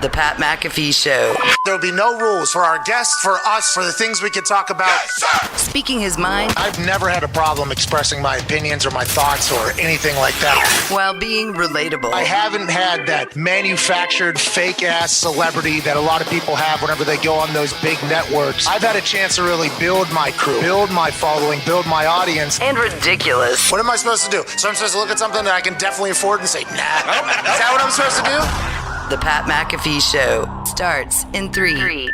The Pat McAfee Show. There'll be no rules for our guests, for us, for the things we can talk about. Yes, speaking his mind. I've never had a problem expressing my opinions or my thoughts or anything like that. While being relatable. I haven't had that manufactured fake-ass celebrity that a lot of people have whenever they go on those big networks. I've had a chance to really build my crew, build my following, build my audience. And ridiculous. What am I supposed to do? So I'm supposed to look at something that I can definitely afford and say, nah. Is that what I'm supposed to do? The Pat McAfee Show starts in 3,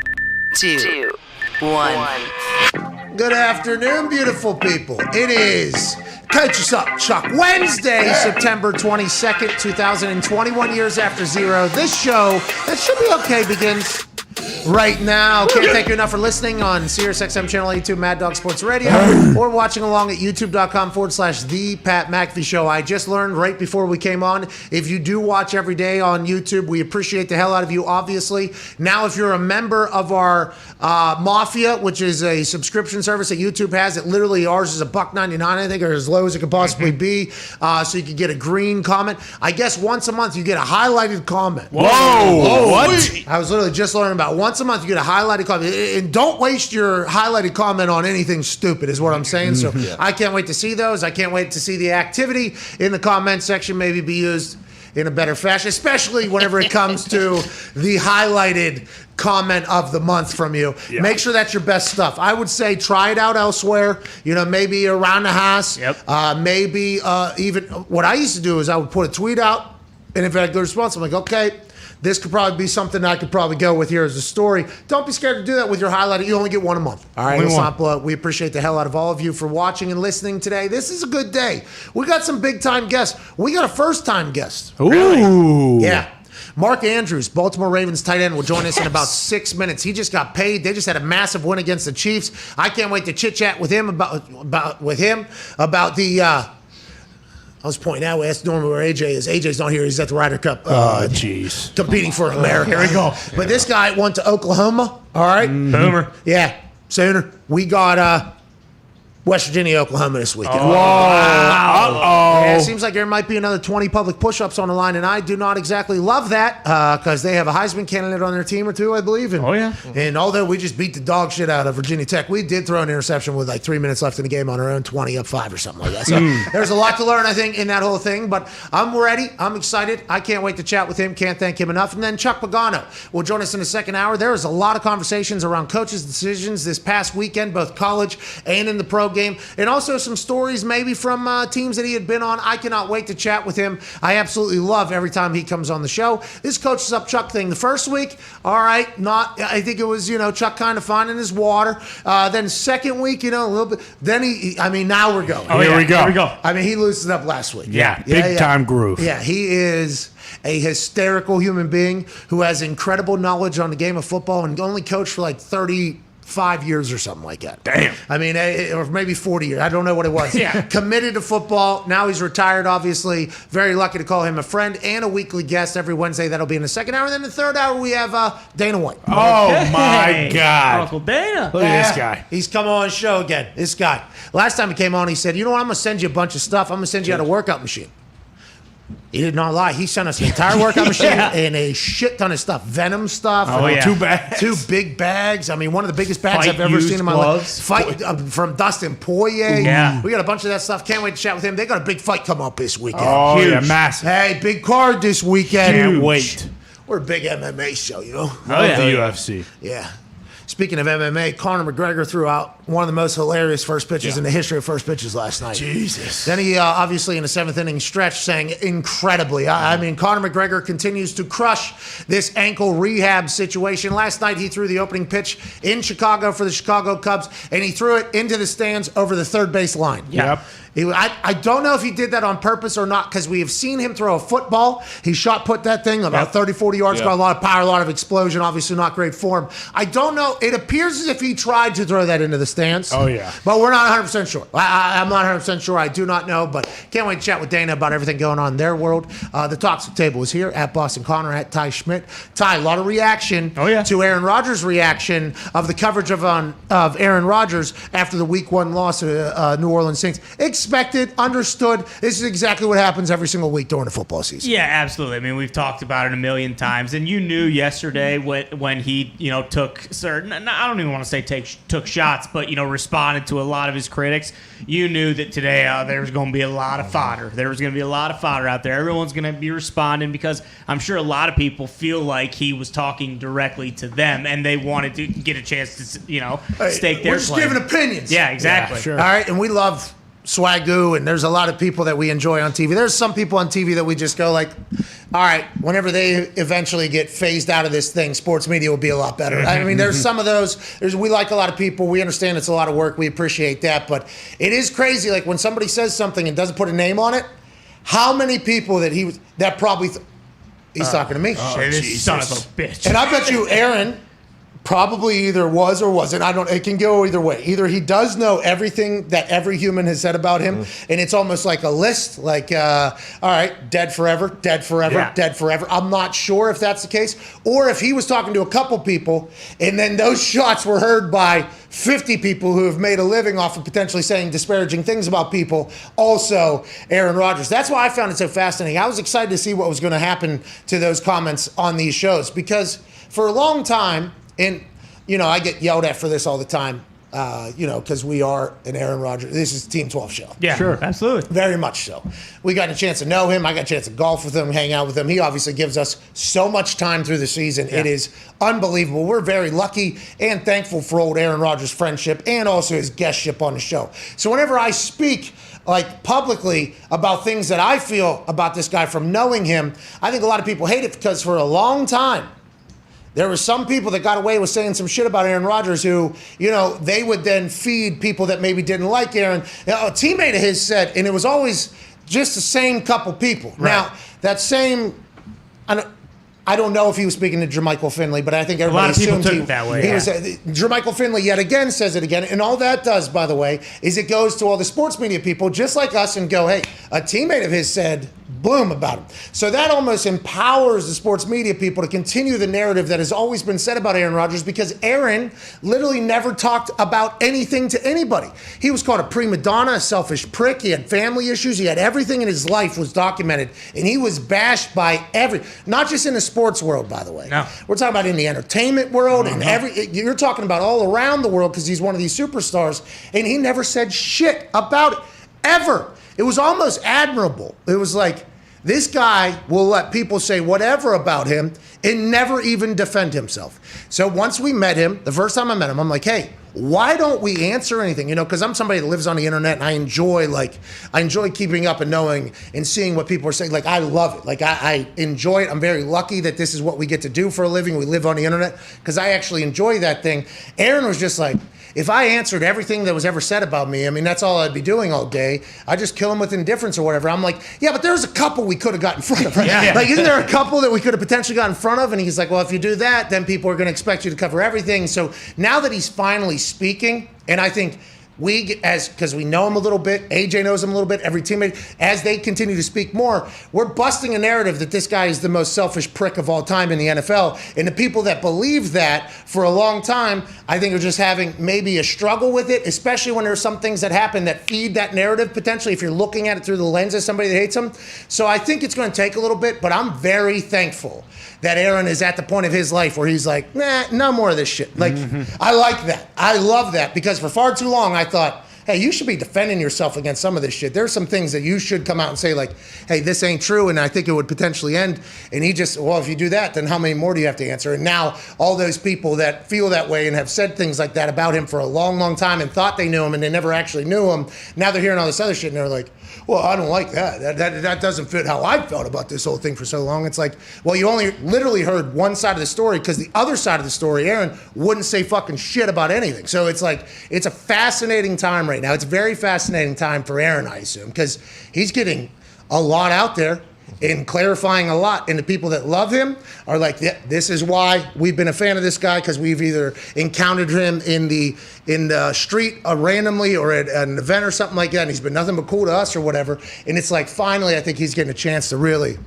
2, 1. Good afternoon, beautiful people. It is Coach Us Up, Chuck. Wednesday, September 22nd, 2021, years after zero. This show, that should be okay, begins right now. Can't thank you enough for listening on Sirius XM Channel 82 Mad Dog Sports Radio or watching along at youtube.com/The Pat McAfee Show. I just learned right before we came on, if you do watch every day on YouTube, we appreciate the hell out of you, obviously. Now, if you're a member of our Mafia, which is a subscription service that YouTube has, it literally, ours is $1.99, I think, or as low as it could possibly be, so you can get a green comment. I guess once a month you get a highlighted comment. Whoa, what? I was literally just learning about once a month you get a highlighted comment. And don't waste your highlighted comment on anything stupid is what I'm saying. So I can't wait to see those. I can't wait to see the activity in the comment section maybe be used in a better fashion, especially whenever it comes to the highlighted comment of the month from you. Yeah. Make sure that's your best stuff. I would say try it out elsewhere, maybe around the house. Maybe even what I used to do is I would put a tweet out, and if I had a good response, I'm like, okay, this could probably be something I could probably go with here as a story. Don't be scared to do that with your highlighter. You only get one a month. All right, let's not blow it. We appreciate the hell out of all of you for watching and listening today. This is a good day. We got some big-time guests. We got a first-time guest. Ooh. Really? Yeah. Mark Andrews, Baltimore Ravens tight end, will join us in about 6 minutes. He just got paid. They just had a massive win against the Chiefs. I can't wait to chit-chat with him about the I was pointing out, we asked Norman where AJ is. AJ's not here. He's at the Ryder Cup. Jeez. Competing for America. Here we go. But this guy went to Oklahoma. All right. Boomer. Yeah. Sooner. We got West Virginia, Oklahoma this weekend. Whoa. Uh-oh. Yeah, it seems like there might be another 20 public push-ups on the line, and I do not exactly love that because they have a Heisman candidate on their team or two, I believe. And, and although we just beat the dog shit out of Virginia Tech, we did throw an interception with like 3 minutes left in the game on our own 20 up 5 or something like that. So there's a lot to learn, I think, in that whole thing. But I'm ready. I'm excited. I can't wait to chat with him. Can't thank him enough. And then Chuck Pagano will join us in the second hour. There is a lot of conversations around coaches' decisions this past weekend, both college and in the pro game. And also some stories maybe from teams that he had been on. I cannot wait to chat with him. I absolutely love every time he comes on the show. This Coach Us Up Chuck thing, the first week, all right, I think it was, Chuck kind of finding his water. Then second week, a little bit. Then now we're going. Here we go. I mean, he loosened up last week. Yeah, big time groove. Yeah, he is a hysterical human being who has incredible knowledge on the game of football and only coached for like 35 years or something like that. Damn. I mean, or maybe 40 years. I don't know what it was. Yeah. Committed to football. Now he's retired, obviously. Very lucky to call him a friend and a weekly guest every Wednesday. That'll be in the second hour. And then the third hour, we have Dana White. Oh, my God. Uncle Dana. Look at this guy. He's come on the show again. This guy. Last time he came on, he said, you know what? I'm going to send you a bunch of stuff. I'm going to send you out a workout machine. He did not lie. He sent us an entire workout machine and a shit ton of stuff. Venom stuff. Oh, yeah. 2 bags. 2 big bags. I mean, one of the biggest bags I've ever seen in my life. From Dustin Poirier. Yeah. We got a bunch of that stuff. Can't wait to chat with him. They got a big fight come up this weekend. Oh, Huge. yeah, massive. Hey, big card this weekend. Can't wait. We're a big MMA show, Oh, yeah. The UFC. Yeah. Speaking of MMA, Conor McGregor threw out one of the most hilarious first pitches in the history of first pitches last night. Jesus. Then he, obviously, in the 7th inning stretch, sang incredibly. I mean, Conor McGregor continues to crush this ankle rehab situation. Last night, he threw the opening pitch in Chicago for the Chicago Cubs, and he threw it into the stands over the third base line. Yep. I don't know if he did that on purpose or not, because we have seen him throw a football. He shot put that thing about 30, 40 yards, got a lot of power, a lot of explosion, obviously not great form. I don't know. It appears as if he tried to throw that into the stands. Oh, yeah. But we're not 100% sure. I'm not 100% sure. I do not know, but can't wait to chat with Dana about everything going on in their world. The Toxic Table is here at Boston Connor, at Ty Schmidt. Ty, a lot of reaction to Aaron Rodgers' reaction of the coverage of Aaron Rodgers after the Week 1 loss to New Orleans Saints. expected, understood. This is exactly what happens every single week during the football season. Yeah, absolutely. I mean, we've talked about it a million times, and you knew yesterday when he, took certain. I don't even want to say took shots, but responded to a lot of his critics. You knew that today there was going to be a lot of fodder. There was going to be a lot of fodder out there. Everyone's going to be responding because I'm sure a lot of people feel like he was talking directly to them, and they wanted to get a chance to, stake their We're just claim. giving opinions. Yeah, exactly. Yeah, sure. All right, and we love Swagoo, and there's a lot of people that we enjoy on TV. There's some people on TV that we just go like, all right, whenever they eventually get phased out of this thing, sports media will be a lot better. I mean, there's some of those. We like a lot of people. We understand it's a lot of work. We appreciate that. But it is crazy, like when somebody says something and doesn't put a name on it, how many people that probably he's talking to me. This son of a bitch. And I bet you Aaron probably either was or wasn't. It can go either way. Either he does know everything that every human has said about him, and it's almost like a list, like, all right, dead forever, dead forever, Yeah. dead forever. I'm not sure if that's the case. Or if he was talking to a couple people, and then those shots were heard by 50 people who have made a living off of potentially saying disparaging things about people, also Aaron Rodgers. That's why I found it so fascinating. I was excited to see what was going to happen to those comments on these shows, because for a long time, and, I get yelled at for this all the time, because we are an Aaron Rodgers. This is Team 12 show. Yeah, Sure. absolutely. Very much so. We got a chance to know him. I got a chance to golf with him, hang out with him. He obviously gives us so much time through the season. Yeah. It is unbelievable. We're very lucky and thankful for old Aaron Rodgers' friendship and also his guestship on the show. So whenever I speak publicly about things that I feel about this guy from knowing him, I think a lot of people hate it because for a long time, there were some people that got away with saying some shit about Aaron Rodgers who, they would then feed people that maybe didn't like Aaron. A teammate of his said, and it was always just the same couple people. Right. Now, that same, I don't know if he was speaking to Jermichael Finley, but I think everybody assumed took it that way. Jermichael Finley yet again says it again, and all that does, by the way, is it goes to all the sports media people just like us and go, hey, a teammate of his said boom about him. So that almost empowers the sports media people to continue the narrative that has always been said about Aaron Rodgers, because Aaron literally never talked about anything to anybody. He was called a prima donna, a selfish prick. He had family issues. He had everything in his life was documented, and he was bashed by not just in the sports world, by the way. No. We're talking about in the entertainment world and you're talking about all around the world because he's one of these superstars, and he never said shit about it, ever. It was almost admirable. It was like, this guy will let people say whatever about him and never even defend himself. So once we met him, the first time I met him, I'm like, hey, why don't we answer anything? Because I'm somebody that lives on the internet, and I enjoy keeping up and knowing and seeing what people are saying. I love it. I enjoy it. I'm very lucky that this is what we get to do for a living. We live on the internet because I actually enjoy that thing. Aaron was just like, if I answered everything that was ever said about me, that's all I'd be doing all day. I'd just kill him with indifference or whatever. I'm like, yeah, but there's a couple we could have got in front of. Right? Yeah. Isn't there a couple that we could have potentially got in front of? And he's like, well, if you do that, then people are going to expect you to cover everything. So now that he's finally speaking, and I think because we know him a little bit, AJ knows him a little bit, every teammate, as they continue to speak more, we're busting a narrative that this guy is the most selfish prick of all time in the NFL. And the people that believe that for a long time, I think are just having maybe a struggle with it, especially when there's some things that happen that feed that narrative potentially if you're looking at it through the lens of somebody that hates him. So I think it's going to take a little bit, but I'm very thankful that Aaron is at the point of his life where he's like, nah, no more of this shit. I like that. I love that, because for far too long I thought, hey, you should be defending yourself against some of this shit. There's some things that you should come out and say hey, this ain't true, and I think it would potentially end. And he just, well, if you do that, then how many more do you have to answer? And now all those people that feel that way and have said things like that about him for a long, long time and thought they knew him and they never actually knew him, now they're hearing all this other shit and they're like, well, I don't like that. That doesn't fit how I felt about this whole thing for so long. It's like, well, you only literally heard one side of the story, because the other side of the story, Aaron wouldn't say fucking shit about anything. So it's like, it's a fascinating time right now. It's a very fascinating time for Aaron, I assume, because he's getting a lot out there and clarifying a lot. And the people that love him are like, yeah, this is why we've been a fan of this guy, because we've either encountered him in the street randomly or at an event or something like that, and he's been nothing but cool to us or whatever. And it's like, finally, I think he's getting a chance to really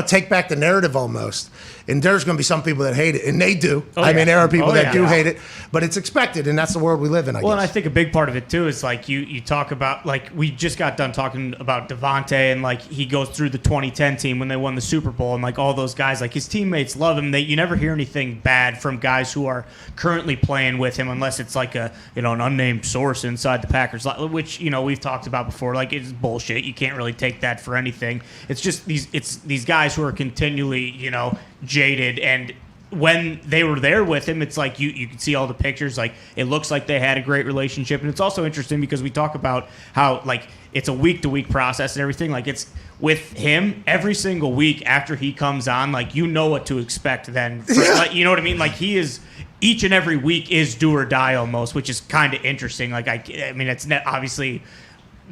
take back the narrative almost. And there's going to be some people that hate it, and they do. There are people that do hate it, but it's expected, and that's the world we live in, I guess. And I think a big part of it, too, is, like, you talk about, like, we just got done talking about Devontae, and, like, he goes through the 2010 team when they won the Super Bowl, and, like, all those guys, like, his teammates love him. You never hear anything bad from guys who are currently playing with him unless it's, like, an unnamed source inside the Packers, which, we've talked about before. Like, it's bullshit. You can't really take that for anything. It's just these guys who are continually, jaded, and when they were there with him, it's like you can see all the pictures. Like, it looks like they had a great relationship, and it's also interesting because we talk about how, like, it's a week-to-week process and everything. Like, it's with him every single week after he comes on, like, what to expect then. Like, you know what I mean? Like, he is each and every week is do or die almost, which is kind of interesting. Like, I mean, it's obviously.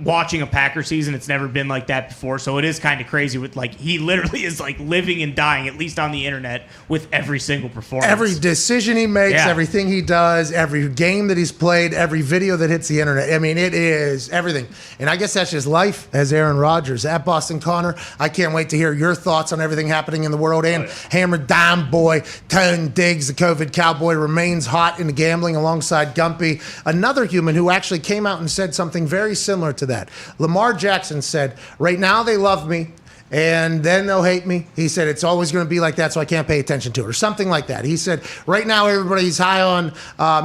Watching a Packer season, it's never been like that before, so it is kind of crazy. With like, he literally is like living and dying, at least on the internet, with every single performance, every decision he makes, everything he does, every game that he's played, every video that hits the internet. I mean, it is everything, and I guess that's just life as Aaron Rodgers at Boston Connor. I can't wait to hear your thoughts on everything happening in the world. And Hammer Dime Boy, Tone Diggs, the COVID cowboy, remains hot in the gambling alongside Gumpy, another human who actually came out and said something very similar to that. Lamar Jackson said, right now they love me, and then they'll hate me. He said, it's always going to be like that, so I can't pay attention to it, or something like that. He said, right now everybody's high on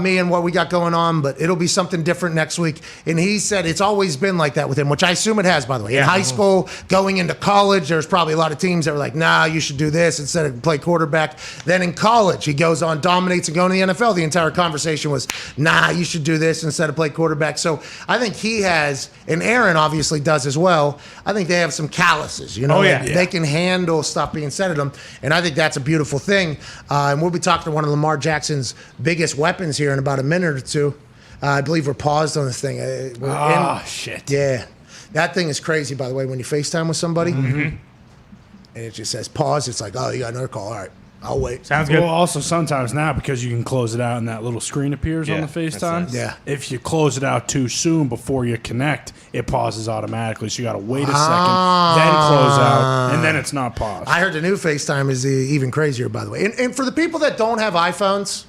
me and what we got going on, but it'll be something different next week. And he said it's always been like that with him, which I assume it has, by the way. In high school, going into college, there's probably a lot of teams that were like, nah, you should do this instead of play quarterback. Then in college, he goes on, dominates, and going to the NFL. The entire conversation was, nah, you should do this instead of play quarterback. So I think he has, and Aaron obviously does as well, I think they have some calluses, They can handle stuff being said to them, and I think that's a beautiful thing. And we'll be talking to one of Lamar Jackson's biggest weapons here in about a minute or two. I believe we're paused on this thing. Shit. Yeah. That thing is crazy, by the way, when you FaceTime with somebody, and it just says pause, it's like, oh, you got another call. All right, I'll wait. Sounds good. Well, also sometimes now, because you can close it out and that little screen appears on the FaceTime. Nice. Yeah. If you close it out too soon before you connect, it pauses automatically. So you got to wait a second, then close out, and then it's not paused. I heard the new FaceTime is even crazier, by the way. And for the people that don't have iPhones,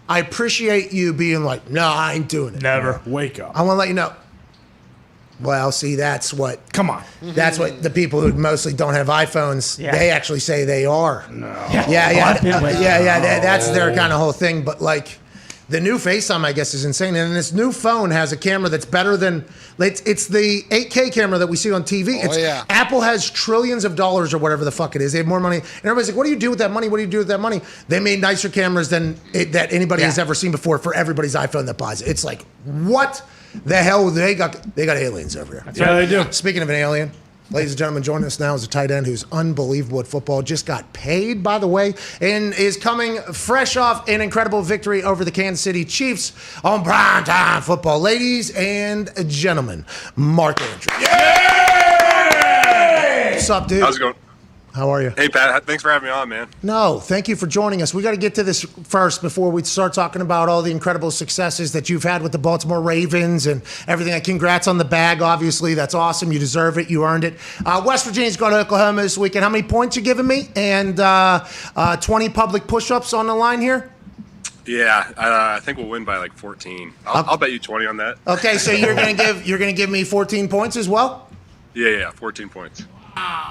I appreciate you being like, no, I ain't doing it. Never. Wake up. I want to let you know. Well, see, that's what. Come on. That's what the people who mostly don't have iPhones, they actually say they are. No. Yeah. That's their kind of whole thing. But like, the new FaceTime, I guess, is insane. And this new phone has a camera that's better than. It's the 8K camera that we see on TV. Apple has trillions of dollars or whatever the fuck it is. They have more money. And everybody's like, what do you do with that money? What do you do with that money? They made nicer cameras than that anybody has ever seen before for everybody's iPhone that buys it. It's like, what the hell? They got aliens over here. Yeah, they do. Speaking of an alien, ladies and gentlemen, joining us now is a tight end who's unbelievable at football. Just got paid, by the way, and is coming fresh off an incredible victory over the Kansas City Chiefs on primetime football. Ladies and gentlemen, Mark Andrews. Yay! What's up, dude? How's it going? How are you? Hey, Pat. Thanks for having me on, man. No, thank you for joining us. We got to get to this first before we start talking about all the incredible successes that you've had with the Baltimore Ravens and everything. Congrats on the bag, obviously. That's awesome. You deserve it. You earned it. West Virginia's going to Oklahoma this weekend. How many points you giving me? And 20 public push-ups on the line here? Yeah, I think we'll win by like 14. I'll bet you 20 on that. Okay, so you're gonna give me 14 points as well? Yeah, 14 points.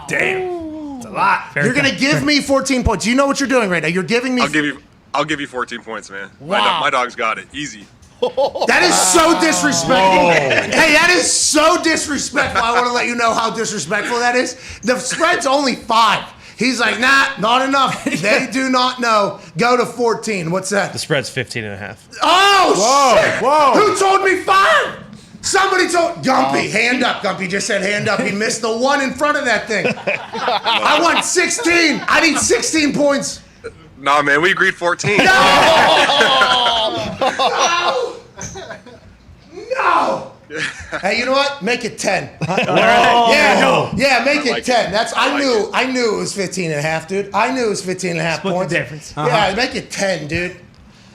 Damn. It's a lot. You're going to give me 14 points. You know what you're doing right now. You're giving me... I'll give you 14 points, man. Wow. My dog's got it. Easy. That is so disrespectful. Hey, that is so disrespectful. I want to let you know how disrespectful that is. The spread's only 5. He's like, nah, not enough. They do not know. Go to 14. What's that? The spread's 15.5. Oh, shit. Whoa. Who told me 5? Somebody told Gumpy, hand up. Gumpy just said hand up. He missed the 1 in front of that thing. I want 16. I need 16 points. Nah, man, we agreed 14. No! Hey, you know what? Make it 10. Yeah, make it 10. I knew it was 15.5, dude. I knew it was 15.5 Split points. the difference. Yeah, make it 10, dude.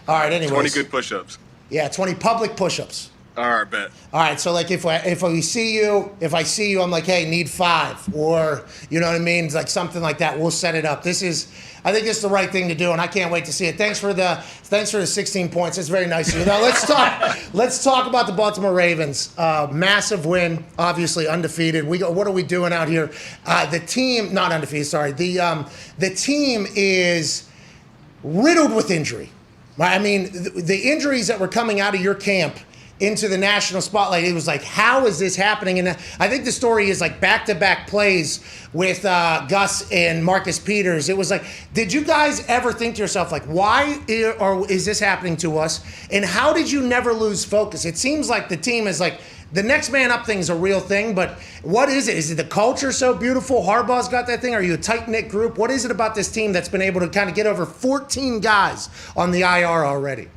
All right, anyways. 20 good push-ups. Yeah, 20 public push-ups. All right, bet. All right, so like if I see you, I'm like, hey, need 5, or you know what I mean, it's like something like that. We'll set it up. I think this is the right thing to do, and I can't wait to see it. Thanks for the 16 points. It's very nice of you. Now let's talk about the Baltimore Ravens. Massive win, obviously undefeated. What are we doing out here? The team, not undefeated. Sorry, the team is riddled with injury. I mean, the injuries that were coming out of your camp into the national spotlight, it was like, how is this happening? And I think the story is like back-to-back plays with Gus and Marcus Peters. It was like, did you guys ever think to yourself, like, why is this happening to us? And how did you never lose focus? It seems like the team is like, the next man up thing is a real thing, but what is it? Is it the culture so beautiful? Harbaugh's got that thing? Are you a tight-knit group? What is it about this team that's been able to kind of get over 14 guys on the IR already?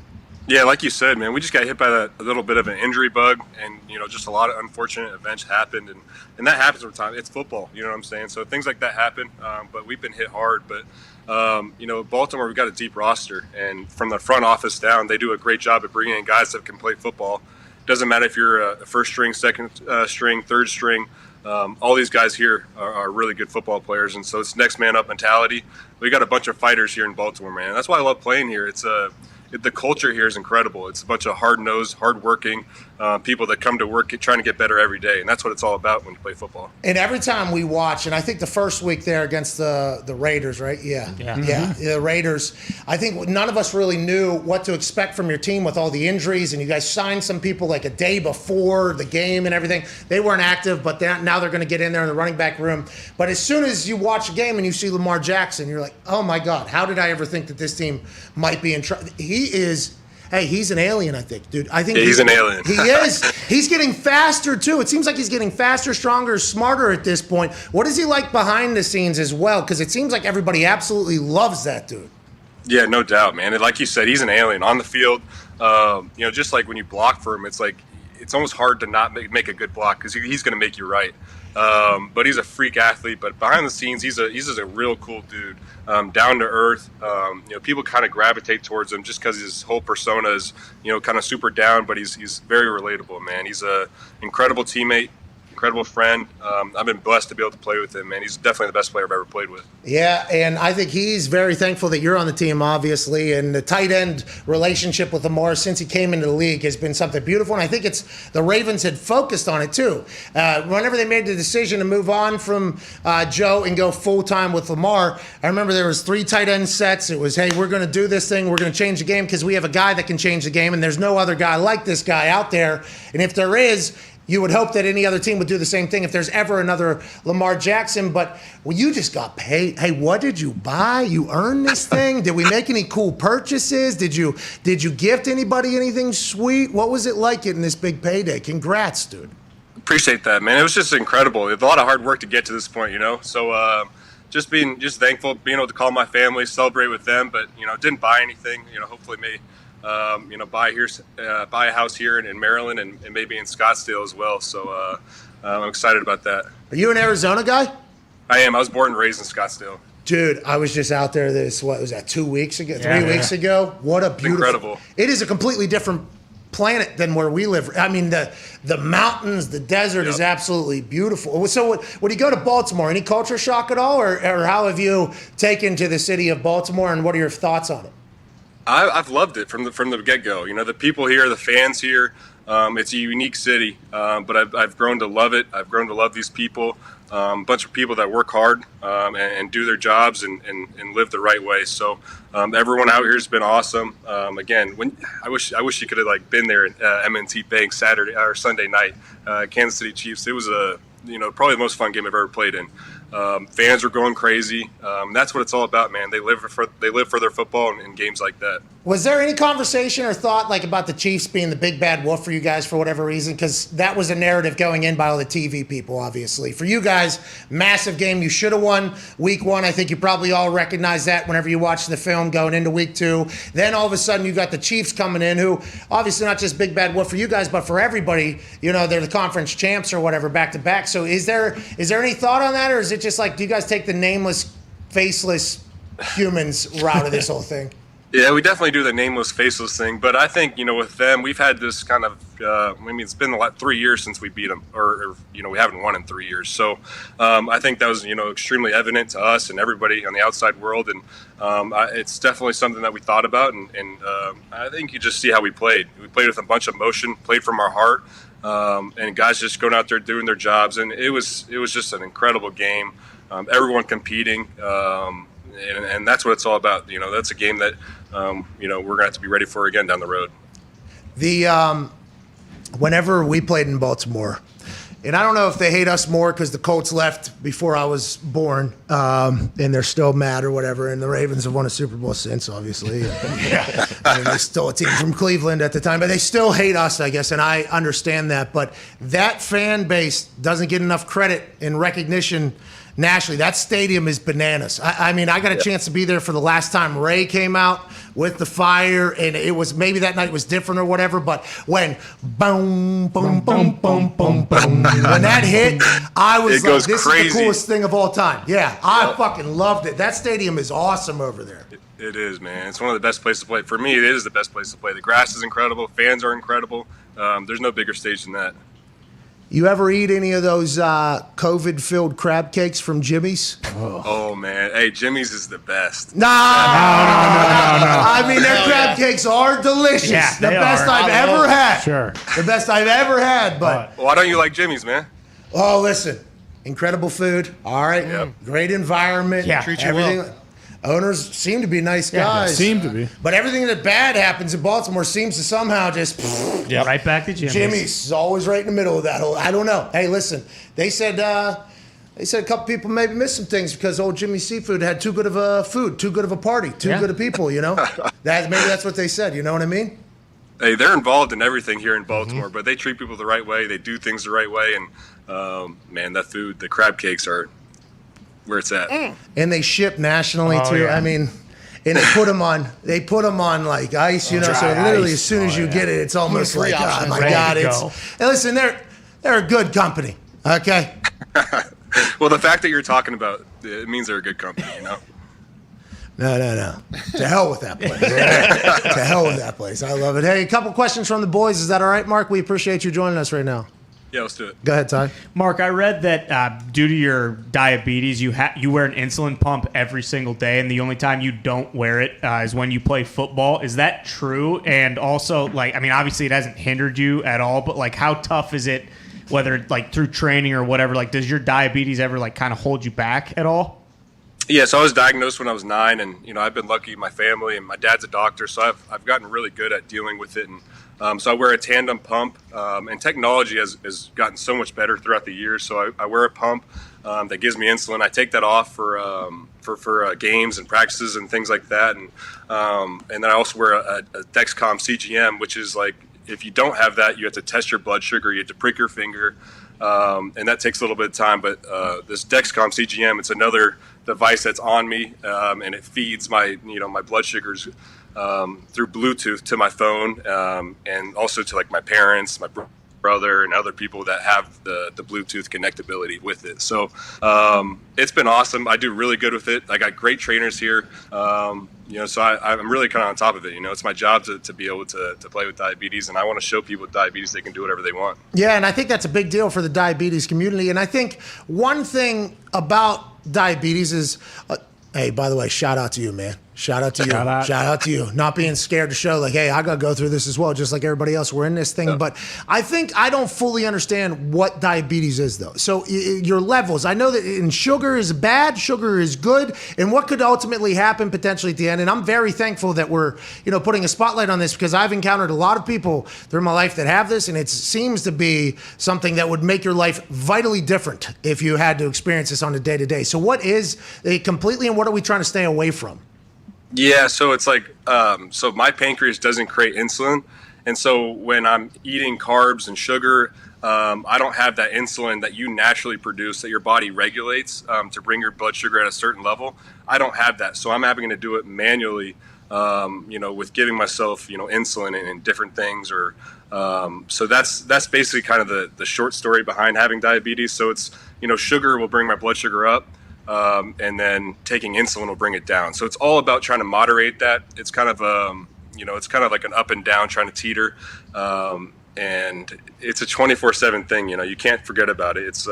Yeah, like you said, man, we just got hit by a little bit of an injury bug, and just a lot of unfortunate events happened, and that happens over time. It's football, you know what I'm saying? So things like that happen, but we've been hit hard. But Baltimore, we've got a deep roster, and from the front office down, they do a great job of bringing in guys that can play football. Doesn't matter if you're a first string, second string, third string. All these guys here are really good football players, and so it's next man up mentality. We got a bunch of fighters here in Baltimore, man. That's why I love playing here. The culture here is incredible. It's a bunch of hard-nosed, hard-working people that come to work trying to get better every day, and that's what it's all about when you play football. And every time we watch, and I think the first week there against the Raiders, right? Yeah. The Raiders. I think none of us really knew what to expect from your team with all the injuries, and you guys signed some people like a day before the game and everything. They weren't active, but now they're going to get in there in the running back room. But as soon as you watch a game and you see Lamar Jackson, you're like, oh my God, how did I ever think that this team might be in trouble? He's an alien, I think, dude. I think he's an alien. He is. He's getting faster, too. It seems like he's getting faster, stronger, smarter at this point. What is he like behind the scenes as well? Because it seems like everybody absolutely loves that dude. Yeah, no doubt, man. And like you said, he's an alien on the field. Just like when you block for him, it's like it's almost hard to not make a good block because he's going to make you right. But he's a freak athlete. But behind the scenes, he's a real cool dude, down to earth. People kind of gravitate towards him just because his whole persona is, kind of super down. But he's very relatable, man. He's a incredible teammate, incredible friend. I've been blessed to be able to play with him, man. He's definitely the best player I've ever played with. Yeah, and I think he's very thankful that you're on the team, obviously, and the tight end relationship with Lamar since he came into the league has been something beautiful, and I think it's the Ravens had focused on it, too. Whenever they made the decision to move on from Joe and go full-time with Lamar, I remember there was 3 tight end sets. It was, hey, we're going to do this thing. We're going to change the game because we have a guy that can change the game, and there's no other guy like this guy out there, and if there is, you would hope that any other team would do the same thing if there's ever another Lamar Jackson. But you just got paid. Hey, what did you buy? You earned this thing? Did we make any cool purchases? Did you gift anybody anything sweet? What was it like getting this big payday? Congrats, dude. Appreciate that, man. It was just incredible. It's a lot of hard work to get to this point, So just thankful, being able to call my family, celebrate with them, but didn't buy anything. Hopefully buy a house here in Maryland and maybe in Scottsdale as well. So I'm excited about that. Are you an Arizona guy? I am. I was born and raised in Scottsdale. Dude, I was just out there what was that, 2 weeks ago, 3 weeks ago? What a beautiful. Incredible. It is a completely different planet than where we live. I mean, the mountains, the desert is absolutely beautiful. So when you go to Baltimore, any culture shock at all? Or how have you taken to the city of Baltimore, and what are your thoughts on it? I've loved it from the get-go. The people here, the fans here, it's a unique city, but I've grown to love it. I've grown to love these people, a bunch of people that work hard and do their jobs and live the right way. So everyone out here has been awesome. Again, I wish you could have been there at M&T Bank Saturday or Sunday night, Kansas City Chiefs. It was probably the most fun game I've ever played in. Fans are going crazy. That's what it's all about, man. They live for their football in games like that. Was there any conversation or thought about the Chiefs being the big bad wolf for you guys for whatever reason? Because that was a narrative going in by all the TV people, obviously. For you guys, massive game. You should have won week 1. I think you probably all recognize that whenever you watch the film going into week 2. Then all of a sudden you got the Chiefs coming in, who obviously not just big bad wolf for you guys, but for everybody. They're the conference champs or whatever back to back. So is there any thought on that, or is it just do you guys take the nameless, faceless humans route of this whole thing? Yeah, we definitely do the nameless, faceless thing. But I think, with them, we've had this kind of, it's been 3 years since we beat them, or we haven't won in 3 years. So I think that was, extremely evident to us and everybody on the outside world. And it's definitely something that we thought about. And I think you just see how we played. We played with a bunch of emotion, played from our heart, and guys just going out there doing their jobs. And it was just an incredible game. Everyone competing. And that's what it's all about. That's a game that, we're going to have to be ready for again down the road. Whenever we played in Baltimore, and I don't know if they hate us more because the Colts left before I was born, and they're still mad or whatever, and the Ravens have won a Super Bowl since, obviously. They're still a team from Cleveland at the time, but they still hate us, I guess, and I understand that. But that fan base doesn't get enough credit and recognition nationally. That stadium is bananas. I got a chance to be there for the last time Ray came out with the fire, and it was, maybe that night was different or whatever, but when boom, boom, boom, boom, boom, boom, when that hit, I was like, this crazy. Is the coolest thing of all time. Yeah, I fucking loved it. That stadium is awesome over there. It is, man. It's one of the best places to play. For me, it is the best place to play. The grass is incredible. Fans are incredible. There's no bigger stage than that. You ever eat any of those COVID-filled crab cakes from Jimmy's? Oh, man. Hey, Jimmy's is the best. No. Their crab cakes are delicious. Yeah, the best I've ever had. Sure. The best I've ever had, but... Why don't you like Jimmy's, man? Oh, listen. Incredible food. All right. Yep. Great environment. Yeah. Treat you everything. well. Owners seem to be nice guys. Seem to be. But everything that bad happens in Baltimore seems to somehow just... Right back to Jimmy's is always right in the middle of that whole... I don't know. Hey, listen. They said a couple people maybe missed some things because old Jimmy Seafood had too good of a food, too good of a party, too good of people, Maybe that's what they said. You know what I mean? Hey, they're involved in everything here in Baltimore, but they treat people the right way. They do things the right way. And, man, that food, the crab cakes are where it's at. And they ship nationally, too. Yeah. And they put them on like ice, so literally as soon as you get it, it's almost Free like, options. oh my Ready God. to And listen, they're a good company, okay? Well, the fact that you're talking about it means they're a good company, No. To hell with that place. To hell with that place. I love it. Hey, a couple questions from the boys. Is that all right, Mark? We appreciate you joining us right now. Yeah, let's do it. Go ahead, Ty. Mark, I read that due to your diabetes, you wear an insulin pump every single day, and the only time you don't wear it is when you play football. Is that true? And also, obviously it hasn't hindered you at all, but how tough is it, whether through training or whatever? Does your diabetes ever kind of hold you back at all? Yeah, so I was diagnosed when I was 9, and I've been lucky. My family and my dad's a doctor, so I've gotten really good at dealing with it. And so I wear a tandem pump, and technology has gotten so much better throughout the years. So I wear a pump that gives me insulin. I take that off for games and practices and things like that. And then I also wear a Dexcom CGM, which is if you don't have that, you have to test your blood sugar. You have to prick your finger. And that takes a little bit of time, but this Dexcom CGM, it's another device that's on me, and it feeds my my blood sugars through Bluetooth to my phone, and also to my parents, my brother, and other people that have the Bluetooth connectability with it. So it's been awesome. I do really good with it. I got great trainers here. So I'm really kind of on top of it. It's my job to be able to play with diabetes, and I want to show people with diabetes they can do whatever they want. Yeah, and I think that's a big deal for the diabetes community. And I think one thing about diabetes is, hey, by the way, shout out to you, man. Shout out to you. Shout out to you. Not being scared to show hey, I got to go through this as well, just like everybody else. We're in this thing. Yeah. But I think I don't fully understand what diabetes is, though. So your levels, I know that sugar is bad, sugar is good, and what could ultimately happen potentially at the end. And I'm very thankful that we're, putting a spotlight on this, because I've encountered a lot of people through my life that have this, and it seems to be something that would make your life vitally different if you had to experience this on a day-to-day. So what is it completely, and what are we trying to stay away from? Yeah, so it's so my pancreas doesn't create insulin. And so when I'm eating carbs and sugar, I don't have that insulin that you naturally produce, that your body regulates to bring your blood sugar at a certain level. I don't have that. So I'm having to do it manually, with giving myself, insulin and different things. Or so that's basically kind of the short story behind having diabetes. So it's, sugar will bring my blood sugar up. and then taking insulin will bring it down. So it's all about trying to moderate that. It's kind of it's kind of like an up and down, trying to teeter, and it's a 24/7 thing. You can't forget about it. It's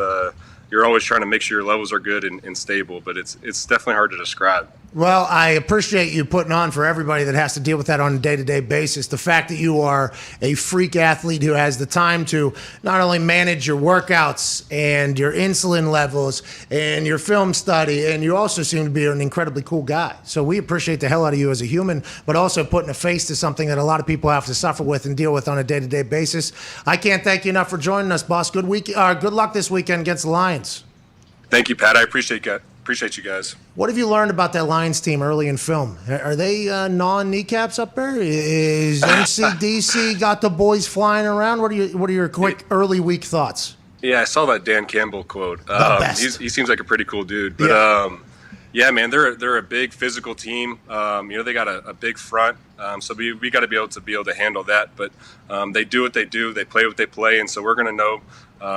you're always trying to make sure your levels are good and stable, but it's definitely hard to describe. Well, I appreciate you putting on for everybody that has to deal with that on a day-to-day basis. The fact that you are a freak athlete who has the time to not only manage your workouts and your insulin levels and your film study, and you also seem to be an incredibly cool guy. So we appreciate the hell out of you as a human, but also putting a face to something that a lot of people have to suffer with and deal with on a day-to-day basis. I can't thank you enough for joining us, boss. Good luck this weekend against the Lions. Thank you, Pat. I appreciate you guys. What have you learned about that Lions team early in film? Are they non-kneecaps up there? Is MCDC got the boys flying around? What are your quick early week thoughts? Yeah, I saw that Dan Campbell quote. He seems like a pretty cool dude. But yeah, man, they're a big physical team. They got a big front, so we got to be able to handle that. But they do what they do. They play what they play, and so we're going to know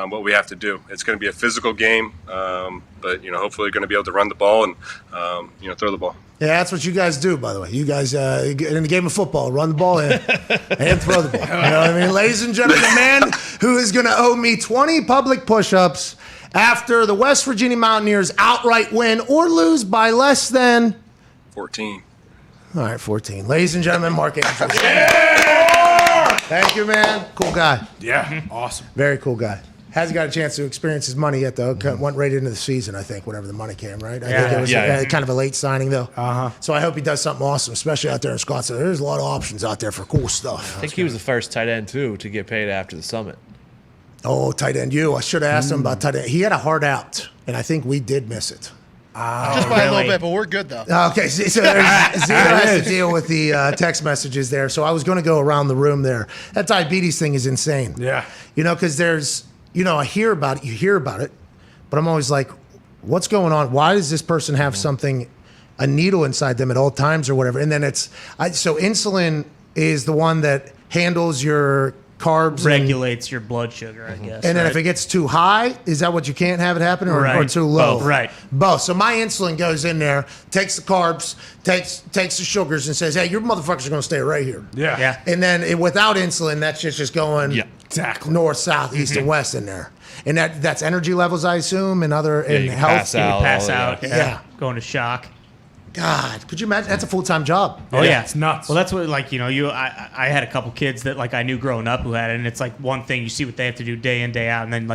what we have to do. It's going to be a physical game, but hopefully we're going to be able to run the ball and throw the ball. Yeah, that's what you guys do, by the way. You guys, in the game of football, run the ball and throw the ball. You know what I mean? Ladies and gentlemen, the man who is going to owe me 20 public push-ups after the West Virginia Mountaineers outright win or lose by less than 14. All right, 14. Ladies and gentlemen, Mark Andrews. Thank you, man. Cool guy. Yeah, awesome. Very cool guy. Hasn't got a chance to experience his money yet, though. Went right into the season, I think, whenever the money came, right? I think it was kind of a late signing, though. So I hope he does something awesome, especially out there in Scottsdale. There's a lot of options out there for cool stuff. I think he was the first tight end, too, to get paid after the summit. Oh, tight end you. I should have asked him about tight end. He had a hard out, and I think we did miss it. Just by a little bit, but we're good, though. Okay, so there's Zero has to deal with the text messages there. So I was going to go around the room there. That diabetes thing is insane. Yeah. Because there's, I hear about it, you hear about it, but I'm always like, what's going on? Why does this person have something, a needle inside them at all times or whatever? And then so insulin is the one that handles your carbs, regulates your blood sugar, I guess. And then if it gets too high, is that what you can't have it happen, or too low? Both. Right. Both. So my insulin goes in there, takes the carbs, takes the sugars, and says, "Hey, your motherfuckers are going to stay right here." Yeah. And then without insulin, that's just going north, south, east, and west in there. And that's energy levels, I assume, and other you health. Pass out. Yeah. Going to shock. God, could you imagine? That's a full-time job. Oh yeah, it's nuts. Well, that's what I had a couple kids that I knew growing up who had it, and it's one thing you see what they have to do day in, day out, and then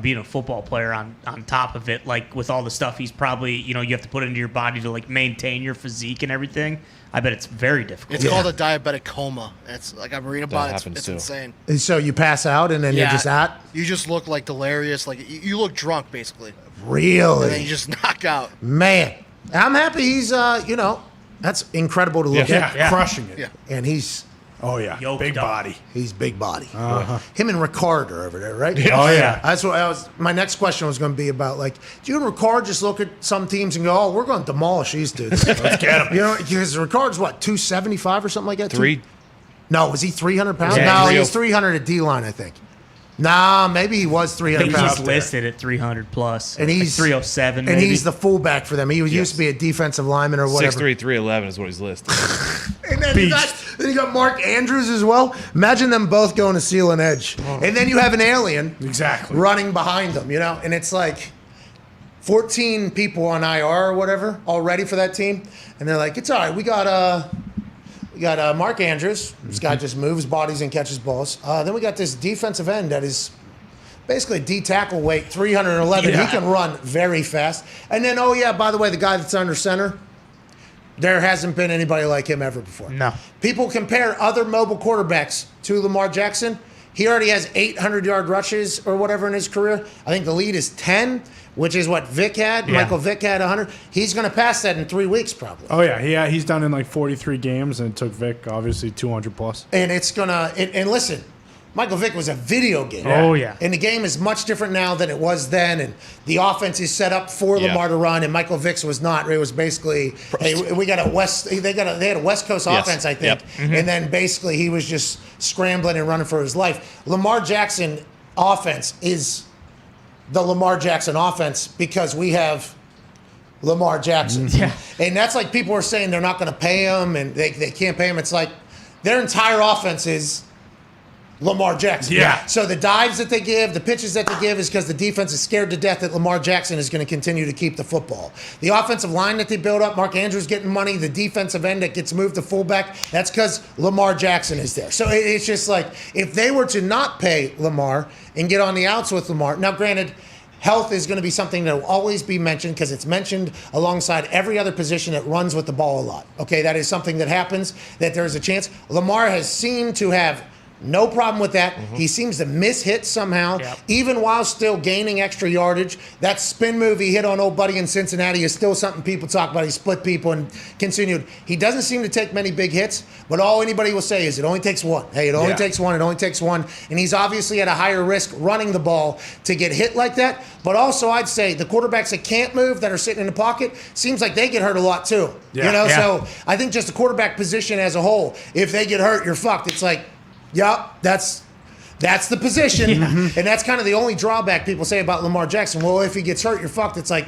being a football player on top of it, with all the stuff he's probably you have to put into your body to maintain your physique and everything. I bet it's very difficult. It's called a diabetic coma. It's I'm reading about it. It's insane. And so you pass out, and then you're just out? You just look delirious. You look drunk, basically. Really? And then you just knock out. Man. I'm happy he's, that's incredible to look at. Yeah, crushing it. Yeah. And he's... Oh, yeah. Big body. He's big body. Him and Ricard are over there, right? Oh, yeah. That's what my next question was going to be about, do you and Ricard just look at some teams and go, oh, we're going to demolish these dudes? Let's get them. Because Ricard's, 275 or something like that? Three. No, was he 300 pounds? Yeah, no, he was 300 at D-line, I think. Nah, maybe he was 300 I think pounds. he's listed at 300 plus, and he's 307. And maybe. he's the fullback for them. He used to be a defensive lineman or whatever. 6'3", 311 is what he's listed. And then you got Mark Andrews as well. Imagine them both going to seal an edge, and then you have an alien running behind them. And it's 14 people on IR or whatever already for that team, and they're like, it's all right. We got Mark Andrews. This guy just moves bodies and catches balls. Then we got this defensive end that is basically D-tackle weight, 311. Yeah. He can run very fast. And then, by the way, the guy that's under center, there hasn't been anybody like him ever before. No. People compare other mobile quarterbacks to Lamar Jackson. He already has 800-yard rushes or whatever in his career. I think the lead is 10, which is what Vic had. Yeah. Michael Vick had 100. He's going to pass that in 3 weeks probably. Oh, yeah. He's done in 43 games, and it took Vic, obviously, 200 plus. And it's going to – and listen, Michael Vick was a video game. Oh, yeah. And the game is much different now than it was then, and the offense is set up for Lamar to run, and Michael Vick's was not. It was basically, hey, we got they had a West Coast offense, I think, and then basically he was just scrambling and running for his life. Lamar Jackson offense is the Lamar Jackson offense because we have Lamar Jackson. Yeah. And that's like people are saying they're not going to pay him and they can't pay him. It's like their entire offense is Lamar Jackson. Yeah. So the dives that they give, the pitches that they give is because the defense is scared to death that Lamar Jackson is going to continue to keep the football. The offensive line that they build up, Mark Andrews getting money, the defensive end that gets moved to fullback, that's because Lamar Jackson is there. So it's just like if they were to not pay Lamar and get on the outs with Lamar, now granted, health is going to be something that will always be mentioned because it's mentioned alongside every other position that runs with the ball a lot. Okay, that is something that happens, that there's a chance. Lamar has seemed to have no problem with that. He seems to miss hits somehow, even while still gaining extra yardage. That spin move he hit on old buddy in Cincinnati is still something people talk about. He split people and continued. He doesn't seem to take many big hits, but all anybody will say is it only takes one. Hey, it only takes one. It only takes one. And he's obviously at a higher risk running the ball to get hit like that. But also I'd say the quarterbacks that can't move, that are sitting in the pocket, seems like they get hurt a lot too. So I think just the quarterback position as a whole, if they get hurt, you're fucked. It's like, that's the position. And that's kind of the only drawback people say about Lamar Jackson. Well, if he gets hurt, you're fucked. It's like,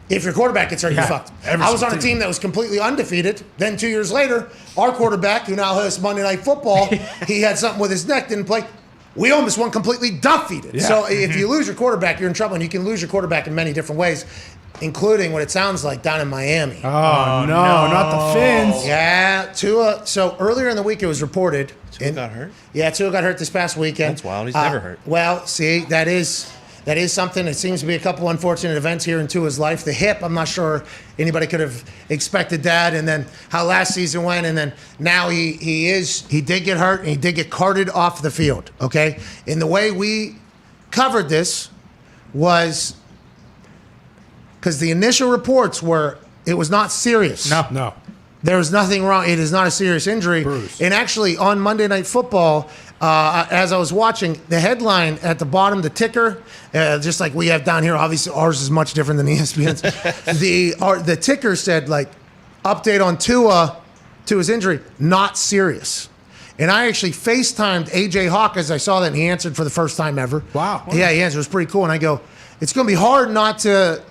if your quarterback gets hurt, you're fucked. I was on a team that was completely undefeated. Then 2 years later, our quarterback, who now hosts Monday Night Football, he had something with his neck, didn't play. We almost won completely defeated. So if you lose your quarterback, you're in trouble. And you can lose your quarterback in many different ways, including what it sounds like down in Miami. Oh, no, not the Fins. Yeah, Tua. So earlier in the week, it was reported. Tua got hurt? Yeah, Tua got hurt this past weekend. That's wild. He's never hurt. Well, see, that is something. It seems to be a couple unfortunate events here in Tua's life. The hip, I'm not sure anybody could have expected that. And then how last season went. And then now he did get hurt and he did get carted off the field. Okay? And the way we covered this was because the initial reports were it was not serious. No. There was nothing wrong. It is not a serious injury. Bruce. And actually, on Monday Night Football, as I was watching, the headline at the bottom, the ticker, just like we have down here, obviously ours is much different than ESPN's. The ticker said, like, update on Tua's injury, not serious. And I actually FaceTimed AJ Hawk as I saw that, and he answered for the first time ever. Wow. Yeah, he answered. It was pretty cool. And I go, it's going to be hard not to,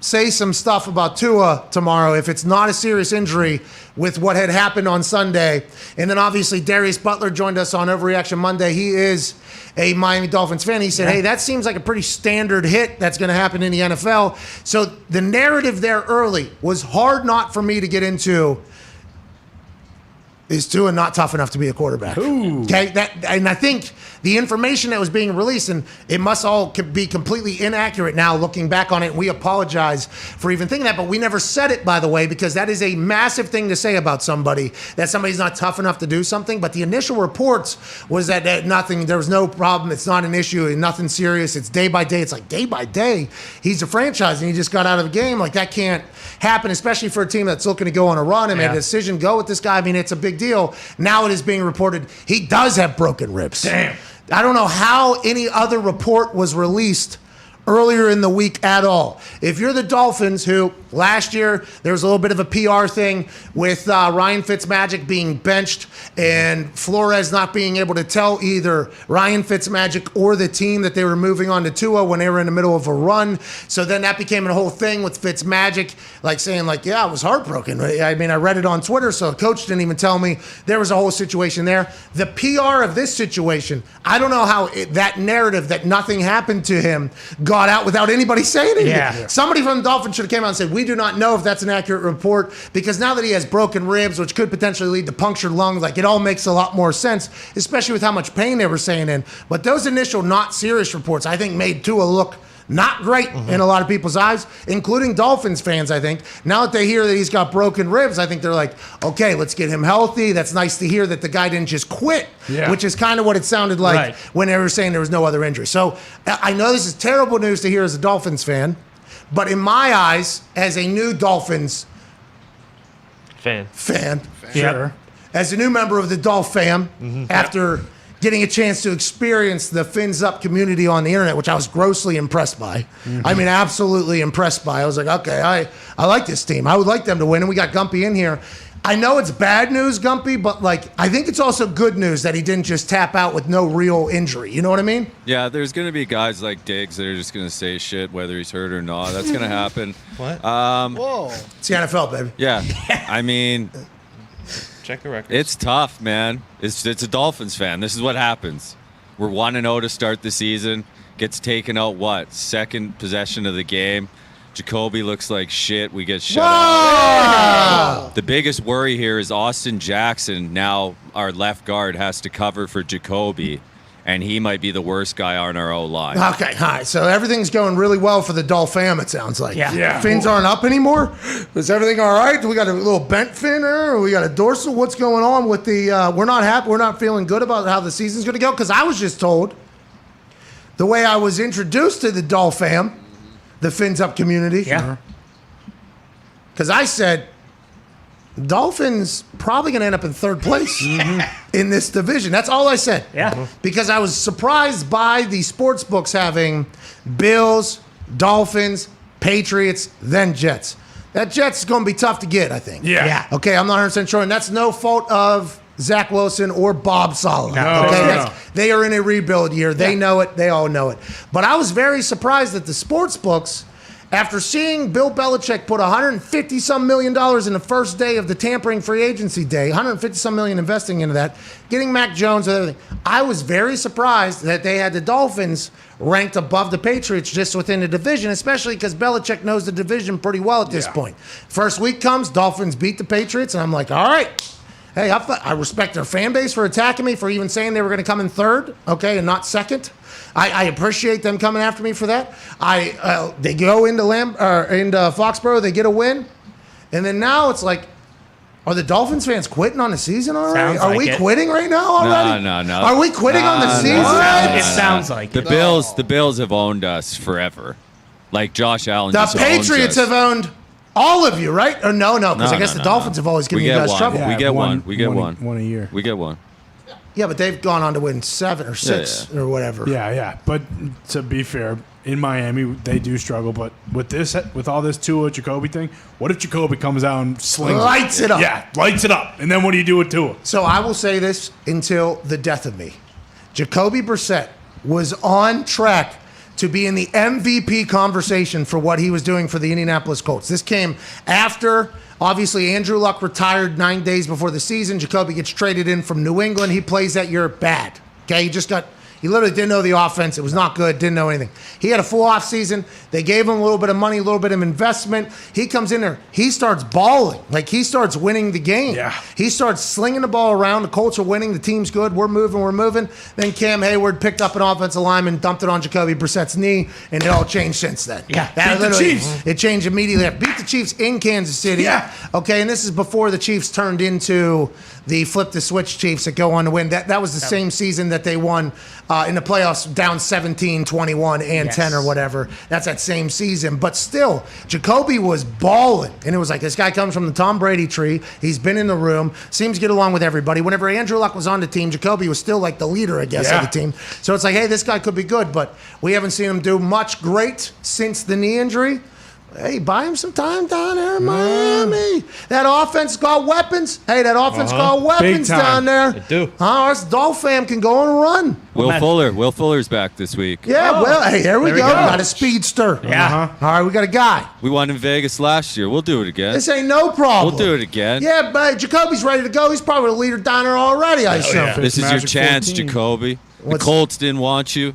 say some stuff about Tua tomorrow if it's not a serious injury with what had happened on Sunday. And then obviously Darius Butler joined us on Overreaction Monday. He is a Miami Dolphins fan. He said, hey, that seems like a pretty standard hit that's going to happen in the NFL. So the narrative there early was hard not for me to get into. Is Tua not tough enough to be a quarterback? Ooh. Okay, and I think the information that was being released, and it must all be completely inaccurate now looking back on it, and we apologize for even thinking that, but we never said it, by the way, because that is a massive thing to say about somebody, that somebody's not tough enough to do something. But the initial reports was that there was no problem, it's not an issue, nothing serious, it's day by day. It's like, day by day? He's a franchise, and he just got out of the game. Like, that can't happen, especially for a team that's looking to go on a run and made a decision, go with this guy. I mean, it's a big deal. Now it is being reported he does have broken ribs. Damn. I don't know how any other report was released earlier in the week at all. If you're the Dolphins, who last year there was a little bit of a PR thing with Ryan Fitzmagic being benched and Flores not being able to tell either Ryan Fitzmagic or the team that they were moving on to Tua when they were in the middle of a run. So then that became a whole thing with Fitzmagic, like saying, like, yeah, I was heartbroken. I mean, I read it on Twitter, so the coach didn't even tell me. There was a whole situation there. The PR of this situation, I don't know how that narrative that nothing happened to him got out without anybody saying anything. Yeah. Somebody from the Dolphins should have came out and said, we do not know if that's an accurate report, because now that he has broken ribs, which could potentially lead to punctured lungs, like, it all makes a lot more sense, especially with how much pain they were saying in. But those initial not serious reports, I think, made Tua look not great in a lot of people's eyes, including Dolphins fans, I think. Now that they hear that he's got broken ribs, I think they're like, okay, let's get him healthy. That's nice to hear that the guy didn't just quit, which is kind of what it sounded like when they were saying there was no other injury. So I know this is terrible news to hear as a Dolphins fan, but in my eyes, as a new Dolphins fan, Sure. as a new member of the Dolph fam, after getting a chance to experience the Fins Up community on the internet, which I was grossly impressed by. I mean, absolutely impressed by. I was like, okay, I like this team. I would like them to win. And we got Gumpy in here. I know it's bad news, Gumpy, but like I think it's also good news that he didn't just tap out with no real injury. You know what I mean? Yeah, there's going to be guys like Diggs that are just going to say shit whether he's hurt or not. That's going to happen. What? Whoa. It's the NFL, baby. Yeah, I mean, Check the records. it's tough, man. It's a Dolphins fan. This is what happens. We're 1-0 to start the season. Gets taken out, second possession of the game. Jacoby looks like shit. We get shut out. The biggest worry here is Austin Jackson, now our left guard, has to cover for Jacoby, and he might be the worst guy on our O-line. Okay, all right. So everything's going really well for the Dolphin, it sounds like. Yeah. Fins aren't up anymore? Is everything all right? Do we got a little bent fin or we got a dorsal? What's going on with the we're not happy, we're not feeling good about how the season's going to go? Because I was just told, the way I was introduced to the Dolphin, the Fins Up community. Yeah. Because I said, Dolphins probably going to end up in third place in this division. That's all I said. Yeah. Because I was surprised by the sports books having Bills, Dolphins, Patriots, then Jets. That Jets is going to be tough to get, I think. Yeah. Okay, I'm not 100% sure, and that's no fault of Zach Wilson or Bob Sala. No, okay, no. They are in a rebuild year. They know it. They all know it. But I was very surprised that the sports books, after seeing Bill Belichick put $150-some million in the first day of the tampering free agency day, $150-some million investing into that, getting Mac Jones and everything, I was very surprised that they had the Dolphins ranked above the Patriots just within the division, especially because Belichick knows the division pretty well at this point. First week comes, Dolphins beat the Patriots, and I'm like, all right. Hey, I respect their fan base for attacking me, for even saying they were going to come in third, okay, and not second. I appreciate them coming after me for that. They go into Foxborough, they get a win, and then now it's like, are the Dolphins fans quitting on the season already? Sounds Are we like it. quitting right now already? No. Are we quitting on the season? It sounds like The it. Bills have owned us forever. Like Josh Allen The just owns Patriots us. have owned all of you, right? Or no, because I guess the Dolphins have always given We you get guys one. trouble. We get one. We get one. One a year. We get one. Yeah, but they've gone on to win 7 or 6 or whatever. Yeah. But to be fair, in Miami they do struggle. But with all this Tua Jacoby thing, what if Jacoby comes out and slings Lights it up. Yeah, lights it up. And then what do you do with Tua? So I will say this until the death of me. Jacoby Brissett was on track to be in the MVP conversation for what he was doing for the Indianapolis Colts. This came after, obviously, Andrew Luck retired 9 days before the season. Jacoby gets traded in from New England. He plays that year bad. Okay, he literally didn't know the offense. It was not good, didn't know anything. He had a full off season. They gave him a little bit of money, a little bit of investment. He comes in there. He starts balling. Like, he starts winning the game. Yeah. He starts slinging the ball around. The Colts are winning. The team's good. We're moving. Then Cam Hayward picked up an offensive lineman, dumped it on Jacoby Brissett's knee, and it all changed since then. Yeah. That Beat the literally- Chiefs. It changed immediately. Beat the Chiefs in Kansas City. Yeah. Okay, and this is before the Chiefs turned into the flip the switch Chiefs that go on to win. That was the same season that they won in the playoffs, down 17, 21, and 10 or whatever. That's that same season. But still, Jacoby was balling. And it was like, this guy comes from the Tom Brady tree. He's been in the room, seems to get along with everybody. Whenever Andrew Luck was on the team, Jacoby was still like the leader, I guess, of the team. So it's like, hey, this guy could be good. But we haven't seen him do much great since the knee injury. Hey, buy him some time down there in Miami. That offense got weapons. Hey, that offense got weapons Big time. down there. They do. Us Dolphin can go and run. Will Fuller's back this week. Yeah, well, hey, there we There we go. go. Got a speedster. Yeah. All right, we got a guy. We won in Vegas last year. We'll do it again. This ain't no problem. We'll do it again. Yeah, but Jacoby's ready to go. He's probably the leader down there already, I assume. yeah. This is your Magic chance, 14. Jacoby. The Colts didn't want you.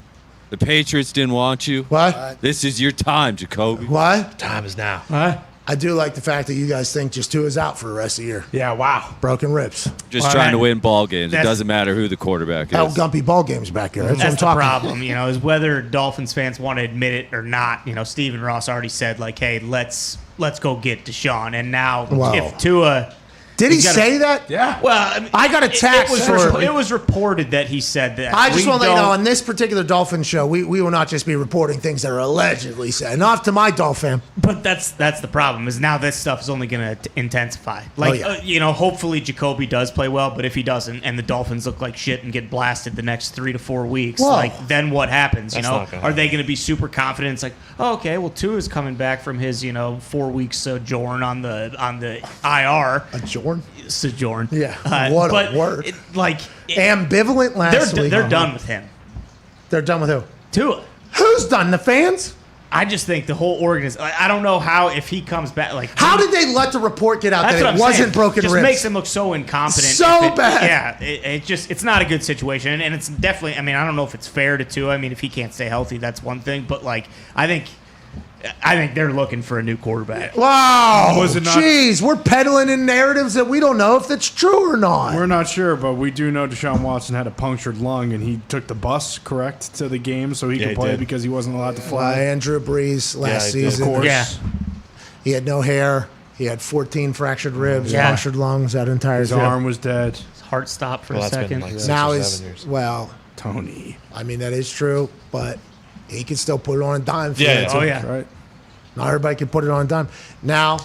The Patriots didn't want you. What? This is your time, Jacoby. What? Time is now. I do like the fact that you guys think just Tua is out for the rest of the year. Yeah, wow. Broken ribs. Just trying to win ball games. It That's- doesn't matter who the quarterback El is. Gumpy ball games back here. That's, That's what the I'm talking problem, is whether Dolphins fans want to admit it or not. Stephen Ross already said, like, hey, let's go get Deshaun. And now Wow. if Tua... Did he he's gotta- say that? Yeah. Well, I, mean, I got a text for- it was reported that he said that. I just We want to let you know, don't- on this particular Dolphin show, we will not just be reporting things that are allegedly said. Not to my Dolphin. But that's the problem, is now this stuff is only going to intensify. Like, hopefully Jacoby does play well, but if he doesn't and the Dolphins look like shit and get blasted the next 3 to 4 weeks, Whoa. like, then what happens, That's not gonna Are they going to be super confident? It's like, oh, okay, well, Tua's coming back from his, 4 weeks sojourn on the IR. Sojourn. Yeah. What a word. Ambivalent last week. They're done with him. They're done with who? Tua. Who's done? The fans? I just think the whole organization. I don't know how if he comes back. How did they let the report get out That's that it wasn't broken ribs? It ribs? just makes him look so incompetent. So bad. Yeah, it's not a good situation, and it's definitely. I mean, I don't know if it's fair to Tua. I mean, if he can't stay healthy, that's one thing. But I think they're looking for a new quarterback. Wow. Was it not? Jeez, we're peddling in narratives that we don't know if that's true or not. We're not sure, but we do know Deshaun Watson had a punctured lung, and he took the bus, correct, to the game so he could play because he wasn't allowed to fly. Andrew Brees last season. Of course. Yeah. He had no hair. He had 14 fractured ribs, punctured lungs, that entire His arm was dead. His heart stopped for a That's second. been like 6 now or he's 7 years. Tony. I mean, that is true, but he can still put it on a dime. For Yeah, you, Oh too. yeah. Right. Not everybody can put it on a dime. Now,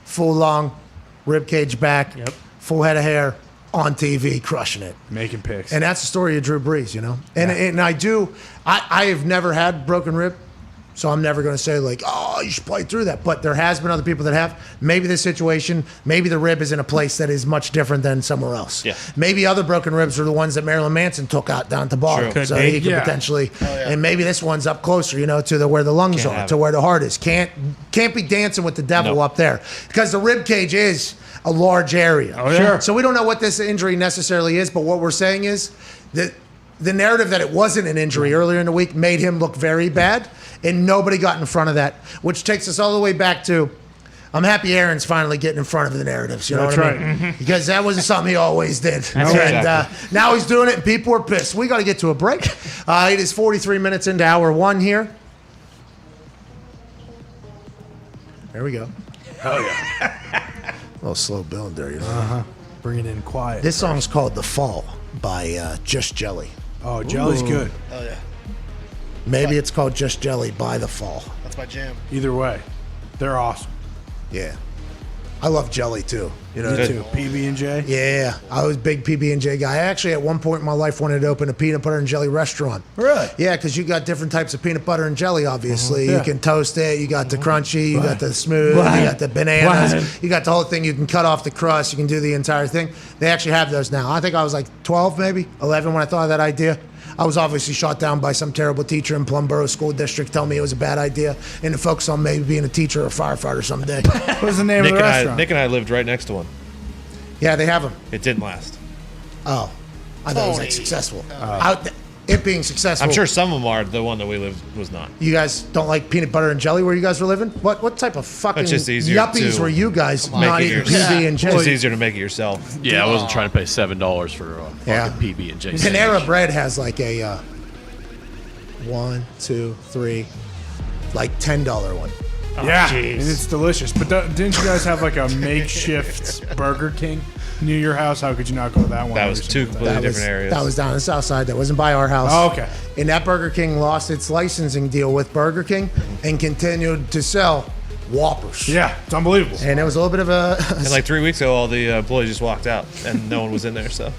full long, rib cage back, Yep. full head of hair, on TV, crushing it. Making picks. And that's the story of Drew Brees, you know? And I have never had broken rib, so I'm never going to say you should play through that. But there has been other people that have. Maybe the situation, maybe the rib is in a place that is much different than somewhere else. Yeah. Maybe other broken ribs are the ones that Marilyn Manson took out down at the bar. True. So he could potentially, and maybe this one's up closer, to where the lungs are, to where the heart is. Can't be dancing with the devil up there. Because the rib cage is a large area. Oh, yeah. Sure. So we don't know what this injury necessarily is, but what we're saying is that the narrative that it wasn't an injury earlier in the week made him look very bad, and nobody got in front of that, which takes us all the way back to I'm happy Aaron's finally getting in front of the narratives. You know That's what I right. mean? Because that wasn't something he always did. That's And now he's doing it, and people are pissed. We got to get to a break. It is 43 minutes into hour one here. There we go. Hell yeah. A little slow build there, you know. Bring it in quiet. This song's called "The Fall" by Just Jelly. Oh, Jelly's good. Oh yeah, Maybe it's called Just Jelly by The Fall. that's my jam. Either way, they're awesome. Yeah. I love jelly too. Me too. PB&J. Yeah, I was a big PB&J guy. I actually, at one point in my life, wanted to open a peanut butter and jelly restaurant. Really? Yeah, because you got different types of peanut butter and jelly, obviously. Yeah. You can toast it. You got the crunchy. You got the smooth. You got the bananas. You got the whole thing. You can cut off the crust. You can do the entire thing. They actually have those now. I think I was like 12, maybe 11 when I thought of that idea. I was obviously shot down by some terrible teacher in Plumboro School District telling me it was a bad idea and to focus on maybe being a teacher or a firefighter someday. What was the name of the restaurant? Nick and I lived right next to one. Yeah, they have them. It didn't last. Oh, I thought it was like successful. It being successful. I'm sure some of them are. The one that we lived was not. You guys don't like peanut butter and jelly where you guys were living? What type of fucking It's just easier yuppies to were you guys not it eating yourself. PB and It's J? easier to make it yourself. Yeah, I wasn't trying to pay $7 for a Yeah. fucking PB&J. Panera Bread has like a 1, 2, 3, like $10 one. Yeah, and it's delicious. But didn't you guys have like a makeshift Burger King near your house? How could you not go to that one? That was two completely different areas. That was down on the south side. That wasn't by our house. Oh, okay. And that Burger King lost its licensing deal with Burger King and continued to sell Whoppers. Yeah, it's unbelievable. And it was a little bit of a... And like 3 weeks ago, all the employees just walked out, and no one was in there. So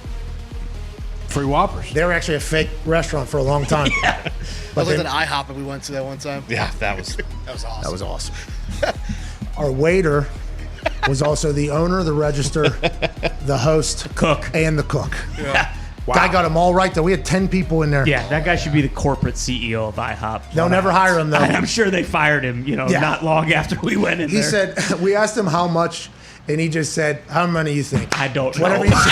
Free Whoppers. They were actually a fake restaurant for a long time. I But was like then- an IHOP that we went to that one time. yeah, that was That was awesome. Our waiter was also the owner, the register, the host, Cook. and the cook. Yeah. Guy got them all right, though. We had 10 people in there. Yeah, that guy should be the corporate CEO of IHOP. They'll never hire him, though. I'm sure they fired him, Yeah. not long after we went in He there. said, we asked him how much, and he just said, how many you think? I don't know. Whatever you say.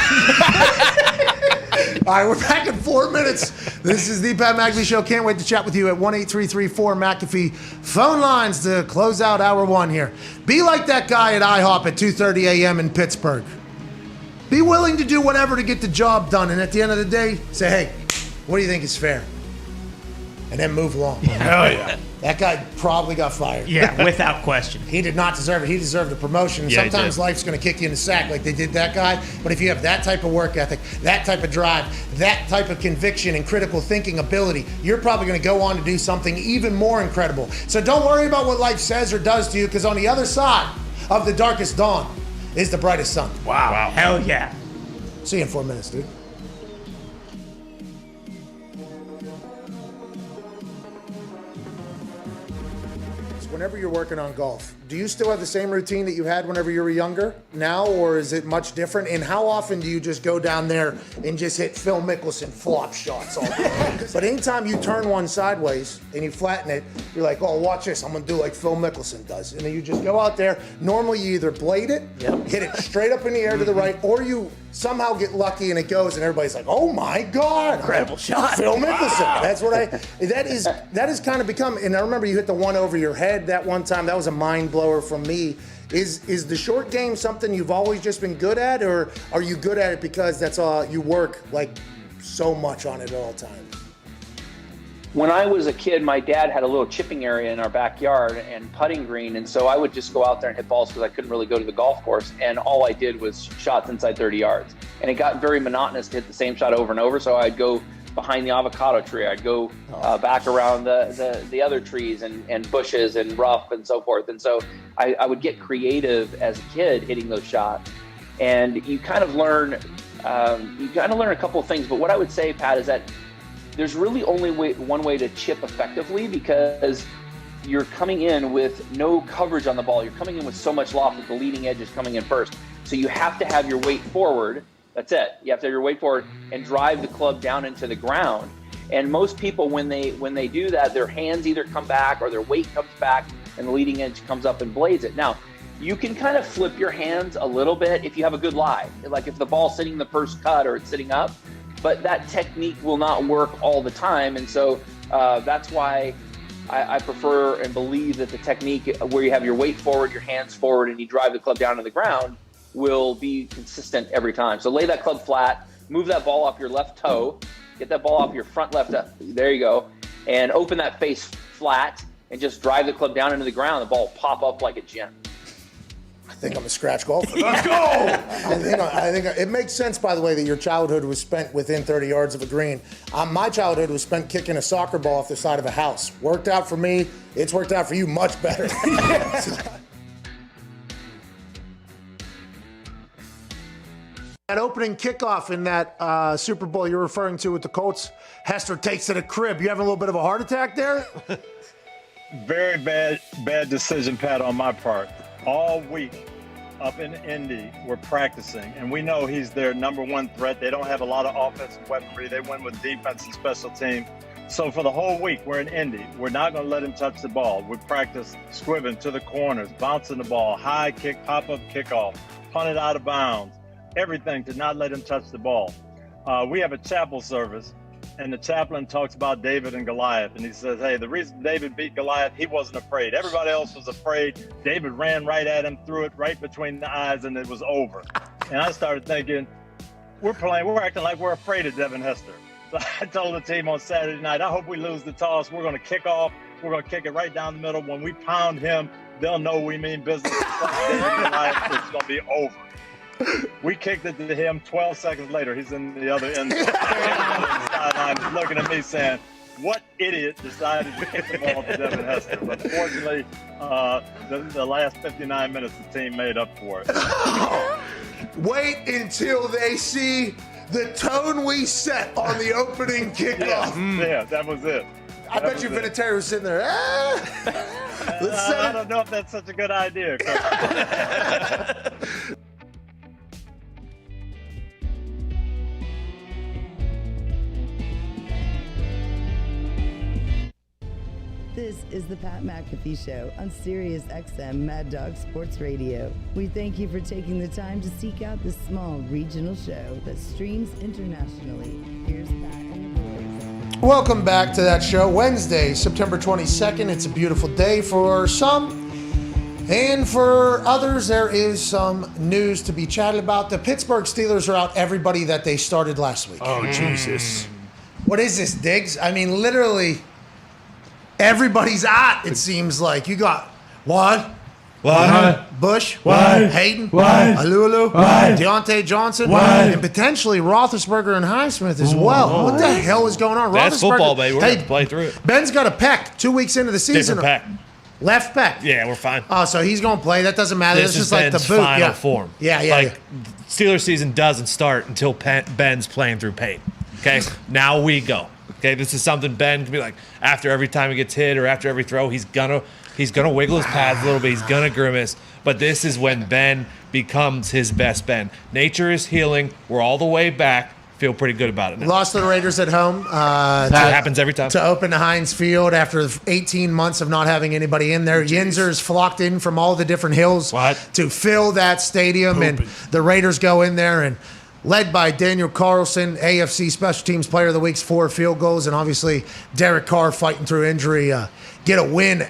All right, we're back in 4 minutes. This is the Pat McAfee Show. Can't wait to chat with you at 1-833-4-McAfee. Phone lines to close out hour one here. Be like that guy at IHOP at 2:30 a.m. in Pittsburgh. Be willing to do whatever to get the job done. And at the end of the day, say, hey, what do you think is fair? And then move along. Hell yeah. That guy probably got fired. Yeah, without question. He did not deserve it. He deserved a promotion. Yeah, he Sometimes did. life's going to kick you in the sack like they did that guy. But if you have that type of work ethic, that type of drive, that type of conviction and critical thinking ability, you're probably going to go on to do something even more incredible. So don't worry about what life says or does to you, because on the other side of the darkest dawn is the brightest sun. Wow. Hell yeah. See you in 4 minutes, dude. Whenever you're working on golf, do you still have the same routine that you had whenever you were younger now, or is it much different? And how often do you just go down there and just hit Phil Mickelson flop shots all day? But anytime you turn one sideways and you flatten it, you're like, oh, watch this. I'm going to do like Phil Mickelson does. And then you just go out there. Normally, you either blade it, hit it straight up in the air to the right, or you somehow get lucky and it goes, and everybody's like, oh my God. Incredible shot. Phil Mickelson. Wow. That's what that is kind of become, and I remember you hit the one over your head that one time. That was a mind blower from me. Is the short game something you've always just been good at, or are you good at it because that's all you work like so much on it all the time? When I was a kid, my dad had a little chipping area in our backyard and putting green, and so I would just go out there and hit balls because I couldn't really go to the golf course, and all I did was shots inside 30 yards. And it got very monotonous to hit the same shot over and over, so I'd go behind the avocado tree. I'd go back around the other trees and bushes and rough and so forth. And so I would get creative as a kid hitting those shots. And you kind of learn a couple of things. But what I would say, Pat, is that there's really only one way to chip effectively, because you're coming in with no coverage on the ball. You're coming in with so much loft that the leading edge is coming in first. So you have to have your weight forward. That's it. You have to have your weight forward and drive the club down into the ground. And most people, when they do that, their hands either come back or their weight comes back and the leading edge comes up and blades it. Now, you can kind of flip your hands a little bit if you have a good lie. Like if the ball's sitting in the first cut or it's sitting up, but that technique will not work all the time. And so that's why I prefer and believe that the technique where you have your weight forward, your hands forward, and you drive the club down to the ground will be consistent every time. So lay that club flat, move that ball off your left toe, get that ball off your front left, there you go, and open that face flat and just drive the club down into the ground. The ball will pop up like a gem. I think I'm a scratch golfer. Let's go! I think it makes sense, by the way, that your childhood was spent within 30 yards of a green. My childhood was spent kicking a soccer ball off the side of a house. Worked out for me. It's worked out for you much better. That opening kickoff in that Super Bowl you're referring to with the Colts, Hester takes to the crib. You having a little bit of a heart attack there? Very bad decision, Pat, on my part. All week up in Indy, we're practicing, and we know he's their number one threat. They don't have a lot of offensive weaponry. They win with defense and special team. So for the whole week, we're in Indy. We're not going to let him touch the ball. We practice squibbing to the corners, bouncing the ball, high kick, pop-up kickoff, punt it out of bounds. Everything to not let him touch the ball. We have a chapel service, and the chaplain talks about David and Goliath, and he says, hey, the reason David beat Goliath, he wasn't afraid. Everybody else was afraid. David ran right at him, threw it right between the eyes, and it was over. And I started thinking, we're acting like we're afraid of Devin Hester. So I told the team on Saturday night, I hope we lose the toss. We're going to kick off. We're going to kick it right down the middle. When we pound him, they'll know we mean business. David and Goliath, it's going to be over. We kicked it to him. 12 seconds later, he's in the other end. He's looking at me saying, what idiot decided to kick the ball to Devin Hester? But fortunately, the last 59 minutes, the team made up for it. Wait until they see the tone we set on the opening kickoff. Yeah, that was it. I bet you Vinatieri was sitting there. I don't know if that's such a good idea. This is the Pat McAfee Show on Sirius XM Mad Dog Sports Radio. We thank you for taking the time to seek out this small regional show that streams internationally. Here's Pat and the boys. Welcome back to that show. Wednesday, September 22nd. It's a beautiful day for some, and for others, there is some news to be chatted about. The Pittsburgh Steelers are out everybody that they started last week. Oh, Jesus. What is this, Diggs? I mean, literally, everybody's out, it seems like. You got what? Bush? What? Hayden? What? Alulu? What? Deontay Johnson? What? And potentially Roethlisberger and Highsmith as well. What the hell is going on? That's football, baby. We're going to play through it. Ben's got a pec 2 weeks into the season. Different pec. Left pec. Yeah, we're fine. Oh, so he's going to play. That doesn't matter. This It's is just like the Ben's boot. final Yeah. form. Yeah. Steelers season doesn't start until Ben's playing through pain. Okay? Now we go. Okay, this is something Ben can be like, after every time he gets hit or after every throw, he's going to He's going to wiggle his pads a little bit. He's going to grimace. But this is when Ben becomes his best Ben. Nature is healing. We're all the way back. Feel pretty good about it now. Lost to the Raiders at home. That happens every time. To open the Heinz Field after 18 months of not having anybody in there. Yinzer's flocked in from all the different hills to fill that stadium. And the Raiders go in there and led by Daniel Carlson, AFC Special Teams Player of the Week's 4 field goals. And obviously Derek Carr fighting through injury. Get a win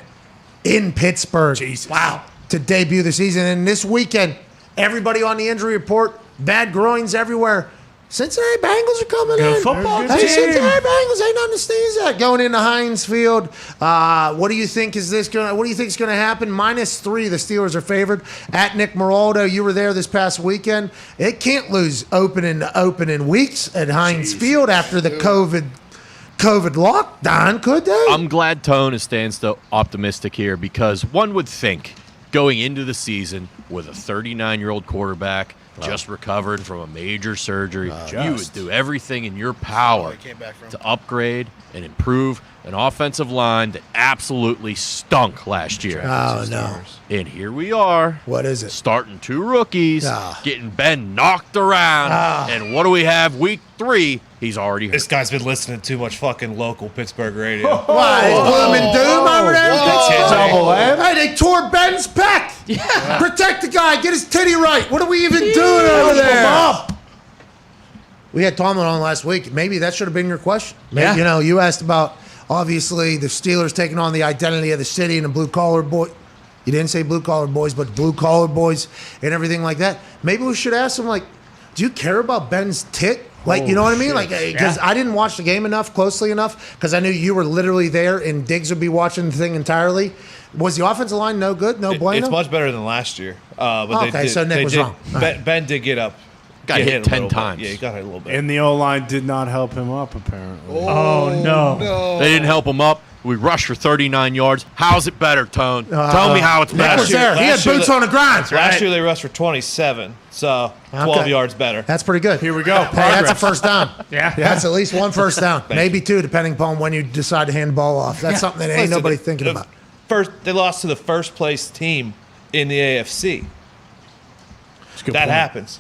in Pittsburgh. Jesus. Wow. To debut the season. And this weekend, everybody on the injury report, bad groins everywhere. Cincinnati Bengals are coming in. Football team. Cincinnati Bengals ain't nothing to sneeze at. Going into Heinz Field. What do you think is going to happen? -3. The Steelers are favored. At Nick Maraldo, you were there this past weekend. It can't lose opening weeks at Heinz Field after the COVID lockdown, could they? I'm glad Tone is staying so optimistic here because one would think going into the season with a 39-year-old quarterback just recovered from a major surgery, you would do everything in your power to upgrade and improve an offensive line that absolutely stunk last year. Oh, no. And here we are. What is it? Starting 2 rookies, getting Ben knocked around. And what do we have week 3? He's already hurt. This guy's been listening to too much fucking local Pittsburgh radio. Why? Gloom and doom over there? Hey, they tore Ben's pec. Yeah. Protect the guy. Get his titty right. What are we even doing over there? We had Tomlin on last week. Maybe that should have been your question. Maybe, you asked about, obviously, the Steelers taking on the identity of the city and the blue-collar boy. You didn't say blue-collar boys, but blue-collar boys and everything like that. Maybe we should ask them, do you care about Ben's tit? You know what I mean? Because I didn't watch the game closely enough, because I knew you were literally there and Diggs would be watching the thing entirely. Was the offensive line no good? No bueno? It's much better than last year. So Nick was wrong. Ben did get up. Got hit 10 times. Yeah, he got hit a little bit. And the O-line did not help him up, apparently. Oh, no. They didn't help him up. We rushed for 39 yards. How's it better, Tone? Tell me how it's better. Was there. He had boots on the ground. Last year they rushed for 27, so 12 yards better. That's pretty good. Here we go. Hey, that's a first down. Yeah. That's at least 1 first down. Maybe 2, depending upon when you decide to hand the ball off. That's something that ain't nobody thinking about. They lost to the first place team in the AFC. That happens.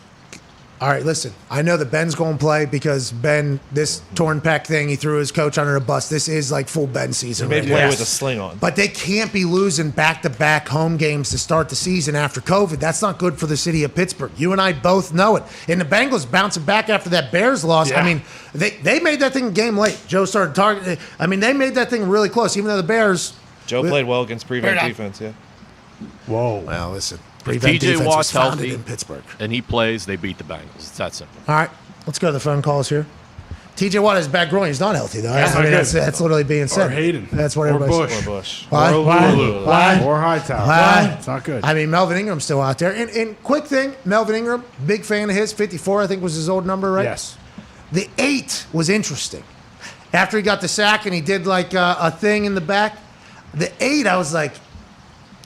All right, listen. I know that Ben's going to play because Ben, this torn pec thing, he threw his coach under a bus. This is full Ben season. He may play with a sling on. But they can't be losing back-to-back home games to start the season after COVID. That's not good for the city of Pittsburgh. You and I both know it. And the Bengals bouncing back after that Bears loss. Yeah. I mean, they made that thing game late. Joe started targeting. I mean, they made that thing really close, even though the Bears. Joe played well against prevent defense, yeah. Whoa. Well, listen. If TJ Watt's healthy in Pittsburgh and he plays, they beat the Bengals. It's that simple. All right, let's go to the phone calls here. TJ Watt has bad groin. He's not healthy, though. That's literally being said. Or Hayden. That's what everybody's saying. Or Bush. Why? Or Hightower. Why? It's not good. I mean, Melvin Ingram's still out there. And quick thing, Melvin Ingram, big fan of his. 54, I think, was his old number, right? Yes. The 8 was interesting. After he got the sack and he did a thing in the back, the 8, I was like,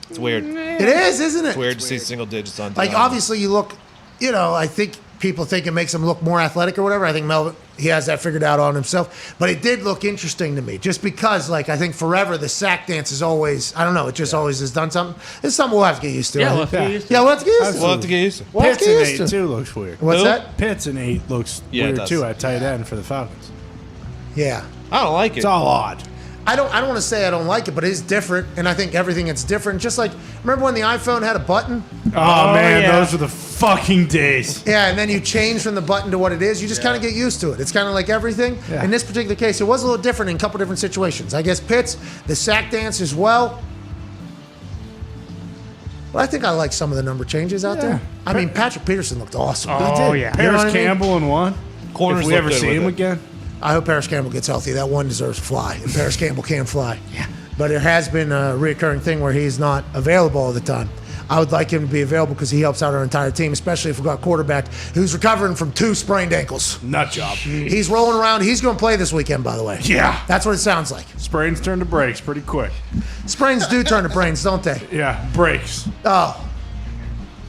it's weird. It is, isn't it? It's weird to see single digits on. Obviously, you look. I think people think it makes him look more athletic or whatever. I think Melvin, he has that figured out on himself. But it did look interesting to me, just because, I think forever the sack dance is always. I don't know. It just always has done something. It's something we'll have to get used to. Yeah, we'll have to get used to. Yeah, we'll have to get used to. We'll have to get used to. Pitts and 8 too looks weird. What's that? Pitts and 8 looks weird too at tight end for the Falcons. Yeah, I don't like it. It's all odd. I don't want to say I don't like it, but it is different, and I think everything is different. Just remember when the iPhone had a button? Oh man, those were the fucking days. Yeah, and then you change from the button to what it is. You just kind of get used to it. It's kind of like everything. Yeah. In this particular case, it was a little different in a couple different situations. I guess Pitts, the sack dance as well. But I think I like some of the number changes out there. I mean, Patrick Peterson looked awesome. Oh, yeah. Paris Campbell in one. Corners if we ever see him again. I hope Paris Campbell gets healthy. That one deserves to fly, and Paris Campbell can fly. Yeah. But there has been a recurring thing where he's not available all the time. I would like him to be available because he helps out our entire team, especially if we've got a quarterback who's recovering from 2 sprained ankles. Nut job. He's rolling around. He's going to play this weekend, by the way. Yeah. That's what it sounds like. Sprains turn to breaks pretty quick. Sprains do turn to brains, don't they? Yeah, breaks. Oh.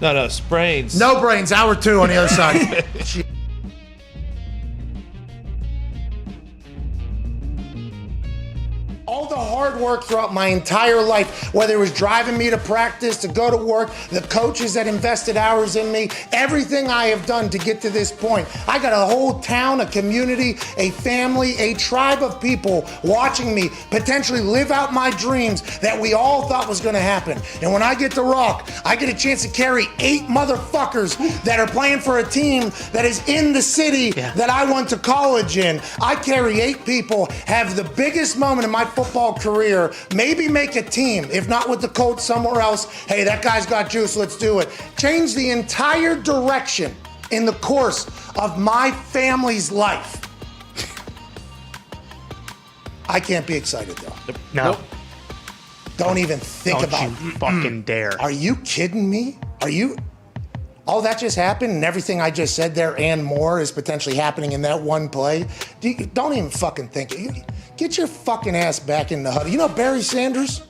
No, sprains. No brains. Hour 2 on the other side. All the hard hard work throughout my entire life, whether it was driving me to practice, to go to work, the coaches that invested hours in me, everything I have done to get to this point. I got a whole town, a community, a family, a tribe of people watching me potentially live out my dreams that we all thought was going to happen. And when I get to Rock, I get a chance to carry 8 motherfuckers that are playing for a team that is in the city that I went to college in. I carry 8 people, have the biggest moment in my football career, maybe make a team, if not with the coach somewhere else. Hey, that guy's got juice, let's do it. Change the entire direction in the course of my family's life. I can't be excited though. No. Don't even think about it. Don't you fucking dare. Are you kidding me? All that just happened and everything I just said there and more is potentially happening in that one play? Don't even fucking think it. Get your fucking ass back in the huddle. You know Barry Sanders?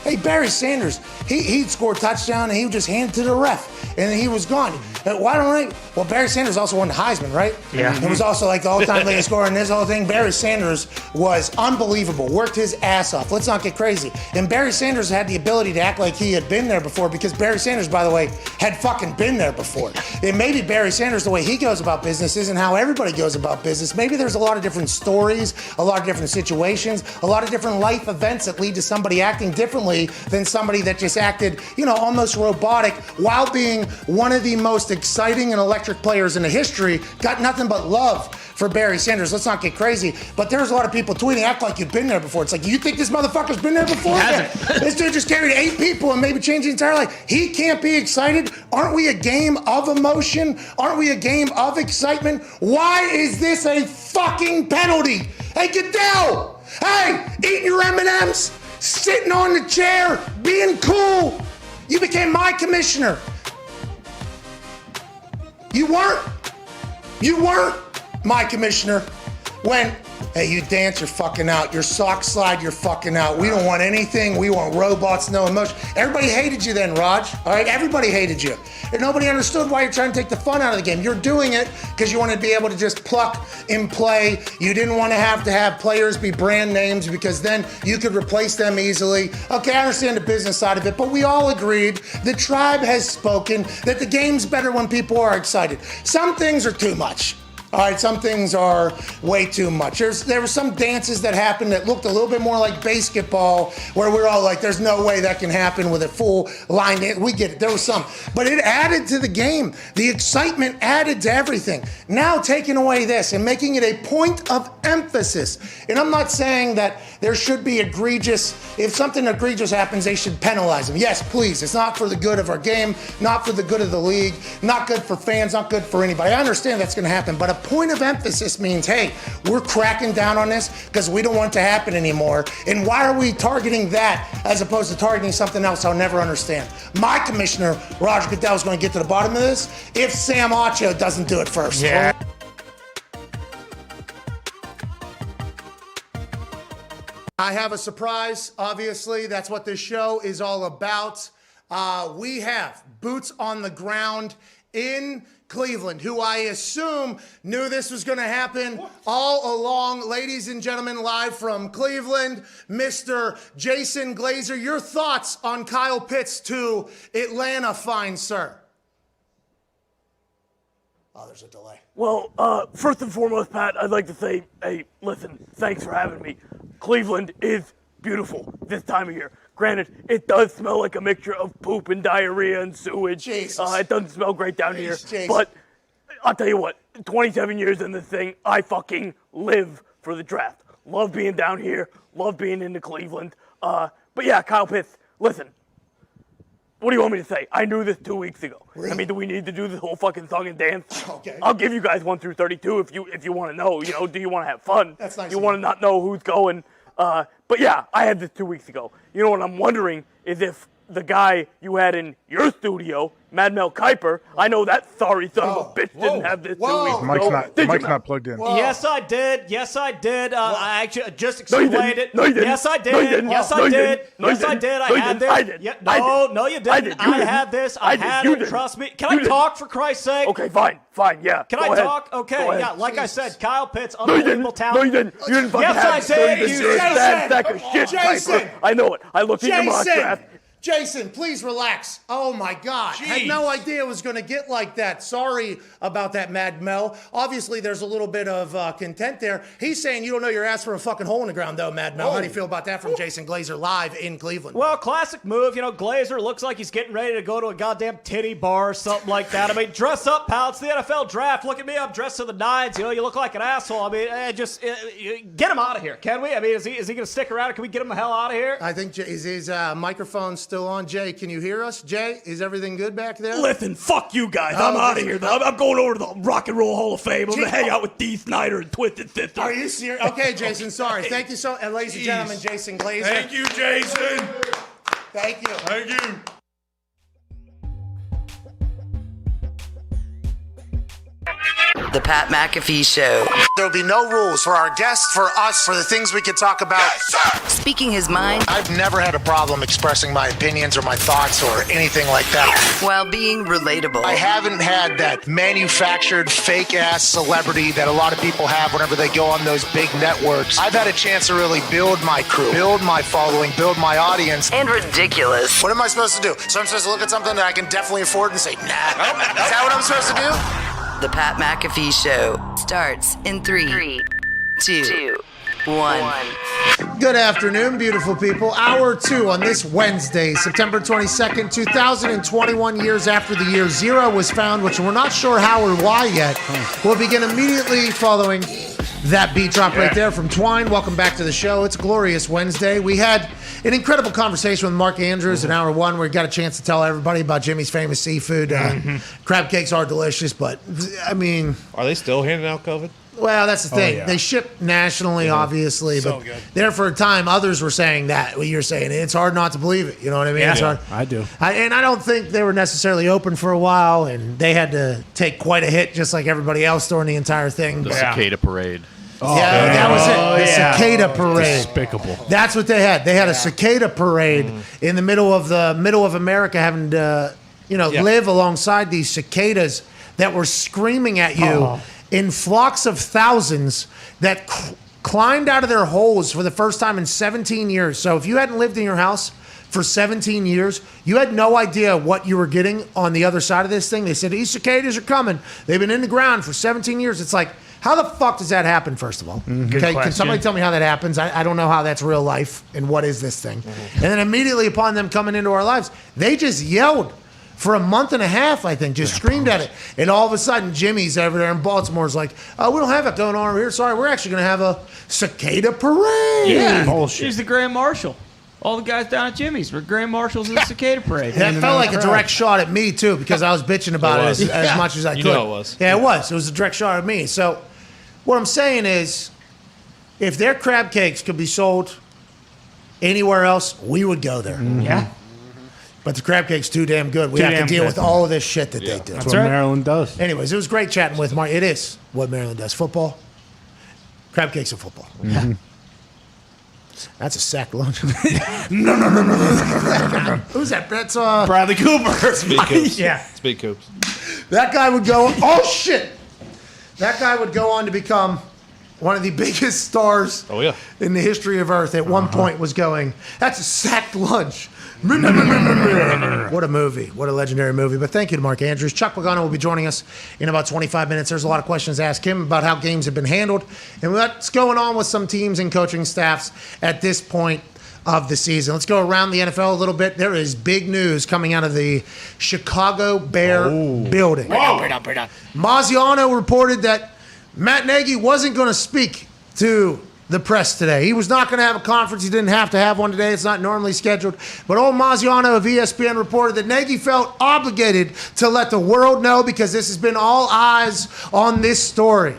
Hey, Barry Sanders, he'd score a touchdown and he would just hand it to the ref and then he was gone. Why don't I? Well, Barry Sanders also won the Heisman, right? Yeah. He was also like the all-time leading scorer in this whole thing. Barry Sanders was unbelievable, worked his ass off. Let's not get crazy. And Barry Sanders had the ability to act like he had been there before because Barry Sanders, by the way, had fucking been there before. And maybe Barry Sanders, the way he goes about business isn't how everybody goes about business. Maybe there's a lot of different stories, a lot of different situations, a lot of different life events that lead to somebody acting differently than somebody that just acted, almost robotic while being one of the most exciting and electric players in the history. Got nothing but love for Barry Sanders. Let's not get crazy. But there's a lot of people tweeting, act like you've been there before. It's like, you think this motherfucker's been there before? This dude just carried 8 people and maybe changed the entire life. He can't be excited. Aren't we a game of emotion? Aren't we a game of excitement? Why is this a fucking penalty? Hey, Goodell! Hey, eating your M&Ms, sitting on the chair, being cool. You became my commissioner. You weren't my commissioner when, hey, you dance, you're fucking out. Your sock slide, you're fucking out. We don't want anything. We want robots, no emotion. Everybody hated you then, Raj. All right, everybody hated you. And nobody understood why you're trying to take the fun out of the game. You're doing it because you want to be able to just pluck and play. You didn't want to have players be brand names because then you could replace them easily. Okay, I understand the business side of it, but we all agreed, the tribe has spoken, that the game's better when people are excited. Some things are too much. All right, some things are way too much. There were some dances that happened that looked a little bit more like basketball, where we're all like, there's no way that can happen with a full line dance. We get it. There was some. But it added to the game. The excitement added to everything. Now taking away this and making it a point of emphasis. And I'm not saying that there should be egregious, if something egregious happens, they should penalize them. Yes, please. It's not for the good of our game, not for the good of the league, not good for fans, not good for anybody. I understand that's going to happen, but a point of emphasis means, hey, we're cracking down on this because we don't want it to happen anymore. And why are we targeting that as opposed to targeting something else I'll never understand? My commissioner, Roger Goodell, is going to get to the bottom of this if Sam Acho doesn't do it first. Yeah. I have a surprise, obviously. That's what this show is all about. We have boots on the ground in Cleveland, who I assume knew this was going to happen all along. Ladies and gentlemen, live from Cleveland, Mr. Jason Glazer. Your thoughts on Kyle Pitts to Atlanta, fine sir? Oh, there's a delay. Well, first and foremost, Pat, I'd like to say, hey, listen, thanks for having me. Cleveland is beautiful this time of year. Granted, it does smell like a mixture of poop and diarrhea and sewage. It doesn't smell great down here. But I'll tell you what, 27 years in this thing, I fucking live for the draft. Love being down here. Love being into Cleveland. But yeah, Kyle Pitts, listen. What do you want me to say? I knew this 2 weeks ago. Really? I mean, do we need to do this whole fucking song and dance? Okay. I'll give you guys 1 through 32 if you want to know. Do you want to have fun? That's nice. You want to not know who's going? But yeah, I had this 2 weeks ago. You know what I'm wondering is if the guy you had in your studio, Mad Mel Kiper. I know that sorry son of a bitch didn't have this 2 weeks ago. Mike's not plugged in. Yes, I did. I actually just explained it. No, you didn't. Yes, I did. No, you didn't. Yes, No, I you did. didn't. No, Yes, you I didn't. did. No, I you had didn't. this. I did. Yeah, I did. no, you I didn't. did. You I didn't. had this. I I did. had You it. didn't. Trust me. Can You I didn't. talk for Christ's sake? Okay, fine, yeah. Can Go I ahead. talk? Okay, Go ahead. yeah. Like I said, Kyle Pitts, No, you didn't. unbelievable talent. No, you didn't. You didn't fucking Yes, have I it. No, you did. didn't. You You're a said sad sack of shit, Jason. Kiper. I know it. I looked at your mock draft. Jason, please relax. Oh my God. Had no idea it was going to get like that. Sorry about that, Mad Mel. Obviously, there's a little bit of content there. He's saying you don't know your ass for a fucking hole in the ground, though, Mad Mel. How do you feel about that from Jason Glazer live in Cleveland? Well, classic move. You know, Glazer looks like he's getting ready to go to a goddamn titty bar or something like that. I mean, dress up, pal. It's the NFL draft. Look at me. I'm dressed to the nines. You know, you look like an asshole. I mean, get him out of here, can we? I mean, is he going to stick around? Can we get him the hell out of here? I think is his microphone still on? Jay, can you hear us? Jay, is everything good back there? Listen, fuck you guys. I'm out of here. I'm going over to the Rock and Roll Hall of Fame. I'm going to hang out with Dee Snider and Twisted Sister. Are you serious? Okay, Jason, sorry. Thank you so much. And ladies and gentlemen, Jason Glazer. Thank you, Jason. Thank you. Thank you. The Pat McAfee Show. There'll be no rules for our guests, for us, for the things we could talk about. Speaking his mind. I've never had a problem expressing my opinions or my thoughts or anything like that. While being relatable. I haven't had that manufactured fake-ass celebrity that a lot of people have whenever they go on those big networks. I've had a chance to really build my crew, build my following, build my audience. And ridiculous. What am I supposed to do? So I'm supposed to look at something that I can definitely afford and say, nah. Is that what I'm supposed to do? The Pat McAfee Show starts in 3, 2, 1. Good afternoon, beautiful people. Hour 2 on this Wednesday, September 22nd, 2021, years after the year zero was found, which we're not sure how or why yet. We'll begin immediately following that beat drop right there from Twine. Welcome back to the show. It's a glorious Wednesday. We had an incredible conversation with Mark Andrews in hour 1 where we got a chance to tell everybody about Jimmy's famous seafood. Crab cakes are delicious, but I mean... Are they still handing out COVID? Well, that's the thing. Oh, yeah. They ship nationally, obviously, So but good. there for a time, others were saying that. What you're saying, it's hard not to believe it. You know what I mean? Yeah, It's hard. I do. And I don't think they were necessarily open for a while, and they had to take quite a hit, just like everybody else during the entire thing. The But- cicada parade. yeah, that was it. The cicada parade. Despicable. That's what they had. They had a cicada parade in the middle of America, having to, live alongside these cicadas that were screaming at you in flocks of thousands that climbed out of their holes for the first time in 17 years. So if you hadn't lived in your house for 17 years, you had no idea what you were getting on the other side of this thing. They said, these cicadas are coming. They've been in the ground for 17 years. It's like, how the fuck does that happen, first of all? Okay, can somebody tell me how that happens? I don't know how that's real life and what is this thing. And then immediately upon them coming into our lives, they just yelled for a month and a half, I think, just screamed at it. And all of a sudden, Jimmy's over there in Baltimore is like, we don't have it going on over here. Sorry, we're actually going to have a cicada parade. Yeah, bullshit. He's the Grand Marshal. All the guys down at Jimmy's were Grand Marshals in the cicada parade. That felt like a direct shot at me, too, because I was bitching about it as much as I could. You know it was. Yeah, it was. It was a direct shot at me. So what I'm saying is, if their crab cakes could be sold anywhere else, we would go there. Yeah. But the crab cake's too damn good. We Too have to damn deal good. with all of this shit that they do. That's what Maryland does. Anyways, it was great chatting with Mark. It is what Maryland does. Football. Crab cakes and football. Mm-hmm. That's a sack lunch. No. Who's that? That's Bradley Cooper. Speed Coops. Yeah. Speed Coops. That guy would go. Oh shit! That guy would go on to become one of the biggest stars in the history of Earth. At one point, was going. That's a sacked lunch. What a movie. What a legendary movie. But thank you to Mark Andrews. Chuck Pagano will be joining us in about 25 minutes. There's a lot of questions to ask him about how games have been handled and what's going on with some teams and coaching staffs at this point of the season. Let's go around the NFL a little bit. There is big news coming out of the Chicago Bear building. Maziano reported that Matt Nagy wasn't going to speak to the press today. He was not going to have a conference. He didn't have to have one today. It's not normally scheduled. But old Maziano of ESPN reported that Nagy felt obligated to let the world know because this has been all eyes on this story.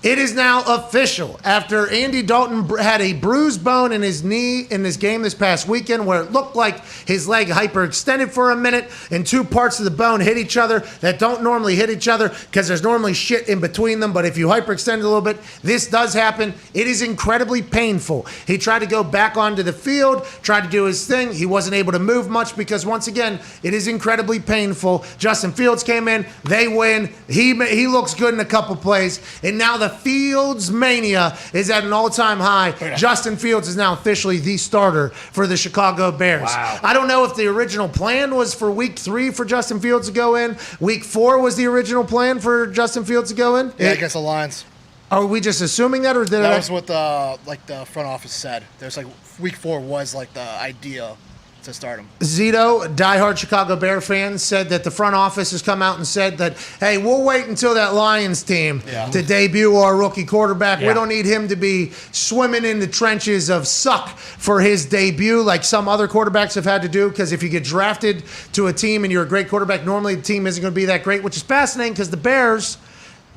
It is now official after Andy Dalton had a bruised bone in his knee in this game this past weekend where it looked like his leg hyperextended for a minute and two parts of the bone hit each other that don't normally hit each other because there's normally shit in between them. But if you hyperextend a little bit, this does happen. It is incredibly painful. He tried to go back onto the field, tried to do his thing. He wasn't able to move much because, once again, it is incredibly painful. Justin Fields came in. They win. He looks good in a couple plays. And now the Fields mania is at an all-time high. Justin Fields is now officially the starter for the Chicago Bears. Wow. I don't know if the original plan was for week 3 for Justin Fields to go in. Week 4 was the original plan for Justin Fields to go in. Yeah, against the Lions. Are we just assuming that, or did that was what the front office said? There's like week 4 was like the idea to start him. Zito, diehard Chicago Bear fan, said that the front office has come out and said that, hey, we'll wait until that Lions team to debut our rookie quarterback. We don't need him to be swimming in the trenches of suck for his debut like some other quarterbacks have had to do, because if you get drafted to a team and you're a great quarterback, normally the team isn't going to be that great, which is fascinating because the Bears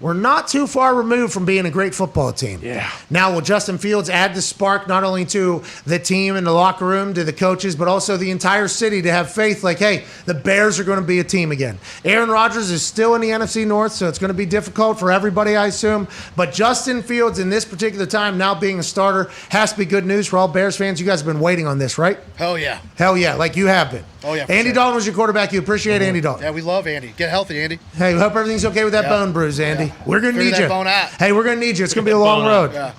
were not too far removed from being a great football team. Yeah. Now, will Justin Fields add the spark not only to the team and the locker room, to the coaches, but also the entire city to have faith like, hey, the Bears are going to be a team again. Aaron Rodgers is still in the NFC North, so it's going to be difficult for everybody, I assume. But Justin Fields, in this particular time, now being a starter, has to be good news for all Bears fans. You guys have been waiting on this, right? Hell yeah. Hell yeah, like you have been. Oh, yeah. Andy Dalton was your quarterback. You appreciate Andy Dalton. Yeah, we love Andy. Get healthy, Andy. Hey, we hope everything's okay with that bone bruise, Andy. We're going to need Figure you. that bone out. Hey, we're going to need you. It's going to be a long road. Yeah.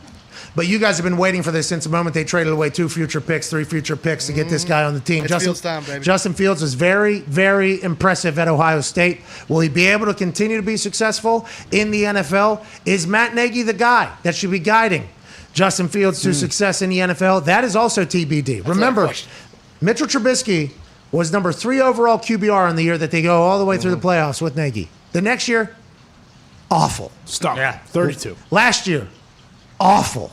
But you guys have been waiting for this since the moment they traded away 2 future picks, 3 future picks to get this guy on the team. It's Fields time, baby. Justin Fields was very, very impressive at Ohio State. Will he be able to continue to be successful in the NFL? Is Matt Nagy the guy that should be guiding Justin Fields to success in the NFL? That is also TBD. Remember, Mitchell Trubisky was number 3 overall QBR in the year that they go all the way through the playoffs with Nagy. The next year, awful. Stop. Yeah. 32. Last year, awful.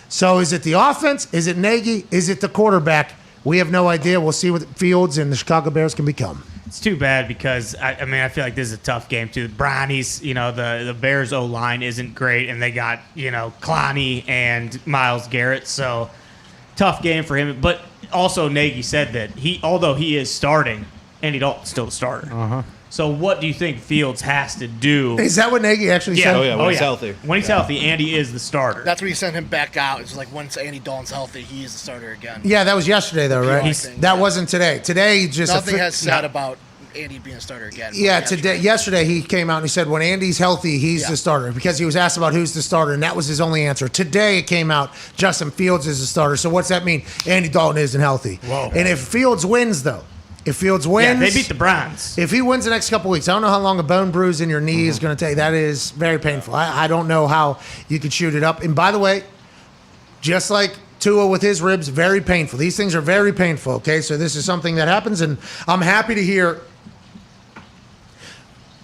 So is it the offense? Is it Nagy? Is it the quarterback? We have no idea. We'll see what Fields and the Chicago Bears can become. It's too bad because, I mean, I feel like this is a tough game, too. Brownies, the Bears' O-line isn't great, and they got, Clowney and Myles Garrett, so tough game for him. But also Nagy said that although he is starting, Andy Dalton's still the starter. Uh-huh. So what do you think Fields has to do? Is that what Nagy actually said? Oh, yeah, when he's healthy. When he's healthy, Andy is the starter. That's when he sent him back out. It's like once Andy Dalton's healthy, he is the starter again. Yeah, that was yesterday, though, right? That wasn't today. Today, just nothing has said about Andy being a starter again. Yeah, yesterday he came out and he said when Andy's healthy, he's the starter, because he was asked about who's the starter, and that was his only answer. Today it came out Justin Fields is the starter. So what's that mean? Andy Dalton isn't healthy. Whoa. And if Fields wins, though, if Fields wins, they beat the Browns. If he wins the next couple weeks, I don't know how long a bone bruise in your knee is going to take. That is very painful. I don't know how you could shoot it up. And by the way, just like Tua with his ribs, very painful. These things are very painful, okay? So this is something that happens, and I'm happy to hear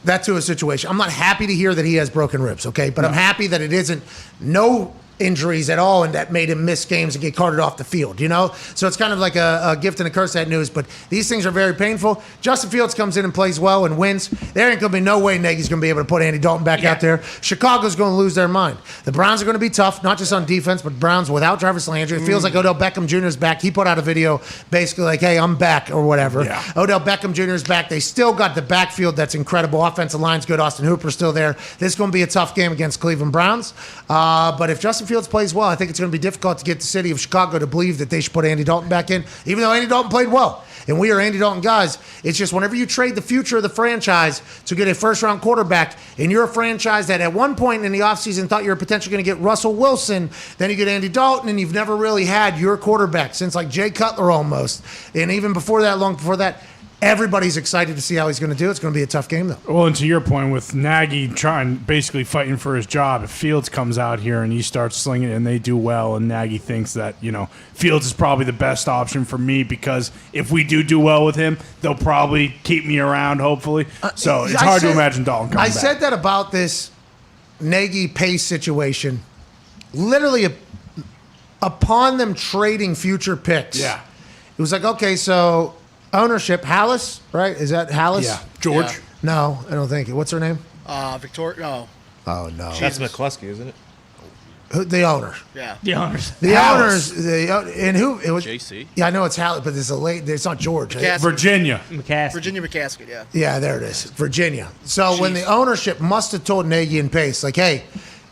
that Tua situation. I'm not happy to hear that he has broken ribs, okay? But I'm happy that it isn't no injuries at all, and that made him miss games and get carted off the field, So it's kind of like a gift and a curse, that news. But these things are very painful. Justin Fields comes in and plays well and wins. There ain't going to be no way Nagy's going to be able to put Andy Dalton back out there. Chicago's going to lose their mind. The Browns are going to be tough, not just on defense, but Browns without Jarvis Landry. It feels like Odell Beckham Jr. is back. He put out a video basically like, hey, I'm back, or whatever. Yeah. Odell Beckham Jr. is back. They still got the backfield that's incredible. Offensive line's good. Austin Hooper's still there. This is going to be a tough game against Cleveland Browns. But if Justin Fields plays well, I think it's going to be difficult to get the city of Chicago to believe that they should put Andy Dalton back in, even though Andy Dalton played well. And we are Andy Dalton guys. It's just whenever you trade the future of the franchise to get a first-round quarterback, and you're a franchise that at one point in the offseason thought you were potentially going to get Russell Wilson, then you get Andy Dalton, and you've never really had your quarterback since like Jay Cutler almost. And even before that, long before that, everybody's excited to see how he's going to do. It's going to be a tough game, though. Well, and to your point, with Nagy basically fighting for his job, if Fields comes out here and he starts slinging it and they do well, and Nagy thinks that, Fields is probably the best option for me, because if we do well with him, they'll probably keep me around, hopefully. So it's hard to imagine Dalton coming back. I said that about this Nagy Pace situation. Literally, upon them trading future picks, it was like, okay, so ownership, Hallis, right? Is that Hallis? Yeah. George? Yeah. No, I don't think it. What's her name? Victoria. No. Oh, no. That's McCluskey, isn't it? The owner. Yeah. The owners. The owners. And who? It was JC. Yeah, I know it's Hallett, but it's it's not George. McCaskey. Virginia. Virginia McCaskey, yeah. Yeah, there it is. Virginia. So when the ownership must have told Nagy and Pace, like, hey,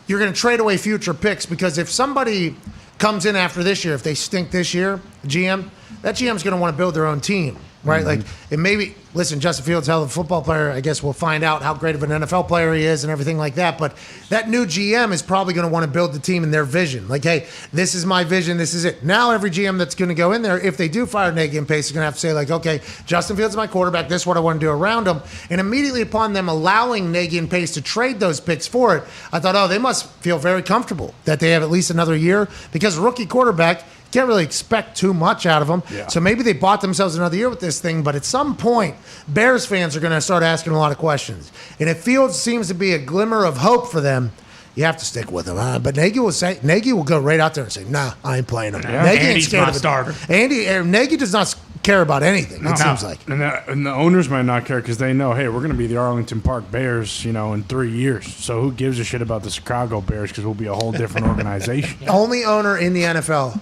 you're going to trade away future picks because if somebody comes in after this year, if they stink this year, GM, that GM's going to want to build their own team, right? Like, it maybe, listen, Justin Fields, hell of a football player. I guess we'll find out how great of an NFL player he is and everything like that. But that new GM is probably going to want to build the team in their vision. Like, hey, this is my vision. This is it. Now every GM that's going to go in there, if they do fire Nagy and Pace, is going to have to say, like, okay, Justin Fields is my quarterback. This is what I want to do around him. And immediately upon them allowing Nagy and Pace to trade those picks for it, I thought, oh, they must feel very comfortable that they have at least another year because rookie quarterback, can't really expect too much out of them. Yeah. So maybe they bought themselves another year with this thing, but at some point, Bears fans are going to start asking a lot of questions. And if Fields seems to be a glimmer of hope for them, you have to stick with him. But Nagy will go right out there and say, nah, I ain't playing him. Yeah. Nagy ain't Andy's scared my of it. starter. Nagy does not care about anything, it seems like. And the owners might not care because they know, hey, we're going to be the Arlington Park Bears, in 3 years. So who gives a shit about the Chicago Bears because we'll be a whole different organization. Only owner in the NFL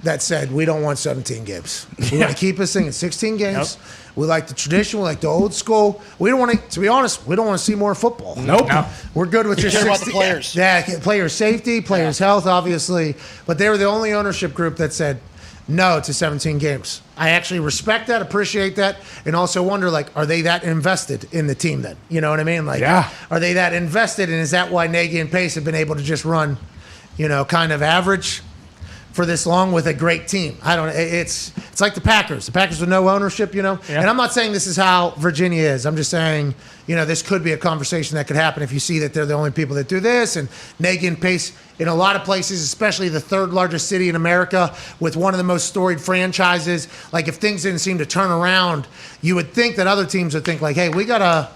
that said, we don't want 17 games. We want to keep this thing at 16 games. Yep. We like the tradition. We like the old school. We don't want to be honest, we don't want to see more football. Nope. No. We're good with just care about 16 the players. Yeah, player safety, players' health, obviously. But they were the only ownership group that said no to 17 games. I actually respect that, appreciate that, and also wonder, like, are they that invested in the team then? You know what I mean? Like, Yeah. Are they that invested, and is that why Nagy and Pace have been able to just run, kind of average for this long with a great team? I don't know. It's like the Packers. The Packers with no ownership, And I'm not saying this is how Virginia is. I'm just saying, this could be a conversation that could happen if you see that they're the only people that do this. And Nagy and Pace, in a lot of places, especially the third largest city in America with one of the most storied franchises, like if things didn't seem to turn around, you would think that other teams would think like, hey, we gotta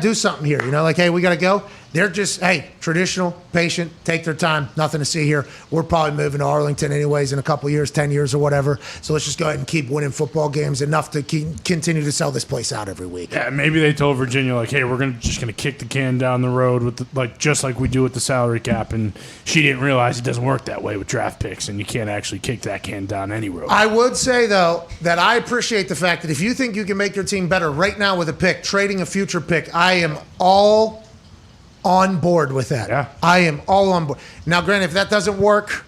do something here. Like, hey, we gotta go. They're just, hey, traditional, patient, take their time, nothing to see here. We're probably moving to Arlington anyways in a couple years, 10 years or whatever. So let's just go ahead and keep winning football games enough to continue to sell this place out every week. Yeah, maybe they told Virginia, like, hey, we're just gonna kick the can down the road with just like we do with the salary cap, and she didn't realize it doesn't work that way with draft picks, and you can't actually kick that can down any road. I would say, though, that I appreciate the fact that if you think you can make your team better right now with a pick, trading a future pick, I am all on board with that. Yeah. I am all on board. Now, granted, if that doesn't work,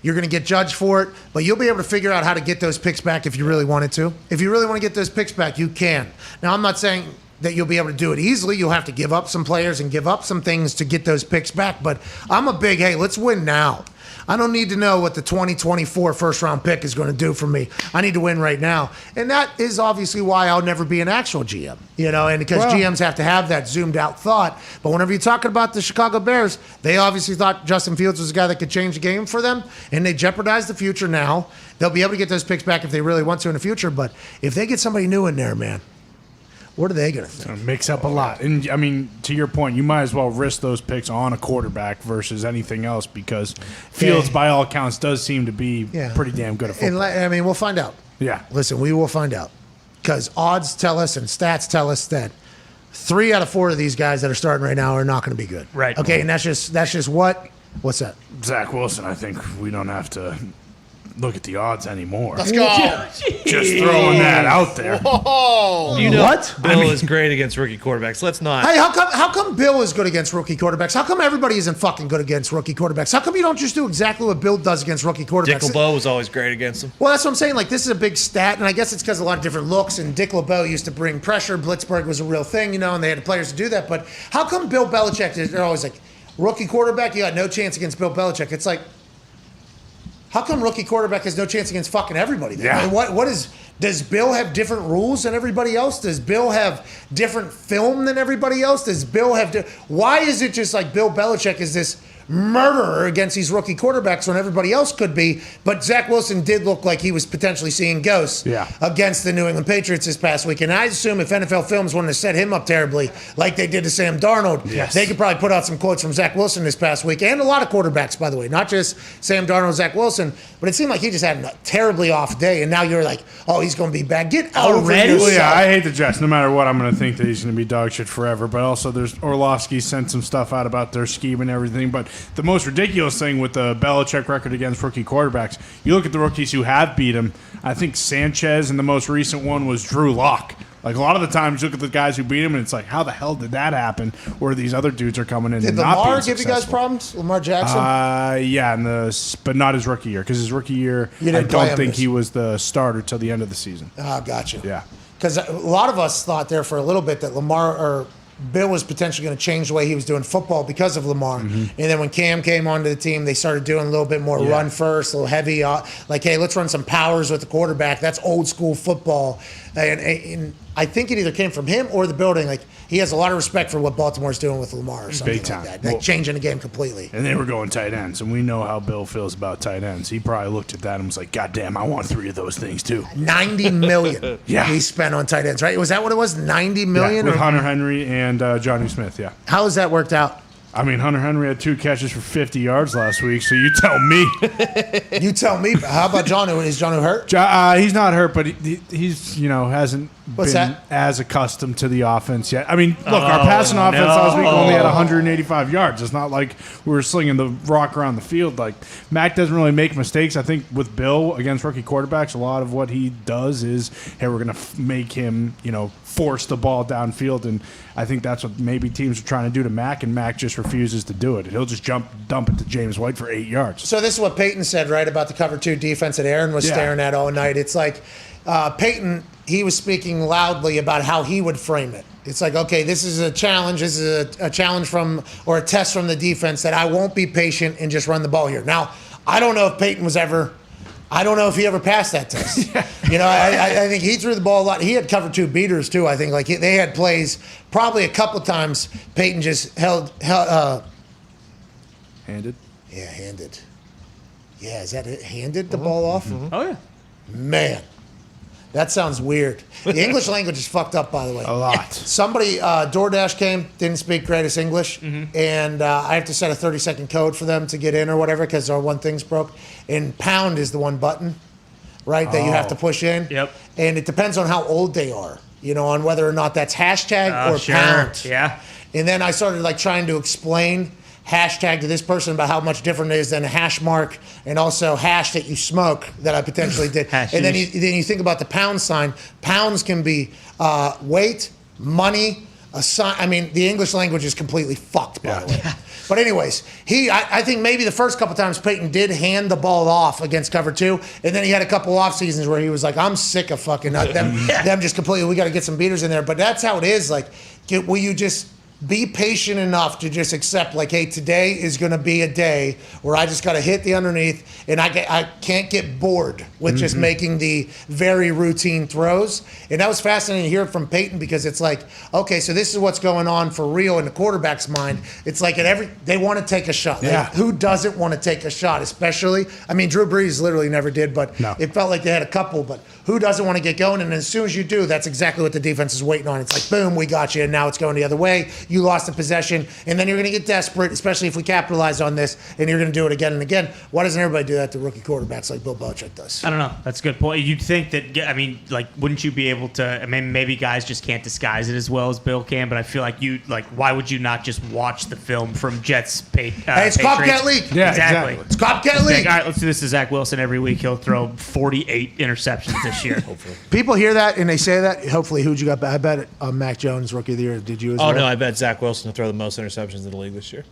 you're going to get judged for it, but you'll be able to figure out how to get those picks back if you really wanted to. If you really want to get those picks back, you can. Now, I'm not saying that you'll be able to do it easily. You'll have to give up some players and give up some things to get those picks back, but I'm a big, hey, let's win now. I don't need to know what the 2024 first-round pick is going to do for me. I need to win right now. And that is obviously why I'll never be an actual GM, and because GMs have to have that zoomed-out thought. But whenever you're talking about the Chicago Bears, they obviously thought Justin Fields was a guy that could change the game for them, and they jeopardized the future now. They'll be able to get those picks back if they really want to in the future, but if they get somebody new in there, man, what are they going to think? Mix up a lot. And, I mean, to your point, you might as well risk those picks on a quarterback versus anything else because Fields, by all accounts, does seem to be pretty damn good at football. And we'll find out. Yeah. Listen, we will find out because odds tell us and stats tell us that 3 out of 4 of these guys that are starting right now are not going to be good. Right. Okay, and that's just what's that? Zach Wilson, I think we don't have to look at the odds anymore. Let's go. Just throwing that out there. Whoa. What? Bill is great against rookie quarterbacks. Let's not. Hey, how come Bill is good against rookie quarterbacks? How come everybody isn't fucking good against rookie quarterbacks? How come you don't just do exactly what Bill does against rookie quarterbacks? Dick LeBeau was always great against them. Well, that's what I'm saying. Like, this is a big stat, and I guess it's because a lot of different looks, and Dick LeBeau used to bring pressure. Blitzburg was a real thing, and they had the players to do that. But how come Bill Belichick, they're always like, rookie quarterback, you got no chance against Bill Belichick? It's like, how come rookie quarterback has no chance against fucking everybody? Then? Yeah. I mean, does Bill have different rules than everybody else? Does Bill have different film than everybody else? Does Bill have why is it just like Bill Belichick is this murderer against these rookie quarterbacks when everybody else could be? But Zach Wilson did look like he was potentially seeing ghosts against the New England Patriots this past week. And I assume if NFL Films wanted to set him up terribly like they did to Sam Darnold, they could probably put out some quotes from Zach Wilson this past week. And a lot of quarterbacks, by the way, not just Sam Darnold, Zach Wilson. But it seemed like he just had a terribly off day. And now you're like, oh, he's going to be bad. Get over Already? yourself. Well, yeah, I hate the Jets. No matter what, I'm going to think that he's going to be dog shit forever. But also, there's Orlovsky sent some stuff out about their scheme and everything. But the most ridiculous thing with the Belichick record against rookie quarterbacks, you look at the rookies who have beat him. I think Sanchez, and the most recent one was Drew Lock. Like, a lot of the times, you look at the guys who beat him, and it's like, how the hell did that happen? Where these other dudes are coming in Did and not being Lamar give you guys successful. problems? Lamar Jackson? Yeah, but not his rookie year. Because his rookie year, You I didn't play don't him think this- he was the starter till the end of the season. Oh, gotcha. Yeah. Because a lot of us thought there for a little bit that Lamar or Bill was potentially going to change the way he was doing football because of Lamar. And then when Cam came onto the team, they started doing a little bit more run first, a little heavy, like, hey, let's run some powers with the quarterback. That's old school football. And I think it either came from him or the building. Like, he has a lot of respect for what Baltimore's doing with Lamar or something Big time. like that. Like, changing the game completely. And they were going tight ends, and we know how Bill feels about tight ends. He probably looked at that and was like, God damn, I want 3 of those things too. $90 million he spent on tight ends, right? Was that what it was? $90 million? Yeah, with Hunter Henry and Johnny Smith, yeah. How has that worked out? I mean, Hunter Henry had 2 catches for 50 yards last week, so you tell me. You tell me. How about Johnu? Is Johnu hurt? He's not hurt, but he's, hasn't What's been that? as accustomed to the offense yet. I mean, look, our passing offense last week only had 185 yards. It's not like we were slinging the rock around the field. Like, Mac doesn't really make mistakes. I think with Bill against rookie quarterbacks, a lot of what he does is, hey, we're going to make him, force the ball downfield, and I think that's what maybe teams are trying to do to Mac, and Mac just refuses to do it. He'll just dump it to James White for 8 yards. So this is what Peyton said, right, about the cover 2 defense that Aaron was staring at all night. It's like Peyton, he was speaking loudly about how he would frame it. It's like, okay, this is a challenge. This is a challenge or a test from the defense that I won't be patient and just run the ball here. Now, I don't know if Peyton I don't know if he ever passed that test. I think he threw the ball a lot. He had cover 2 beaters too. I think they had plays probably a couple times. Peyton just held handed. Yeah, handed. Yeah, is that it? Handed the ball off? Oh yeah. Man, that sounds weird. The English language is fucked up, by the way. A lot. Somebody, DoorDash came, didn't speak greatest English, and I have to set a 30-second code for them to get in or whatever because our one thing's broke. And pound is the one button, right, that you have to push in. Yep. And it depends on how old they are, on whether or not that's hashtag or pound. Yeah. And then I started trying to explain hashtag to this person about how much different it is than a hash mark and also hash that you smoke that I potentially did. And then you think about the pound sign. Pounds can be weight, money, a sign. I mean, the English language is completely fucked, by the way. But anyways, I think maybe the first couple times Peyton did hand the ball off against cover 2, and then he had a couple off seasons where he was like, I'm sick of fucking them just completely, we got to get some beaters in there. But that's how it is. Will you just be patient enough to just accept, hey, today is going to be a day where I just got to hit the underneath, and I can't get bored with just making the very routine throws. And that was fascinating to hear from Peyton because it's like, okay, so this is what's going on for real in the quarterback's mind. It's like they want to take a shot. Yeah. Who doesn't want to take a shot? Especially, I mean, Drew Brees literally never did, but it felt like they had a couple. But who doesn't want to get going? And as soon as you do, that's exactly what the defense is waiting on. It's like, boom, we got you, and now it's going the other way. You lost the possession, and then you're going to get desperate, especially if we capitalize on this, and you're going to do it again and again. Why doesn't everybody do that to rookie quarterbacks like Bill Belichick does? I don't know. That's a good point. You'd think that, wouldn't you be able to, I mean, maybe guys just can't disguise it as well as Bill can, but I feel like why would you not just watch the film from Jets hey, it's Copycat League. Yeah, exactly. It's Copycat League. All right, let's do this to Zach Wilson every week. He'll throw 48 interceptions this year. People hear that, and they say that. Hopefully, who'd you got? I bet Mac Jones, Rookie of the Year. Did you as well? Oh, no, I bet Zach Wilson to throw the most interceptions in the league this year.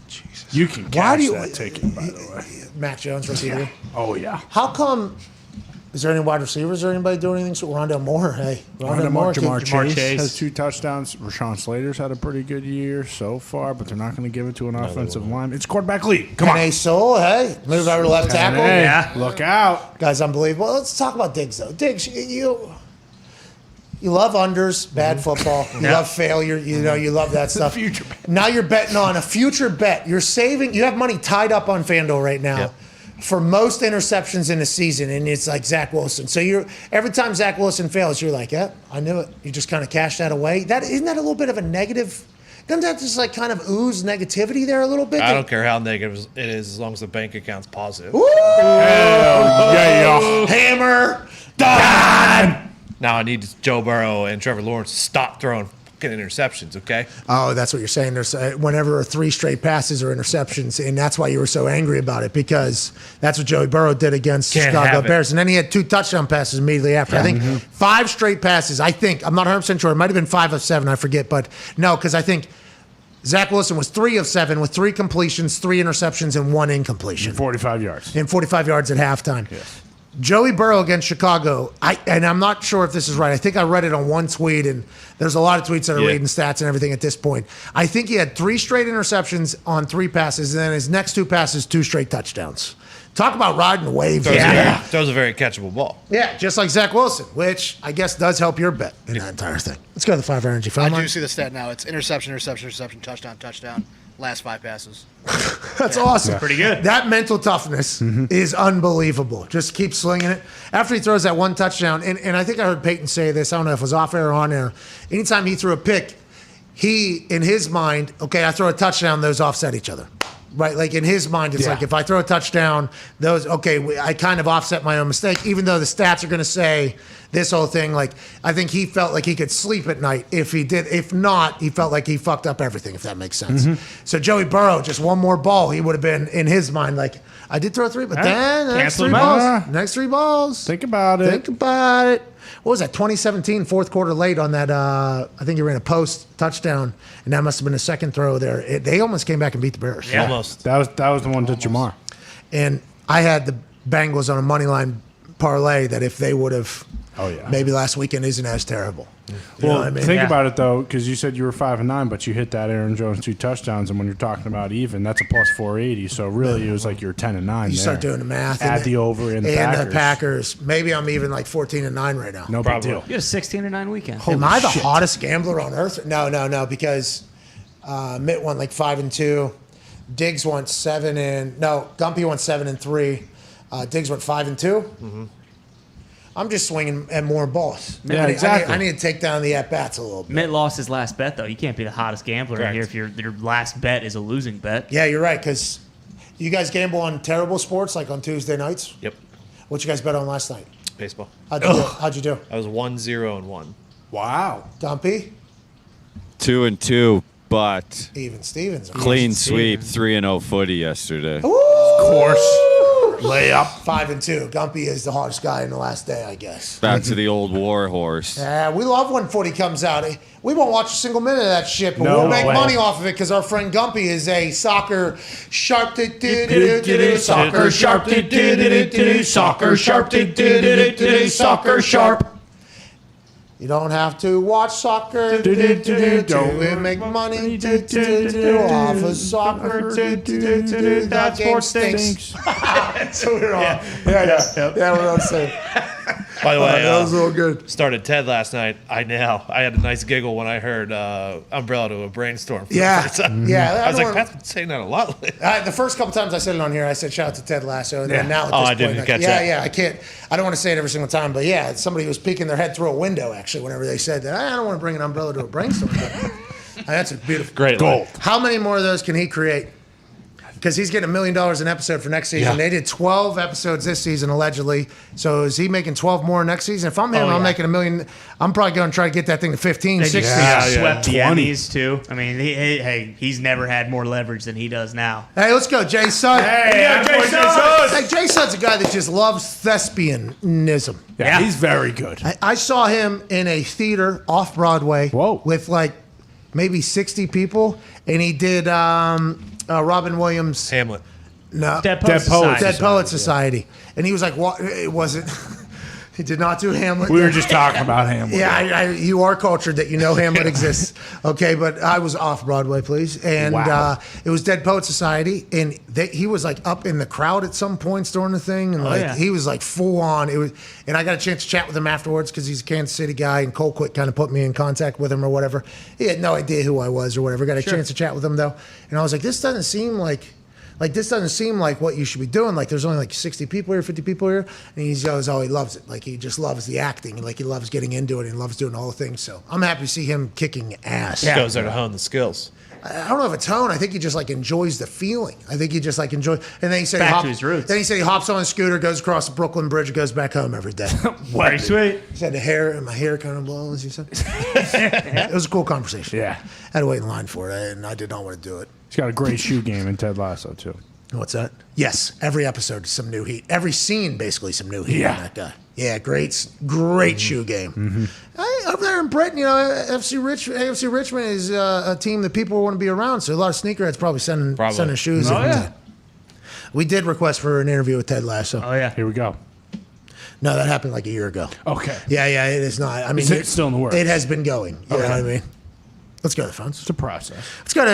Jesus. You can cash that ticket, by the way. Mac Jones, Rookie of the Year. Oh, yeah. How come? Is there any wide receivers or anybody doing anything? So Rondell Moore, hey. Jamar Chase has 2 touchdowns. Rashawn Slater's had a pretty good year so far, but they're not going to give it to an offensive line. It's quarterback league. Come on. Penei Sewell, hey. Move over to left tackle. Yeah. Look out. Guy's unbelievable. Well, let's talk about Diggs, though. Diggs, you love unders, bad football. You love failure. You love that stuff. Future bet. Now you're betting on a future bet. You're saving. You have money tied up on FanDuel right now for most interceptions in a season, and it's like Zach Wilson. So every time Zach Wilson fails, you're like, yeah, I knew it. You just kind of cash that away. Isn't that a little bit of a negative? doesn't that just like kind of ooze negativity there a little bit? I don't care how negative it is as long as the bank account's positive. Woo! Yeah. Hammer. Dahn! Now I need Joe Burrow and Trevor Lawrence to stop throwing fucking interceptions, okay? Oh, that's what you're saying. There's whenever 3 straight passes or interceptions, and that's why you were so angry about it, because that's what Joey Burrow did against Chicago Bears. And then he had 2 touchdown passes immediately after. I think 5 straight passes. I'm not 100% sure. It might have been 5 of 7. I forget. But no, because I think Zach Wilson was 3 of 7 with 3 completions, 3 interceptions, and 1 incompletion. 45 yards. And 45 yards at halftime. Yes. Joey Burrow against Chicago, and I'm not sure if this is right. I think I read it on one tweet, and there's a lot of tweets that are reading stats and everything at this point. I think he had 3 straight interceptions on 3 passes, and then his next 2 passes, 2 straight touchdowns. Talk about riding the wave. Throws a very catchable ball. Yeah, just like Zach Wilson, which I guess does help your bet in that entire thing. Let's go to the 5 energy. I do see the stat now. It's interception, touchdown. Last 5 passes. That's awesome. Pretty good. That mental toughness is unbelievable. Just keep slinging it. After he throws that 1 touchdown, and I think I heard Peyton say this, I don't know if it was off air or on air, anytime he threw a pick, he, in his mind, okay, I throw a touchdown, those offset each other. Right? Like in his mind, it's like if I throw a touchdown, I kind of offset my own mistake, even though the stats are going to say this whole thing. Like, I think he felt like he could sleep at night if he did. If not, he felt like he fucked up everything, if that makes sense. So Joey Burrow, just 1 more ball, he would have been in his mind like, I did throw 3, but then next 3 balls. Next 3 balls. Think about it. What was that, 2017, 4th quarter late on that, I think he ran a post touchdown, and that must have been a second throw there. They almost came back and beat the Bears. Yeah. Almost. That was the one to Jamar. And I had the Bengals on a money line parlay that if they would have, maybe last weekend isn't as terrible. You know what I mean? Think about it though, because you said you were 5-9, but you hit that Aaron Jones 2 touchdowns, and when you're talking about even, that's a plus 480. So really, it was like you're 10-9. You start doing the math. Add the over and the Packers. Maybe I'm even like 14-9 right now. No big deal. You had a 16-9 weekend. Am I the hottest gambler on earth? No, because Mitt won like 5-2. Diggs went 7 Gumpy went 7-3. Diggs went 5-2. I'm just swinging at more balls. Yeah, exactly. I need to take down the at-bats a little bit. Mitt lost his last bet, though. You can't be the hottest gambler in here if your last bet is a losing bet. Yeah, you're right, because you guys gamble on terrible sports, like on Tuesday nights? Yep. What you guys bet on last night? Baseball. How'd you do? I was 1-0-1. Wow. Dumpy? 2-2, but Even Stevens. clean sweep, 3-0 footy yesterday. Of course. Layup. 5-2. Gumpy is the hardest guy in the last day, I guess. Back to the old war horse. Yeah, we love when footy comes out. We won't watch a single minute of that shit, but No we'll make way. money off of it because our friend Gumpy is a soccer sharp. Soccer sharp. Soccer sharp. Soccer sharp. You don't have to watch soccer to make money off of soccer. That game stinks. So we're on. Yeah, we're on the same. By the way, that was real good. Started TED last night. I had a nice giggle when I heard Umbrella to a Brainstorm. Yeah. I was like, Pat's been saying that a lot lately. The first couple times I said it on here, I said shout out to Ted Lasso. And then now at this I point, didn't catch that. Yeah, I don't want to say it every single time, but yeah, somebody was peeking their head through a window actually whenever they said that. I don't want to bring an umbrella to a brainstorm. That's a beautiful Great goal. How many more of those can he create? Because he's getting $1 million an episode for next season. Yeah. They did 12 episodes this season, allegedly. So is he making 12 more next season? If I'm him, I'm making $1 million. I'm probably going to try to get that thing to 15, They 16. just swept the 20. Emmys, too. I mean, he's never had more leverage than he does now. Hey, let's go, Jay Sutton. Hey, Jay Sutton. Hey, Jay Sutton's a guy that just loves thespianism. Yeah, he's very good. I saw him in a theater off Broadway. Whoa. With like maybe 60 people, and he did Robin Williams' Hamlet. No, Dead Poet Society. And he was like, "What? It wasn't." He did not do Hamlet. We were just talking about Hamlet. Yeah, you are cultured that you know Hamlet exists. Okay, but I was off Broadway, please. And it was Dead Poet Society. And he was like up in the crowd at some points during the thing. And he was like full on. And I got a chance to chat with him afterwards because he's a Kansas City guy. And Colquitt kind of put me in contact with him or whatever. He had no idea who I was or whatever. Got a chance to chat with him though. And I was like, this doesn't seem like Like, this doesn't seem like what you should be doing. Like, there's only like 60 people here, 50 people here. And he goes, oh, he loves it. Like, he just loves the acting. Like, he loves getting into it and he loves doing all the things. So I'm happy to see him kicking ass. He goes there to hone the skills. I don't know if it's tone. I think he just like enjoys the feeling. I think he just like enjoys. And then he said Back to his roots. Then he said he hops on a scooter, goes across the Brooklyn Bridge, and goes back home every day. Very sweet. He said my hair kind of blows. He said it was a cool conversation. Yeah, I had to wait in line for it, and I did not want to do it. He's got a great shoe game in Ted Lasso too. What's that? Yes, every episode some new heat. Every scene basically some new heat on that guy. Yeah, great shoe game. Over there in Britain, AFC Richmond is a team that people want to be around. So a lot of sneakerheads probably sending shoes. We did request for an interview with Ted Lasso. Oh yeah, here we go. No, that happened like a year ago. Okay. Yeah, it is not. I mean, it's still in the works. It has been going. You know what I mean? Let's go to the phones. It's a process. Let's go to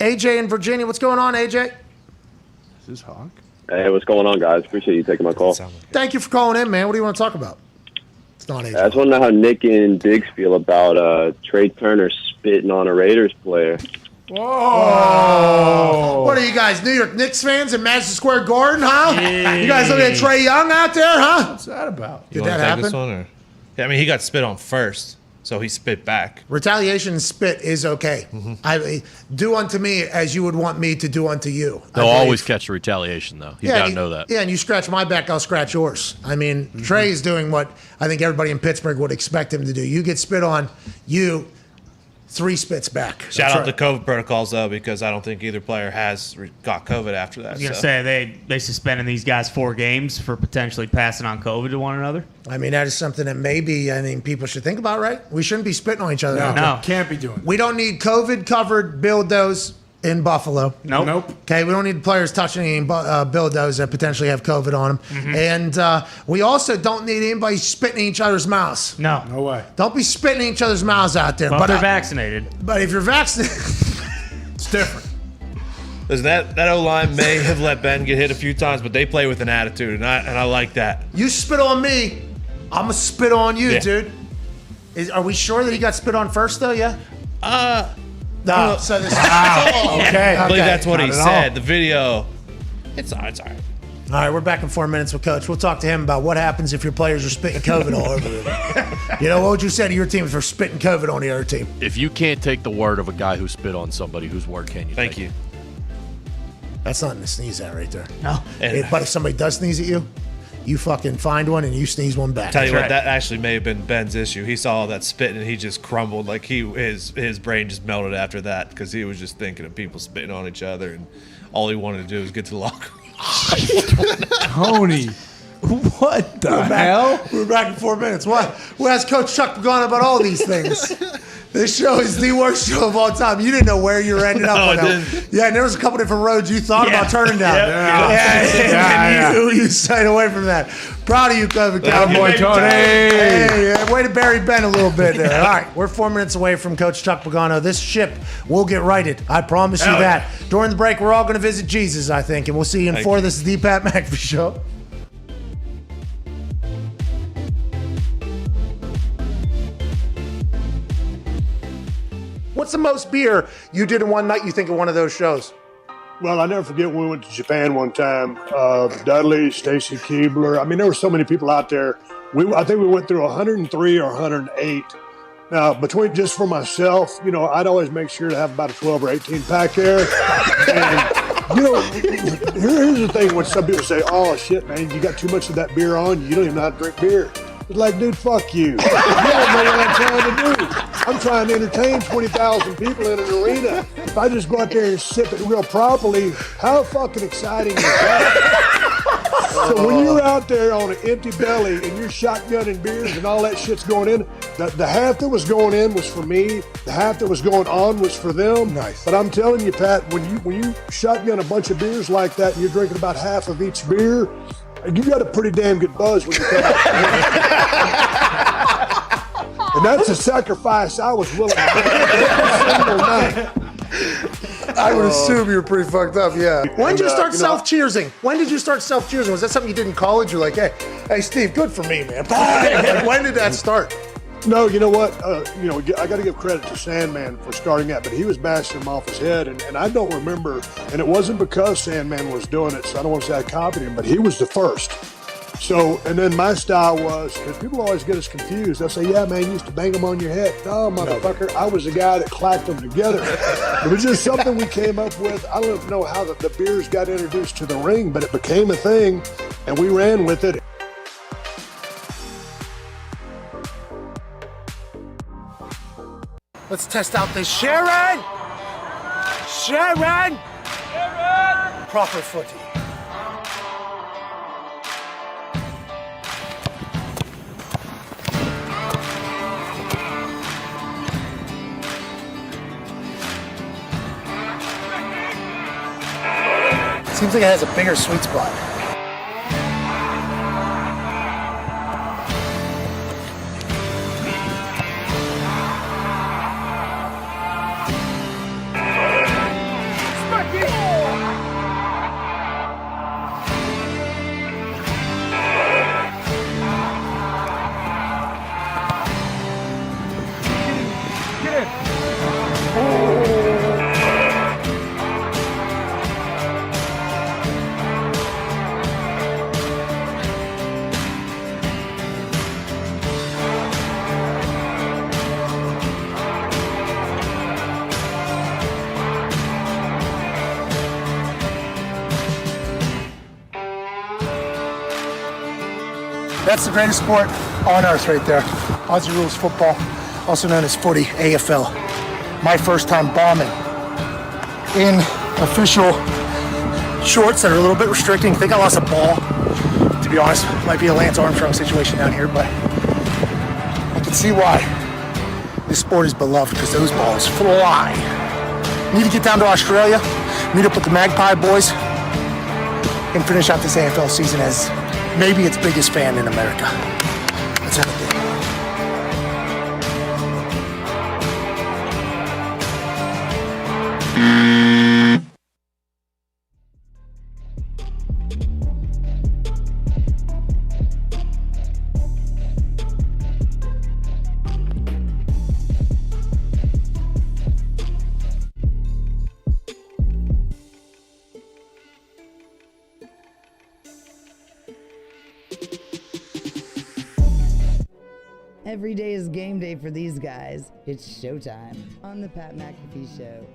AJ in Virginia. What's going on, AJ? This is Hawk. Hey, what's going on, guys? Appreciate you taking my call. Thank you for calling in, man. What do you want to talk about? It's not AJ. I just want to know how Nick and Diggs feel about Trey Turner spitting on a Raiders player. Whoa! What are you guys, New York Knicks fans in Madison Square Garden, huh? You guys looking at Trae Young out there, huh? What's that about? Did that happen? This one, or? Yeah, I mean, he got spit on first, so he spit back. Retaliation and spit is okay. Do unto me as you would want me to do unto you. They'll always catch the retaliation, though. You got to know that. Yeah, and you scratch my back, I'll scratch yours. I mean, Trey is doing what I think everybody in Pittsburgh would expect him to do. You get spit on, 3 spits back. Shout out to COVID protocols, though, because I don't think either player has got COVID after that. I was going to say, they suspended these guys 4 games for potentially passing on COVID to one another. I mean, that is something that maybe, people should think about, right? We shouldn't be spitting on each other. No. Can't be doing it. We don't need COVID-covered dildos in Buffalo. Nope. Okay, we don't need players touching any dildos that potentially have COVID on them. And we also don't need anybody spitting in each other's mouths. No way. Don't be spitting in each other's mouths out there. But they're vaccinated. But if you're vaccinated, it's different. Listen, that O-line may have let Ben get hit a few times, but they play with an attitude, and I like that. You spit on me, I'm going to spit on you, dude. Are we sure that he got spit on first, though? Yeah? No. So this okay. I believe that's what he said. The video, it's all right. All right, we're back in 4 minutes with Coach. We'll talk to him about what happens if your players are spitting COVID all over them. What would you say to your team if they're spitting COVID on the other team? If you can't take the word of a guy who spit on somebody, whose word can you take? Thank you. That's nothing to sneeze at right there. No. But if somebody does sneeze at you, you fucking find one and you sneeze one back. Tell you what, that actually may have been Ben's issue. He saw all that spitting and he just crumbled. Like his brain just melted after that because he was just thinking of people spitting on each other, and all he wanted to do was get to the locker room. Tony, what the hell? We're back in 4 minutes. What? We'll ask Coach Chuck Pagano about all these things. This show is the worst show of all time. You didn't know where you were ending up. Yeah, and there was a couple different roads you thought about turning down. You stayed away from that. Proud of you, Cowboy Tony. Hey, way to bury Ben a little bit there. All right, we're 4 minutes away from Coach Chuck Pagano. This ship will get righted. I promise you that. During the break, we're all going to visit Jesus, I think, and we'll see you in 4. This is the Pat McAfee Show. What's the most beer you did in one night you think of one of those shows? Well, I never forget when we went to Japan one time. Dudley, Stacy Keebler. I mean, there were so many people out there. I think we went through 103 or 108. Now, between just for myself, I'd always make sure to have about a 12 or 18 pack there. And, here's the thing when some people say, oh, shit, man, you got too much of that beer on. You don't even know how to drink beer. It's like, dude, fuck you. You don't know what I'm trying to do. I'm trying to entertain 20,000 people in an arena. If I just go out there and sip it real properly, how fucking exciting is that? So when you're out there on an empty belly and you're shotgunning beers and all that shit's going in, the half that was going in was for me. The half that was going on was for them. Nice. But I'm telling you, Pat, when you shotgun a bunch of beers like that and you're drinking about half of each beer, you got a pretty damn good buzz when you come out. And that's a sacrifice I was willing to make every single night. I would assume you're pretty fucked up, yeah. When did you start self-cheersing? When did you start self-cheersing? Was that something you did in college? You're like, hey, Steve, good for me, man. Like, when did that start? No, you know what? I got to give credit to Sandman for starting that, but he was bashing him off his head, and I don't remember, and it wasn't because Sandman was doing it, so I don't want to say I copied him, but he was the first. So, and then my style was, because people always get us confused, they'll say, yeah, man, you used to bang them on your head. No, motherfucker, I was the guy that clacked them together. It was just something we came up with. I don't know how the beers got introduced to the ring, but it became a thing, and we ran with it. Let's test out this Sharon! Sharon! Proper footy. Seems like it has a bigger sweet spot. That's the greatest sport on earth right there. Aussie rules football, also known as footy, AFL. My first time bombing in official shorts that are a little bit restricting. I think I lost a ball, to be honest. Might be a Lance Armstrong situation down here, but I can see why this sport is beloved, because those balls fly. Need to get down to Australia, meet up with the Magpie boys, and finish out this AFL season as maybe its biggest fan in America. Let's have a day. Every day is game day for these guys. It's showtime on the Pat McAfee Show.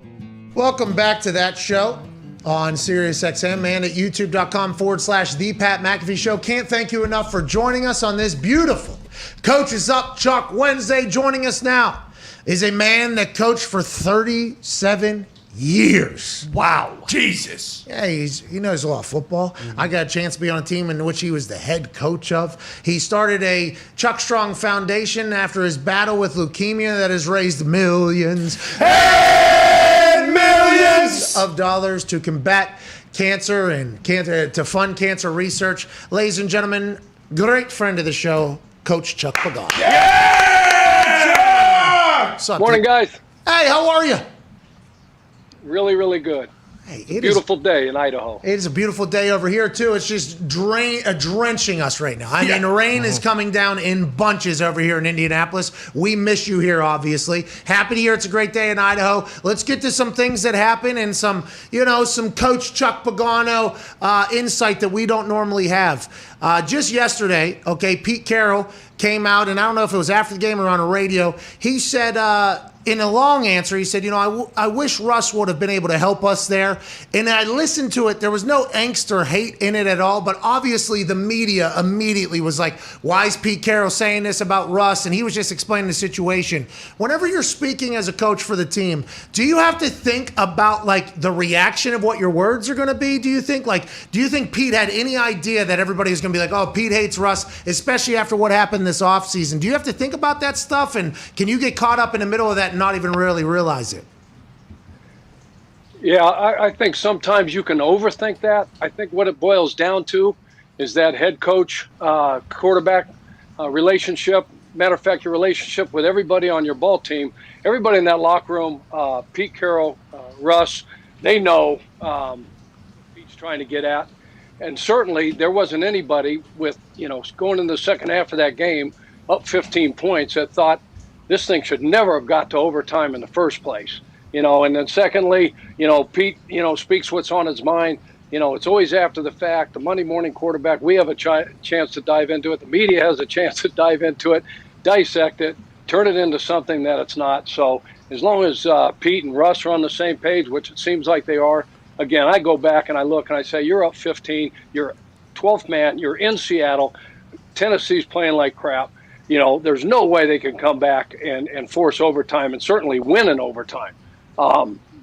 Welcome back to that show on SiriusXM and at youtube.com/The Pat McAfee Show. Can't thank you enough for joining us on this beautiful Coach is Up Chuck Wednesday. Joining us now is a man that coached for 37 years. Wow. Jesus. Yeah, he knows a lot of football. I got a chance to be on a team in which he was the head coach of. He started a Chuck Strong Foundation after his battle with leukemia that has raised millions and millions of dollars to combat cancer and to fund cancer research. Ladies and gentlemen, great friend of the show, Coach Chuck Pagano. Yeah! Morning, guys. Hey, how are you? Really, really good. Hey, beautiful day in Idaho. It is a beautiful day over here, too. It's just drenching us right now. I mean, rain is coming down in bunches over here in Indianapolis. We miss you here, obviously. Happy to hear it's a great day in Idaho. Let's get to some things that happen and some Coach Chuck Pagano insight that we don't normally have. Just yesterday, Pete Carroll came out, and I don't know if it was after the game or on a radio. He said, in a long answer, he said, I wish Russ would have been able to help us there. And I listened to it. There was no angst or hate in it at all. But obviously the media immediately was like, why is Pete Carroll saying this about Russ? And he was just explaining the situation. Whenever you're speaking as a coach for the team, do you have to think about the reaction of what your words are going to be? Do you think Pete had any idea that everybody was going to be like, oh, Pete hates Russ, especially after what happened this offseason? Do you have to think about that stuff? And can you get caught up in the middle of that and not even really realize it? Yeah, I think sometimes you can overthink that. I think what it boils down to is that head coach, quarterback relationship. Matter of fact, your relationship with everybody on your ball team, everybody in that locker room, Pete Carroll, Russ, they know Pete's trying to get at. And certainly there wasn't anybody with, going in the second half of that game, up 15 points that thought this thing should never have got to overtime in the first place. And then secondly, Pete, speaks what's on his mind. It's always after the fact. The Monday morning quarterback, we have a chance to dive into it. The media has a chance to dive into it, dissect it, turn it into something that it's not. So as long as Pete and Russ are on the same page, which it seems like they are, again, I go back and I look and I say, you're up 15, you're 12th man, you're in Seattle, Tennessee's playing like crap. There's no way they can come back and force overtime and certainly win in overtime.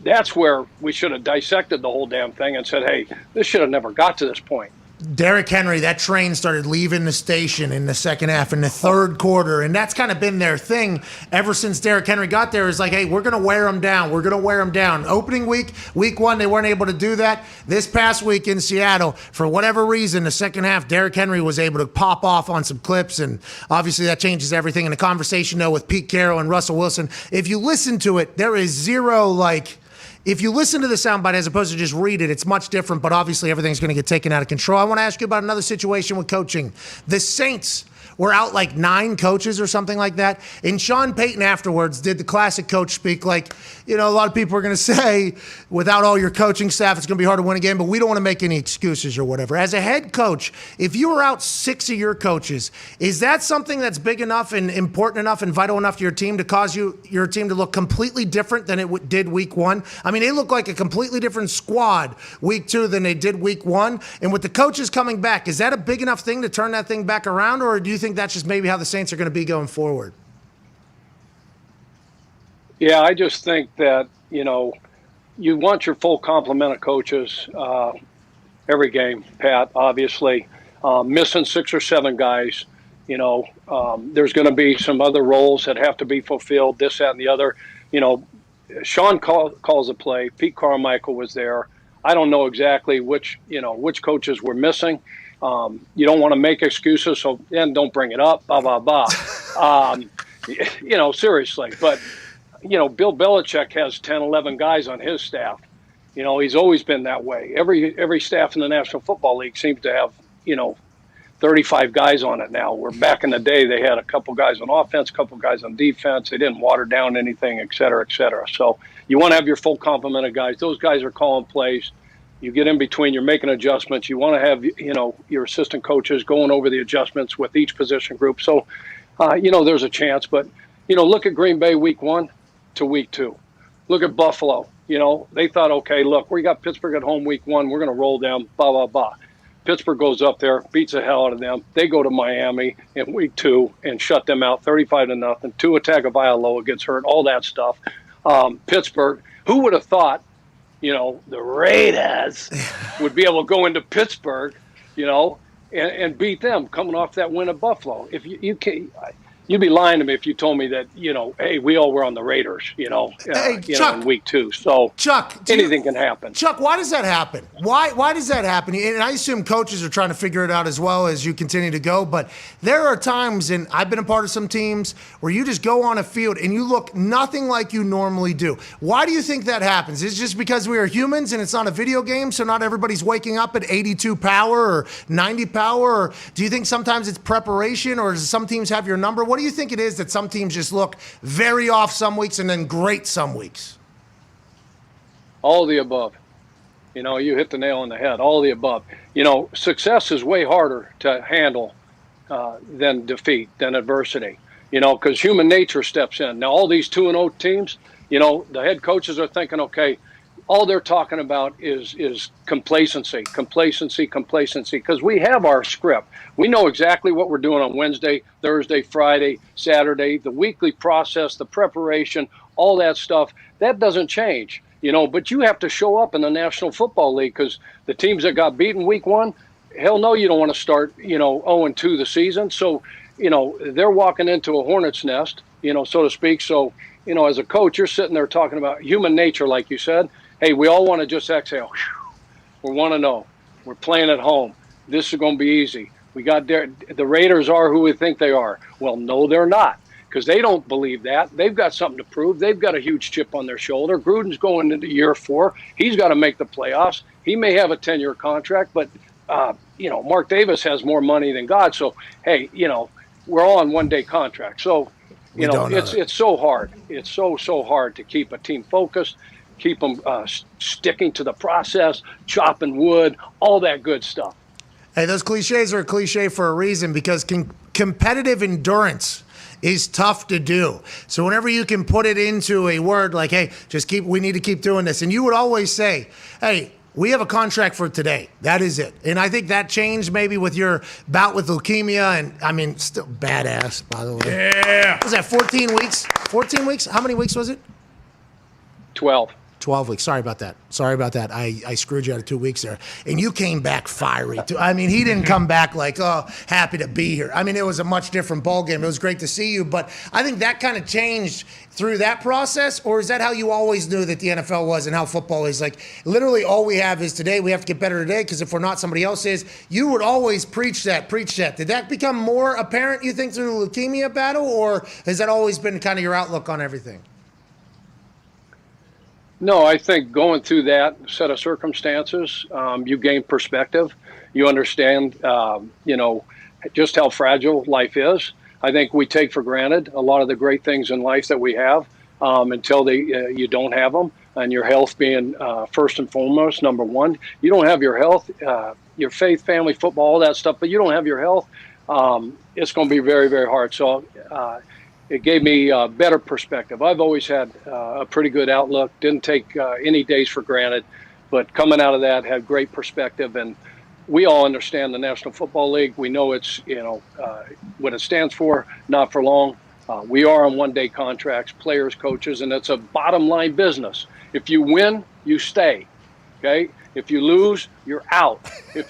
That's where we should have dissected the whole damn thing and said, hey, this should have never got to this point. Derrick Henry, that train started leaving the station in the second half, in the third quarter, and that's kind of been their thing ever since Derrick Henry got there. Is like, hey, we're going to wear them down. We're going to wear them down. Opening week 1, they weren't able to do that. This past week in Seattle, for whatever reason, the second half, Derrick Henry was able to pop off on some clips, and obviously that changes everything. In the conversation, though, with Pete Carroll and Russell Wilson, if you listen to it, there is zero, if you listen to the soundbite as opposed to just read it, it's much different, but obviously everything's going to get taken out of control. I want to ask you about another situation with coaching. The Saints were out 9 coaches or something like that, and Sean Payton afterwards did the classic coach speak, a lot of people are going to say, without all your coaching staff, it's going to be hard to win a game, but we don't want to make any excuses or whatever. As a head coach, if you were out 6 of your coaches, is that something that's big enough and important enough and vital enough to your team to cause your team to look completely different than it did week 1? I mean, they look like a completely different squad week 2 than they did week 1, and with the coaches coming back, is that a big enough thing to turn that thing back around, or do you think that's just maybe how the Saints are going to be going forward? Yeah, I just think that, you want your full complement of coaches every game, Pat, obviously. Missing 6 or 7 guys, there's going to be some other roles that have to be fulfilled, this, that, and the other. Sean calls a play. Pete Carmichael was there. I don't know exactly which coaches were missing. You don't want to make excuses, so then don't bring it up, blah, blah, blah. Seriously. But, Bill Belichick has 10, 11 guys on his staff. He's always been that way. Every staff in the National Football League seems to have, 35 guys on it now, where back in the day they had a couple guys on offense, a couple guys on defense. They didn't water down anything, et cetera, et cetera. So you want to have your full complement of guys. Those guys are calling plays. You get in between, you're making adjustments. You want to have, your assistant coaches going over the adjustments with each position group. So, there's a chance. But, look at Green Bay week 1 to week 2. Look at Buffalo. They thought, okay, look, we got Pittsburgh at home week 1. We're going to roll them, blah, blah, blah. Pittsburgh goes up there, beats the hell out of them. They go to Miami in week 2 and shut them out 35-0. Tua Tagovailoa gets hurt, all that stuff. Pittsburgh, who would have thought, the Raiders would be able to go into Pittsburgh, and beat them coming off that win at Buffalo. If you can't, you'd be lying to me if you told me that, hey, we all were on the Raiders, Chuck, in week 2. So Chuck, anything can happen. Chuck, why does that happen? Why does that happen? And I assume coaches are trying to figure it out as well as you continue to go. But there are times, and I've been a part of some teams, where you just go on a field and you look nothing like you normally do. Why do you think that happens? Is it just because we are humans and it's not a video game, so not everybody's waking up at 82 power or 90 power? Or do you think sometimes it's preparation, or does some teams have your number? What do you think it is that some teams just look very off some weeks and then great some weeks? All of the above. You hit the nail on the head. All of the above. Success is way harder to handle than defeat, than adversity. Because human nature steps in. Now, all these 2-0 teams, the head coaches are thinking, okay, all they're talking about is complacency, because we have our script. We know exactly what we're doing on Wednesday, Thursday, Friday, Saturday, the weekly process, the preparation, all that stuff. That doesn't change, but you have to show up in the National Football League, because the teams that got beaten week 1, hell no, you don't want to start, 0-2 the season. So, they're walking into a hornet's nest, so to speak. So, as a coach, you're sitting there talking about human nature, like you said. Hey, we all want to just exhale. We're 1-0. We're playing at home. This is going to be easy. We got there. The Raiders are who we think they are. Well, no, they're not, because they don't believe that. They've got something to prove. They've got a huge chip on their shoulder. Gruden's going into year 4. He's got to make the playoffs. He may have a 10-year contract, but, Mark Davis has more money than God. So, hey, we're all on one-day contracts. So, We don't know it's so hard. It's so hard to keep a team focused, keep them sticking to the process, chopping wood, all that good stuff. Hey, those cliches are a cliche for a reason because competitive endurance is tough to do. So whenever you can put it into a word like, hey, we need to keep doing this. And you would always say, hey, we have a contract for today. That is it. And I think that changed maybe with your bout with leukemia. And I mean, still badass, by the way. Yeah. Was that 14 weeks? 14 weeks? How many weeks was it? 12. 12 weeks. Sorry about that. I screwed you out of 2 weeks there. And you came back fiery, too. I mean, he didn't come back like, oh, happy to be here. I mean, it was a much different ballgame. It was great to see you. But I think that kind of changed through that process. Or is that how you always knew that the NFL was and how football is? Like, literally all we have is today. We have to get better today because if we're not, somebody else is. You would always preach that. Did that become more apparent, you think, through the leukemia battle? Or has that always been kind of your outlook on everything? No, I think going through that set of circumstances, you gain perspective. You understand, just how fragile life is. I think we take for granted a lot of the great things in life that we have until you don't have them. And your health being first and foremost, number one. You don't have your health, your faith, family, football, all that stuff, but you don't have your health. It's going to be very, very hard. So it gave me a better perspective. I've always had a pretty good outlook, didn't take any days for granted, but coming out of that had great perspective. And we all understand the National Football League. We know it's, what it stands for, not for long. We are on one-day contracts, players, coaches, and it's a bottom line business. If you win, you stay, okay? If you lose, you're out.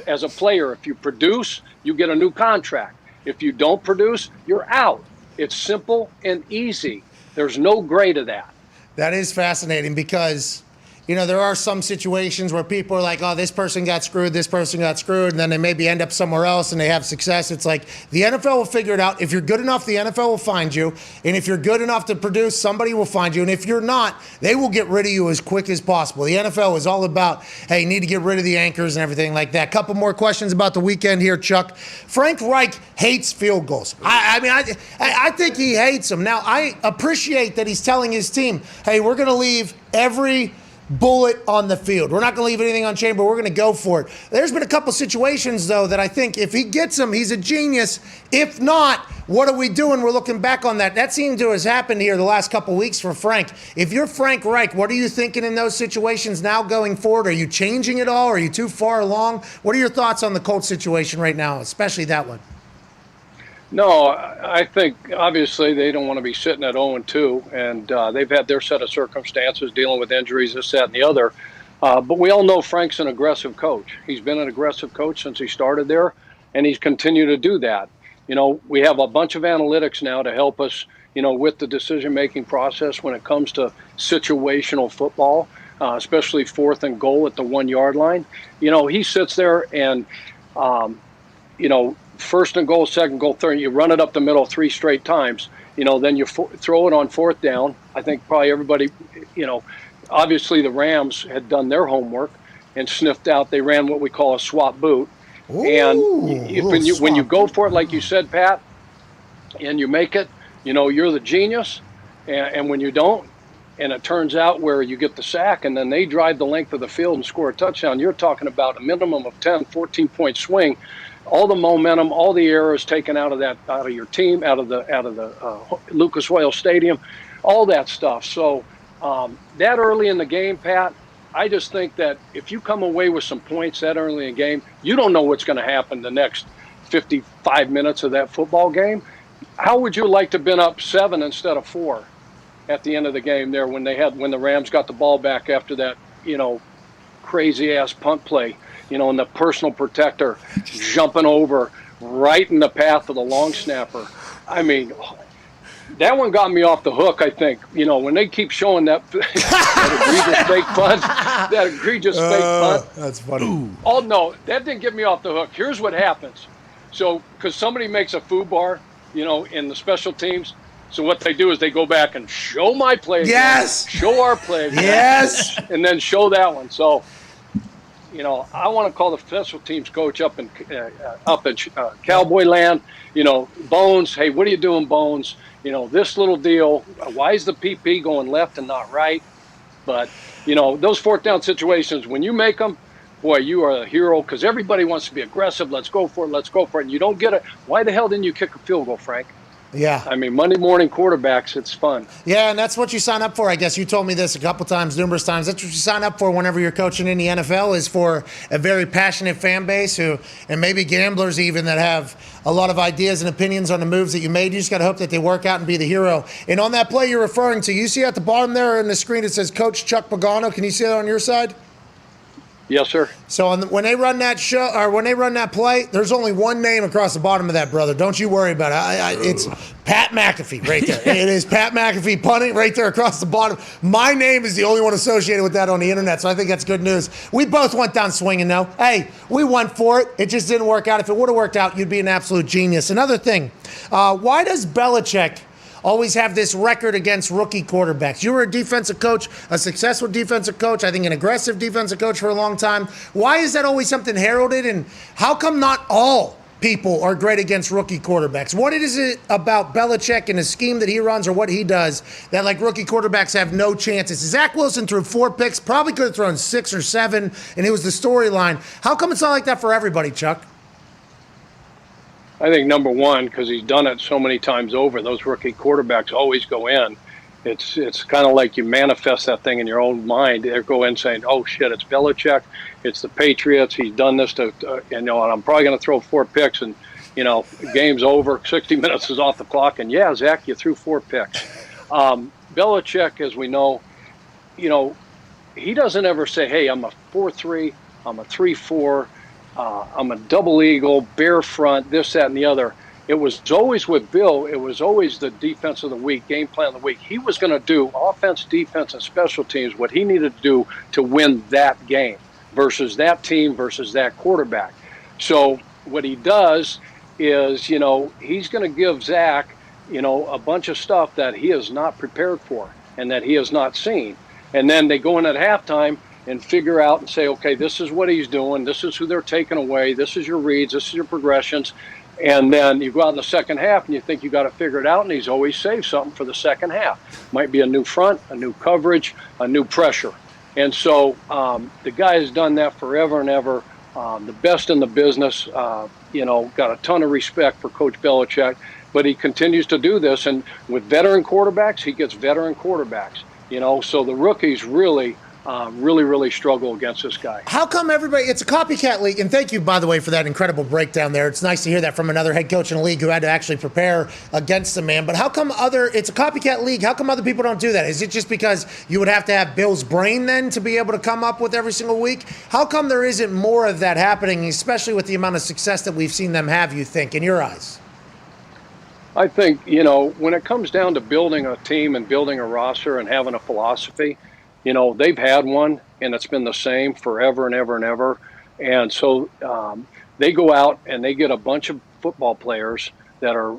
As a player, if you produce, you get a new contract. If you don't produce, you're out. It's simple and easy. There's no gray to that. That is fascinating because, there are some situations where people are like, oh, this person got screwed, and then they maybe end up somewhere else and they have success. It's like the NFL will figure it out. If you're good enough, the NFL will find you. And if you're good enough to produce, somebody will find you. And if you're not, they will get rid of you as quick as possible. The NFL is all about, hey, you need to get rid of the anchors and everything like that. Couple more questions about the weekend here, Chuck. Frank Reich hates field goals. I think he hates them. Now, I appreciate that he's telling his team, hey, we're going to leave every bullet on the field. We're not going to leave anything unchanged, but we're going to go for it. There's been a couple situations, though, that I think if he gets them, he's a genius. If not, what are we doing? We're looking back on that. That seemed to have happened here the last couple weeks for Frank. If you're Frank Reich, what are you thinking in those situations now going forward? Are you changing it all? Are you too far along? What are your thoughts on the Colts situation right now, especially that one? No, I think obviously they don't want to be sitting at 0-2, and they've had their set of circumstances dealing with injuries, this, that, and the other. But we all know Frank's an aggressive coach. He's been an aggressive coach since he started there, and he's continued to do that. We have a bunch of analytics now to help us, with the decision-making process when it comes to situational football, especially 4th and goal at the 1-yard line. He sits there and, first and goal, second goal, third, you run it up the middle 3 straight times, then you throw it on 4th down. I think probably everybody, obviously the Rams had done their homework and sniffed out, they ran what we call a swap boot. Ooh, and when you go for it, like you said, Pat, and you make it, you're the genius. And when you don't, and it turns out where you get the sack and then they drive the length of the field and score a touchdown, you're talking about a minimum of 10, 14-point swing. All the momentum, all the errors taken out of your team, out of the Lucas Oil Stadium, all that stuff. So that early in the game, Pat, I just think that if you come away with some points that early in the game, you don't know what's going to happen the next 55 minutes of that football game. How would you like to have been up 7 instead of 4 at the end of the game there when the Rams got the ball back after that, crazy ass punt play? And the personal protector jumping over right in the path of the long snapper. I mean, that one got me off the hook, I think. When they keep showing that egregious fake punt. That's funny. Oh, no, that didn't get me off the hook. Here's what happens. So, because somebody makes a FUBAR, in the special teams, so what they do is they go back and show my play again, yes, show our play again, yes, and then show that one. So, I want to call the special teams coach up in Cowboy Land. Bones. Hey, what are you doing, Bones? This little deal. Why is the PP going left and not right? But those fourth down situations, when you make them, boy, you are a hero because everybody wants to be aggressive. Let's go for it. Let's go for it. And you don't get it. Why the hell didn't you kick a field goal, Frank? Yeah. I mean, Monday morning quarterbacks, it's fun. Yeah, and that's what you sign up for. I guess you told me this a couple times, numerous times. That's what you sign up for whenever you're coaching in the NFL is for a very passionate fan base and maybe gamblers even that have a lot of ideas and opinions on the moves that you made. You just got to hope that they work out and be the hero. And on that play you're referring to, you see at the bottom there in the screen it says Coach Chuck Pagano. Can you see that on your side? Yes, sir. So when they run that when they run that play, there's only one name across the bottom of that, brother. Don't you worry about it. It's Pat McAfee right there. It is Pat McAfee punting right there across the bottom. My name is the only one associated with that on the internet, so I think that's good news. We both went down swinging, though. Hey, we went for it. It just didn't work out. If it would have worked out, you'd be an absolute genius. Another thing, why does Belichick always have this record against rookie quarterbacks? You were a defensive coach, a successful defensive coach, I think an aggressive defensive coach for a long time. Why is that always something heralded, and how come not all people are great against rookie quarterbacks? What is it about Belichick and the scheme that he runs or what he does that like rookie quarterbacks have no chances? Zach Wilson threw 4 picks, probably could have thrown 6 or 7, and it was the storyline. How come it's not like that for everybody, Chuck? I think number one, because he's done it so many times over, those rookie quarterbacks always go in. It's kind of like you manifest that thing in your own mind. They go in saying, oh, shit, it's Belichick. It's the Patriots. He's done this and I'm probably going to throw 4 picks and, game's over. 60 minutes is off the clock. And, yeah, Zach, you threw 4 picks. Belichick, as we know, he doesn't ever say, hey, I'm a 4-3, I'm a 3-4. I'm a double eagle, bear front, this, that, and the other. It was always with Bill, it was always the defense of the week, game plan of the week. He was going to do offense, defense, and special teams, what he needed to do to win that game versus that team versus that quarterback. So what he does is, he's going to give Zach, a bunch of stuff that he is not prepared for and that he has not seen. And then they go in at halftime and figure out and say, okay, this is what he's doing. This is who they're taking away. This is your reads. This is your progressions. And then you go out in the second half and you think you got to figure it out, and he's always saved something for the second half. Might be a new front, a new coverage, a new pressure. And so the guy has done that forever and ever. The best in the business, got a ton of respect for Coach Belichick, but he continues to do this. And with veteran quarterbacks, he gets veteran quarterbacks. So the rookies really struggle against this guy. How come everybody, it's a copycat league, and thank you, by the way, for that incredible breakdown there. It's nice to hear that from another head coach in a league who had to actually prepare against the man. But how come it's a copycat league, how come other people don't do that? Is it just because you would have to have Bill's brain then to be able to come up with every single week? How come there isn't more of that happening, especially with the amount of success that we've seen them have, you think, in your eyes? I think, when it comes down to building a team and building a roster and having a philosophy, they've had one, and it's been the same forever and ever and ever. And so they go out and they get a bunch of football players that are,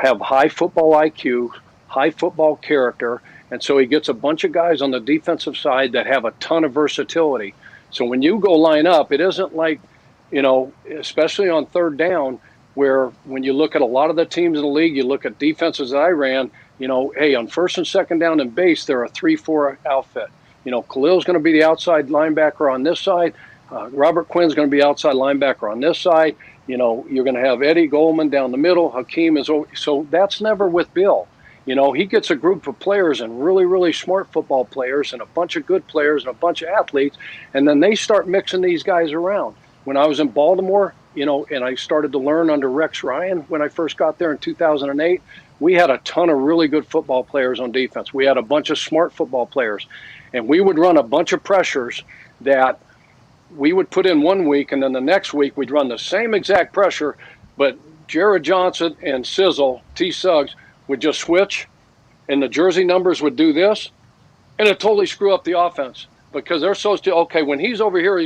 have high football IQ, high football character. And so he gets a bunch of guys on the defensive side that have a ton of versatility. So when you go line up, it isn't like, especially on third down, where when you look at a lot of the teams in the league, you look at defenses that I ran, hey, on first and second down and base, they're a 3-4 outfit. Khalil's going to be the outside linebacker on this side. Robert Quinn's going to be outside linebacker on this side. You're going to have Eddie Goldman down the middle. Hakeem is over. So that's never with Bill. He gets a group of players and really, really smart football players and a bunch of good players and a bunch of athletes, and then they start mixing these guys around. When I was in Baltimore, and I started to learn under Rex Ryan when I first got there in 2008, we had a ton of really good football players on defense. We had a bunch of smart football players. And we would run a bunch of pressures that we would put in one week, and then the next week we'd run the same exact pressure, but Jared Johnson and Sizzle, T. Suggs, would just switch, and the jersey numbers would do this, and it totally screw up the offense because they're so still, okay, when he's over here,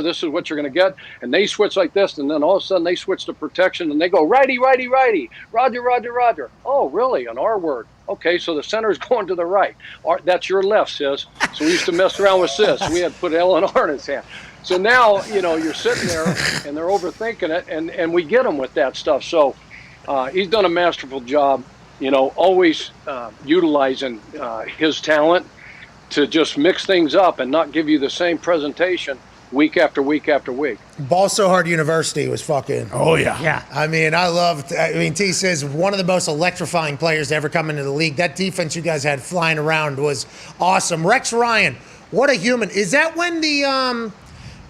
this is what you're going to get, and they switch like this, and then all of a sudden they switch to protection, and they go righty, righty, righty, Roger, Roger, Roger. Oh, really, an R word. Okay, so the center is going to the right. That's your left, sis. So we used to mess around with sis. We had to put L&R in his hand. So now, you're sitting there and they're overthinking it, and we get them with that stuff. So he's done a masterful job, always utilizing his talent to just mix things up and not give you the same presentation week after week after week. Ball So Hard University was fucking. Oh, yeah. Yeah. T says one of the most electrifying players to ever come into the league. That defense you guys had flying around was awesome. Rex Ryan, what a human. Is that when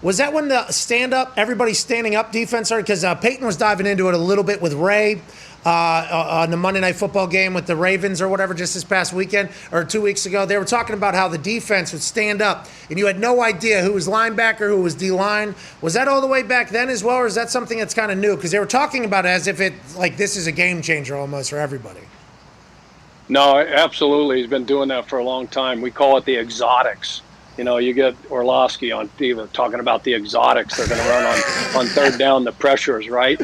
was that when the stand-up, everybody standing up defense started? Because Peyton was diving into it a little bit with Ray on the Monday Night Football game with the Ravens or whatever just this past weekend or 2 weeks ago. They were talking about how the defense would stand up and you had no idea who was linebacker, who was D-line. Was that all the way back then as well, or is that something that's kind of new? Because they were talking about it as if this is a game changer almost for everybody. No, absolutely. He's been doing that for a long time. We call it the exotics. You get Orlovsky on TV talking about the exotics they're going to run on third down, the pressures, right?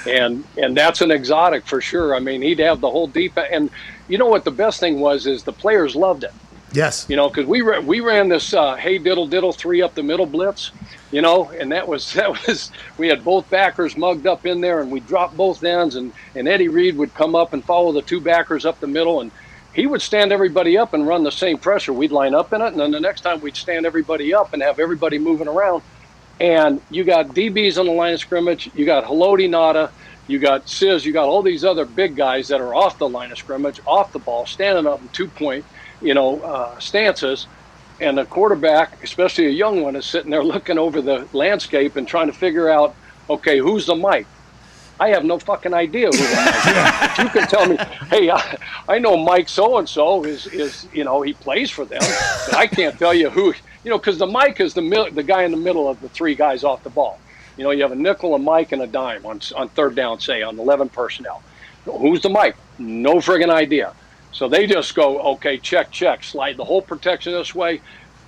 And that's an exotic for sure. I mean, he'd have the whole defense. And you know what the best thing was is the players loved it. Yes. Because we ran this hey diddle diddle 3 up the middle blitz, and that was we had both backers mugged up in there and we dropped both ends and Eddie Reed would come up and follow the 2 backers up the middle and he would stand everybody up and run the same pressure. We'd line up in it, and then the next time we'd stand everybody up and have everybody moving around. And you got DBs on the line of scrimmage. You got Haloti Nada. You got Sis. You got all these other big guys that are off the line of scrimmage, off the ball, standing up in 2-point, stances. And the quarterback, especially a young one, is sitting there looking over the landscape and trying to figure out, okay, who's the Mike? I have no fucking idea who that is. You can tell me, hey, I know Mike so-and-so is he plays for them. But I can't tell you who, because the Mike is the guy in the middle of the 3 guys off the ball. You have a nickel, a Mike, and a dime on third down, say, on 11 personnel. Who's the Mike? No friggin' idea. So they just go, okay, check, slide the whole protection this way,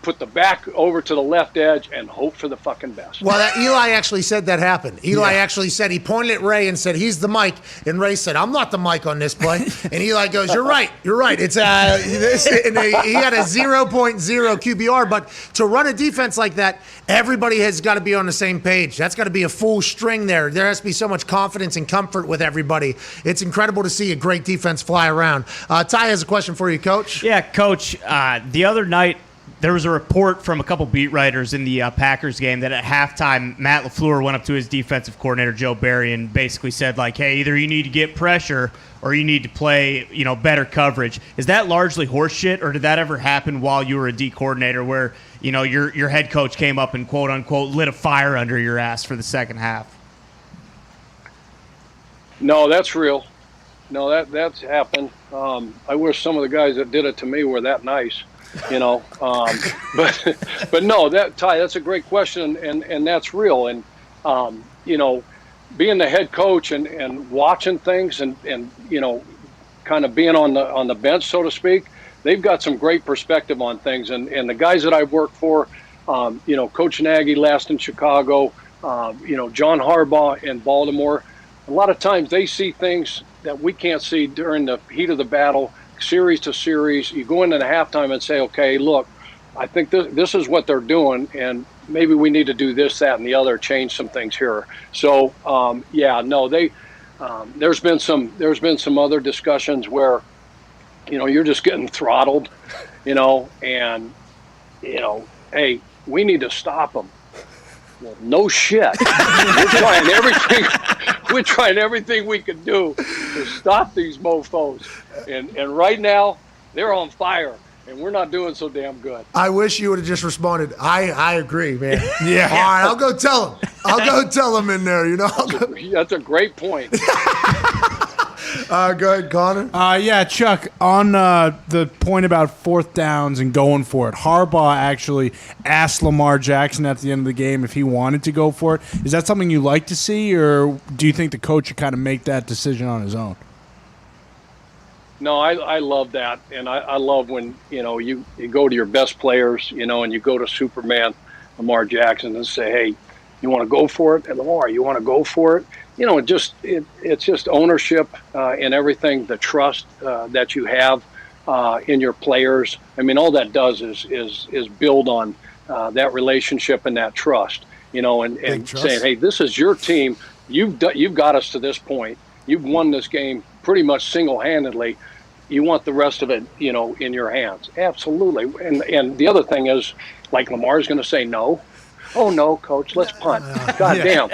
put the back over to the left edge and hope for the fucking best. Well, Eli actually said that happened. Eli actually said, he pointed at Ray and said, he's the Mike. And Ray said, I'm not the Mike on this play. And Eli goes, you're right. It's and he had a 0.0 QBR. But to run a defense like that, everybody has got to be on the same page. That's got to be a full string there. There has to be so much confidence and comfort with everybody. It's incredible to see a great defense fly around. Ty has a question for you, Coach. Yeah, Coach. The other night, there was a report from a couple beat writers in the Packers game that at halftime, Matt LaFleur went up to his defensive coordinator, Joe Barry, and basically said, hey, either you need to get pressure or you need to play, better coverage. Is that largely horseshit, or did that ever happen while you were a D coordinator where, your head coach came up and, quote unquote, lit a fire under your ass for the second half? No, that's real. No, that's happened. I wish some of the guys that did it to me were that nice. But no, Ty, that's a great question, and that's real. And being the head coach and watching things and kind of being on the bench, so to speak, they've got some great perspective on things. And the guys that I've worked for, Coach Nagy last in Chicago, John Harbaugh in Baltimore, a lot of times they see things that we can't see during the heat of the battle. Series to series, you go into the halftime and say, okay, look, I think this is what they're doing, and maybe we need to do this, that, and the other, change some things here. So, there's been some other discussions where, you're just getting throttled, and hey, we need to stop them. Well, no shit. We're trying everything we can do to stop these mofos. And right now, they're on fire, and we're not doing so damn good. I wish you would have just responded, I agree, man. Yeah. All right, I'll go tell him. I'll go tell him in there, That's a great point. Go ahead, Connor. Yeah, Chuck, on the point about fourth downs and going for it, Harbaugh actually asked Lamar Jackson at the end of the game if he wanted to go for it. Is that something you like to see, or do you think the coach should kind of make that decision on his own? No, I love that, and I love when you go to your best players, and you go to Superman, Lamar Jackson, and say, hey, you want to go for it? And Lamar, you want to go for it? It's just ownership and everything, the trust that you have in your players. I mean, all that does is build on that relationship and that trust, and saying, hey, this is your team. You've got us to this point. You've won this game pretty much single-handedly. You want the rest of it, in your hands. Absolutely. And the other thing is, like Lamar's going to say no. Oh, no, coach, let's punt. God damn.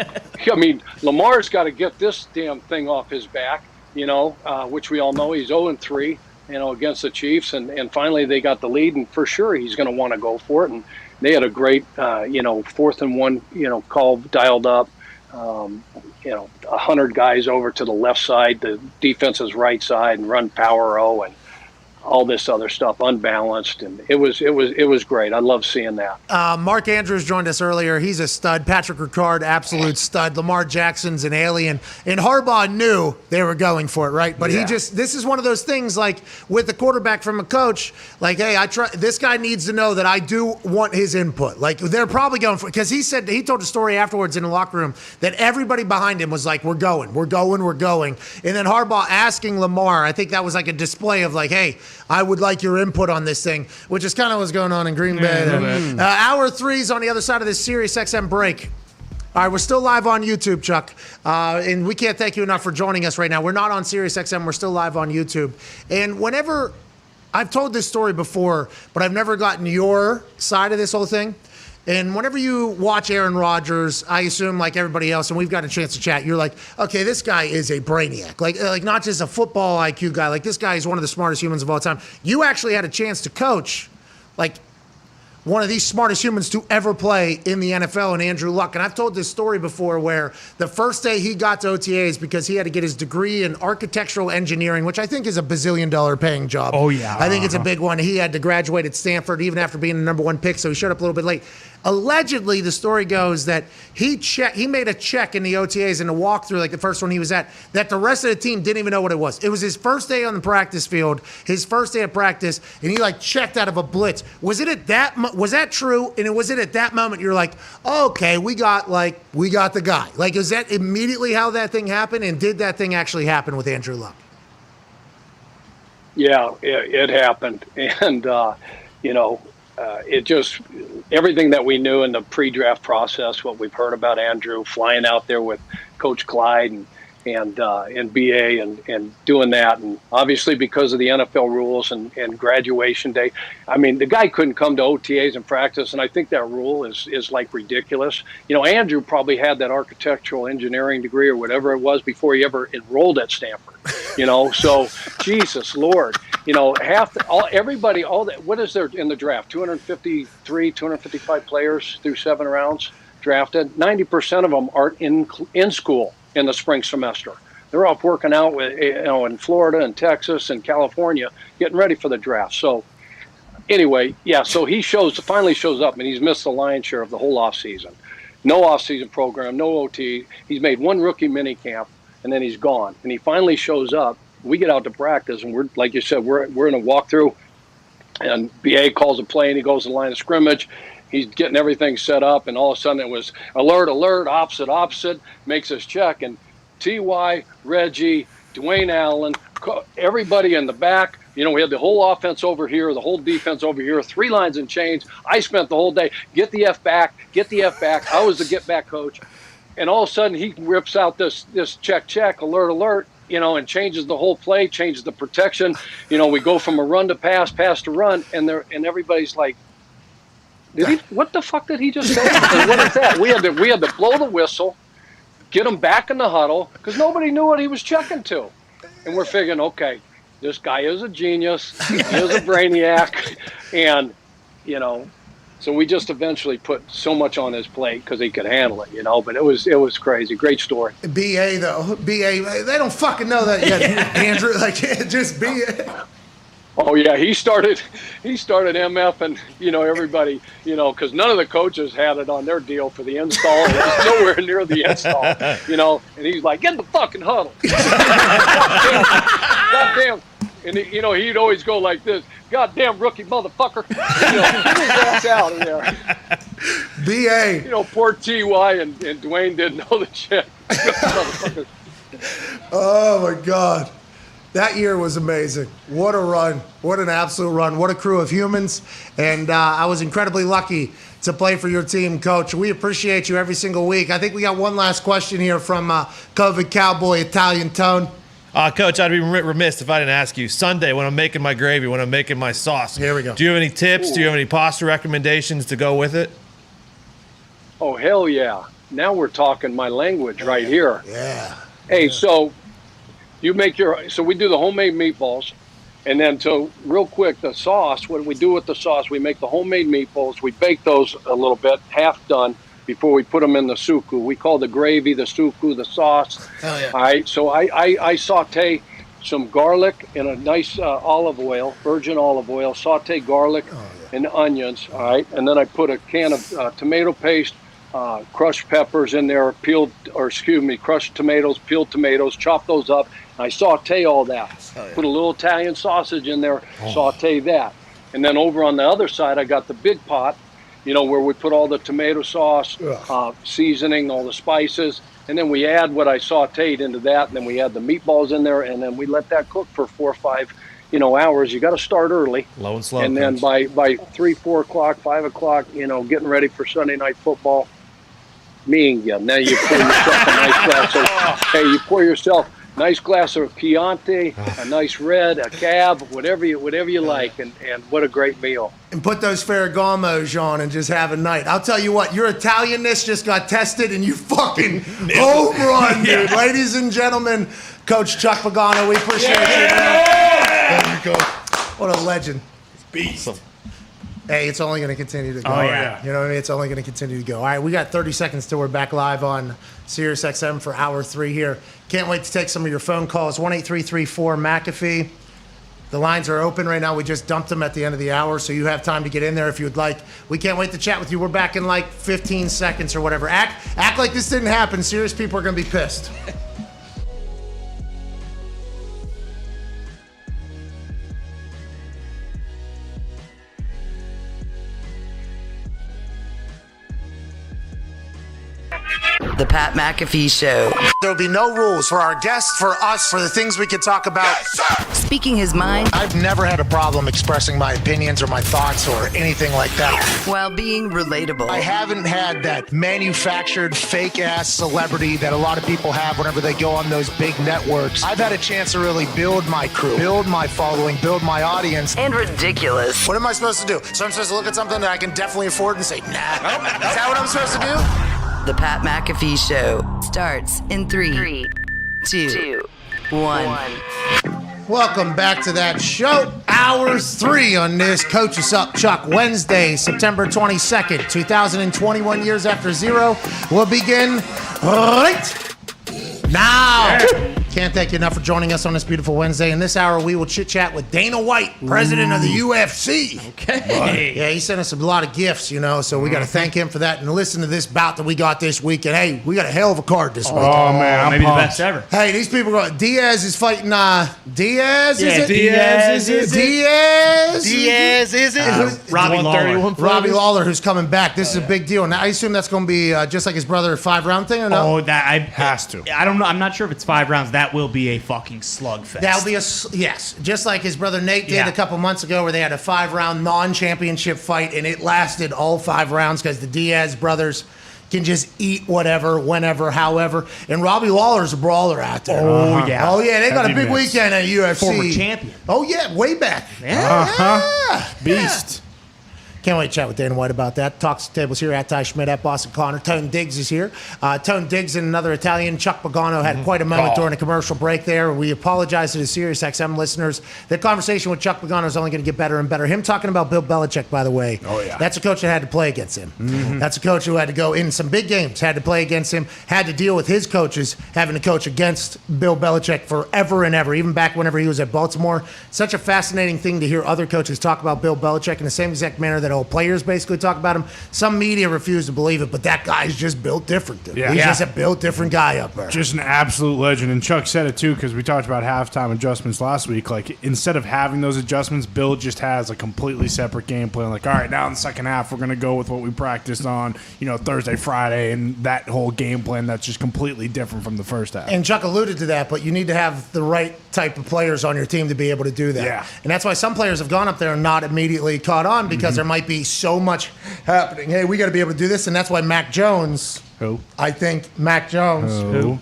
I mean, Lamar's got to get this damn thing off his back, which we all know he's 0-3, against the Chiefs. And finally they got the lead, and for sure he's going to want to go for it. And they had a great, 4th and 1, call dialed up. 100 guys over to the left side, the defense's right side, and run power O and all this other stuff, unbalanced, and it was great. I love seeing that. Mark Andrews joined us earlier. He's a stud. Patrick Ricard, absolute stud. Lamar Jackson's an alien. And Harbaugh knew they were going for it, right? But this is one of those things, like with the quarterback from a coach, like, hey, this guy needs to know that I do want his input. Like, they're probably going for it, because he told a story afterwards in the locker room that everybody behind him was like, we're going. And then Harbaugh asking Lamar, I think that was like a display of like, hey, I would like your input on this thing, which is kind of what's going on in Green Bay. Hour 3's on the other side of this Sirius XM break. All right, we're still live on YouTube, Chuck, and we can't thank you enough for joining us right now. We're not on Sirius XM. We're still live on YouTube. And whenever I've told this story before, but I've never gotten your side of this whole thing. And whenever you watch Aaron Rodgers, I assume like everybody else, and we've got a chance to chat, you're like, okay, this guy is a brainiac. Like not just a football IQ guy. Like, this guy is one of the smartest humans of all time. You actually had a chance to coach, like, one of these smartest humans to ever play in the NFL, and Andrew Luck. And I've told this story before where the first day he got to OTAs, because he had to get his degree in architectural engineering, which I think is a bazillion-dollar paying job. Oh, yeah. I think it's a big one. He had to graduate at Stanford even after being the number 1 pick, so he showed up a little bit late. Allegedly, the story goes that he made a check in the OTAs in the walkthrough, like the first one he was at, that the rest of the team didn't even know what it was. It was his first day on the practice field, his first day of practice, and he like checked out of a blitz. Was that true? And was it at that moment you're like, oh, okay, we got the guy? Like, is that immediately how that thing happened? And did that thing actually happen with Andrew Luck? Yeah, it happened, and it just, everything that we knew in the pre-draft process, what we've heard about Andrew flying out there with Coach Clyde and BA and doing that, and obviously because of the NFL rules and graduation day, I mean, the guy couldn't come to OTAs and practice, and I think that rule is like ridiculous. Andrew probably had that architectural engineering degree or whatever it was before he ever enrolled at Stanford. So Jesus Lord, everybody, what is there in the draft? 255 players through 7 rounds drafted. 90% of them aren't in school in the spring semester. They're off working out with, in Florida and Texas and California, getting ready for the draft. So anyway, so he finally shows up, and he's missed the lion's share of the whole offseason. No offseason program, no OT. He's made 1 rookie mini camp, and then he's gone. And he finally shows up. We get out to practice, and we're, like you said, we're in a walkthrough, and BA calls a play, and he goes to the line of scrimmage. He's getting everything set up, and all of a sudden it was alert, opposite, makes us check. And T.Y., Reggie, Dwayne Allen, everybody in the back, we had the whole offense over here, the whole defense over here, 3 lines and chains. I spent the whole day, get the F back. I was the get back coach. And all of a sudden he rips out this check, alert, and changes the whole play, changes the protection. We go from a run to pass to run, and everybody's like, what the fuck did he just say? And what is that? We had to blow the whistle, get him back in the huddle, because nobody knew what he was checking to. And we're figuring, okay, this guy is a genius, he is a brainiac, and, so we just eventually put so much on his plate because he could handle it, but it was crazy. Great story. BA, though, they don't fucking know that yet, Andrew, just BA. Oh yeah, he started MF, and everybody, because none of the coaches had it on their deal for the install. It was nowhere near the install, and he's like, get in the fucking huddle. Goddamn. And he'd always go like this, goddamn rookie motherfucker. Get his ass out of there. BA. Poor T.Y. and Dwayne didn't know the shit. Oh my God. That year was amazing. What a run. What an absolute run. What a crew of humans. And I was incredibly lucky to play for your team, Coach. We appreciate you every single week. I think we got one last question here from COVID Cowboy Italian Tone. Coach, I'd be remiss if I didn't ask you. Sunday, when I'm making my gravy, when I'm making my sauce. Here we go. Do you have any tips? Do you have any pasta recommendations to go with it? Oh, hell yeah. Now we're talking my language right here. Yeah. Hey, so you make so we do the homemade meatballs. And then, so real quick, the sauce, what do we do with the sauce? We make the homemade meatballs. We bake those a little bit, half done, before we put them in the suku. We call the gravy, the suku, the sauce. Hell yeah. All right, so I saute some garlic in a nice olive oil, virgin olive oil, saute garlic and onions, all right? And then I put a can of tomato paste, crushed peppers in there, crushed tomatoes, peeled tomatoes, chop those up. I saute all that. Put a little Italian sausage in there, saute that. And then over on the other side, I got the big pot, where we put all the tomato sauce, seasoning, all the spices. And then we add what I sauteed into that. And then we add the meatballs in there. And then we let that cook for 4 or 5 hours. You got to start early. Low and slow. And then by 3, 4 o'clock, 5 o'clock, getting ready for Sunday night football. Me and you. Now you pour yourself a nice glass of, you pour yourself nice glass of Chianti, a nice red, a cab, whatever you like, and what a great meal. And put those Ferragamos on and just have a night. I'll tell you what, your Italianness just got tested and you fucking home run, dude. Ladies and gentlemen, Coach Chuck Pagano, we appreciate you, man. Thank you, Coach. What a legend. Beast. Hey, it's only going to continue to go. Oh, yeah. You know what I mean? It's only going to continue to go. All right, we got 30 seconds till we're back live on Sirius XM for hour 3 here. Can't wait to take some of your phone calls. 1-833-4-McAfee. The lines are open right now. We just dumped them at the end of the hour, so you have time to get in there if you would like. We can't wait to chat with you. We're back in like 15 seconds or whatever. Act like this didn't happen. Serious people are going to be pissed. The Pat McAfee Show. There'll be no rules for our guests, for us, for the things we could talk about. Speaking his mind. I've never had a problem expressing my opinions or my thoughts or anything like that. While being relatable. I haven't had that manufactured fake-ass celebrity that a lot of people have whenever they go on those big networks. I've had a chance to really build my crew, build my following, build my audience. And ridiculous. What am I supposed to do? So I'm supposed to look at something that I can definitely afford and say, nah. Is that what I'm supposed to do? The Pat McAfee Show starts in 3, 2, 1. Welcome back to that show. Hour 3 on this Coach Us Up Chuck Wednesday, September 22nd, 2021, years after zero. We'll begin right now. Can't thank you enough for joining us on this beautiful Wednesday. In this hour, we will chit-chat with Dana White, president of the UFC. Okay. Yeah, he sent us a lot of gifts, so we got to thank him for that. And listen to this bout that we got this week. And, hey, we got a hell of a card this week. Oh, man, maybe the best ever. Hey, these people go. Diaz is fighting. Diaz, is it? Diaz, is it? Diaz, is it? Robbie Lawler. Robbie Lawler, who's coming back. This is a big deal. Now, I assume that's going to be just like his brother, 5-round thing, or no? Oh, that has to. I don't know. I'm not sure if it's 5 rounds. That will be a fucking slugfest. That'll be yes, just like his brother Nate did a couple months ago, where they had a 5-round non-championship fight, and it lasted all 5 rounds because the Diaz brothers can just eat whatever, whenever, however. And Robbie Lawler's a brawler out there. Oh, yeah. Oh, yeah. They got a Heavy big mix. weekend at UFC. Former champion. Oh, yeah. Way back. Yeah. Beast. Can't wait to chat with Dana White about that. Talks tables here at Ty Schmidt, at Boston Connor. Tone Diggs is here. Tone Diggs and another Italian. Chuck Pagano had quite a moment during a commercial break there. We apologize to the Sirius XM listeners. The conversation with Chuck Pagano is only going to get better and better. Him talking about Bill Belichick, by the way. Oh, yeah. That's a coach that had to play against him. Mm-hmm. That's a coach who had to go in some big games, had to play against him, had to deal with his coaches having to coach against Bill Belichick forever and ever, even back whenever he was at Baltimore. Such a fascinating thing to hear other coaches talk about Bill Belichick in the same exact manner that that all players basically talk about him. Some media refuse to believe it, but that guy's just built different, dude. He's just a built different guy up there. Just an absolute legend. And Chuck said it too, because we talked about halftime adjustments last week. Like, instead of having those adjustments, Bill just has a completely separate game plan. Like, all right, now in the second half, we're going to go with what we practiced on, Thursday, Friday, and that whole game plan that's just completely different from the first half. And Chuck alluded to that, but you need to have the right type of players on your team to be able to do that. Yeah. And that's why some players have gone up there and not immediately caught on, because there might be so much happening. Hey, we got to be able to do this. And that's why Mac Jones. Who? I think Mac Jones. Who?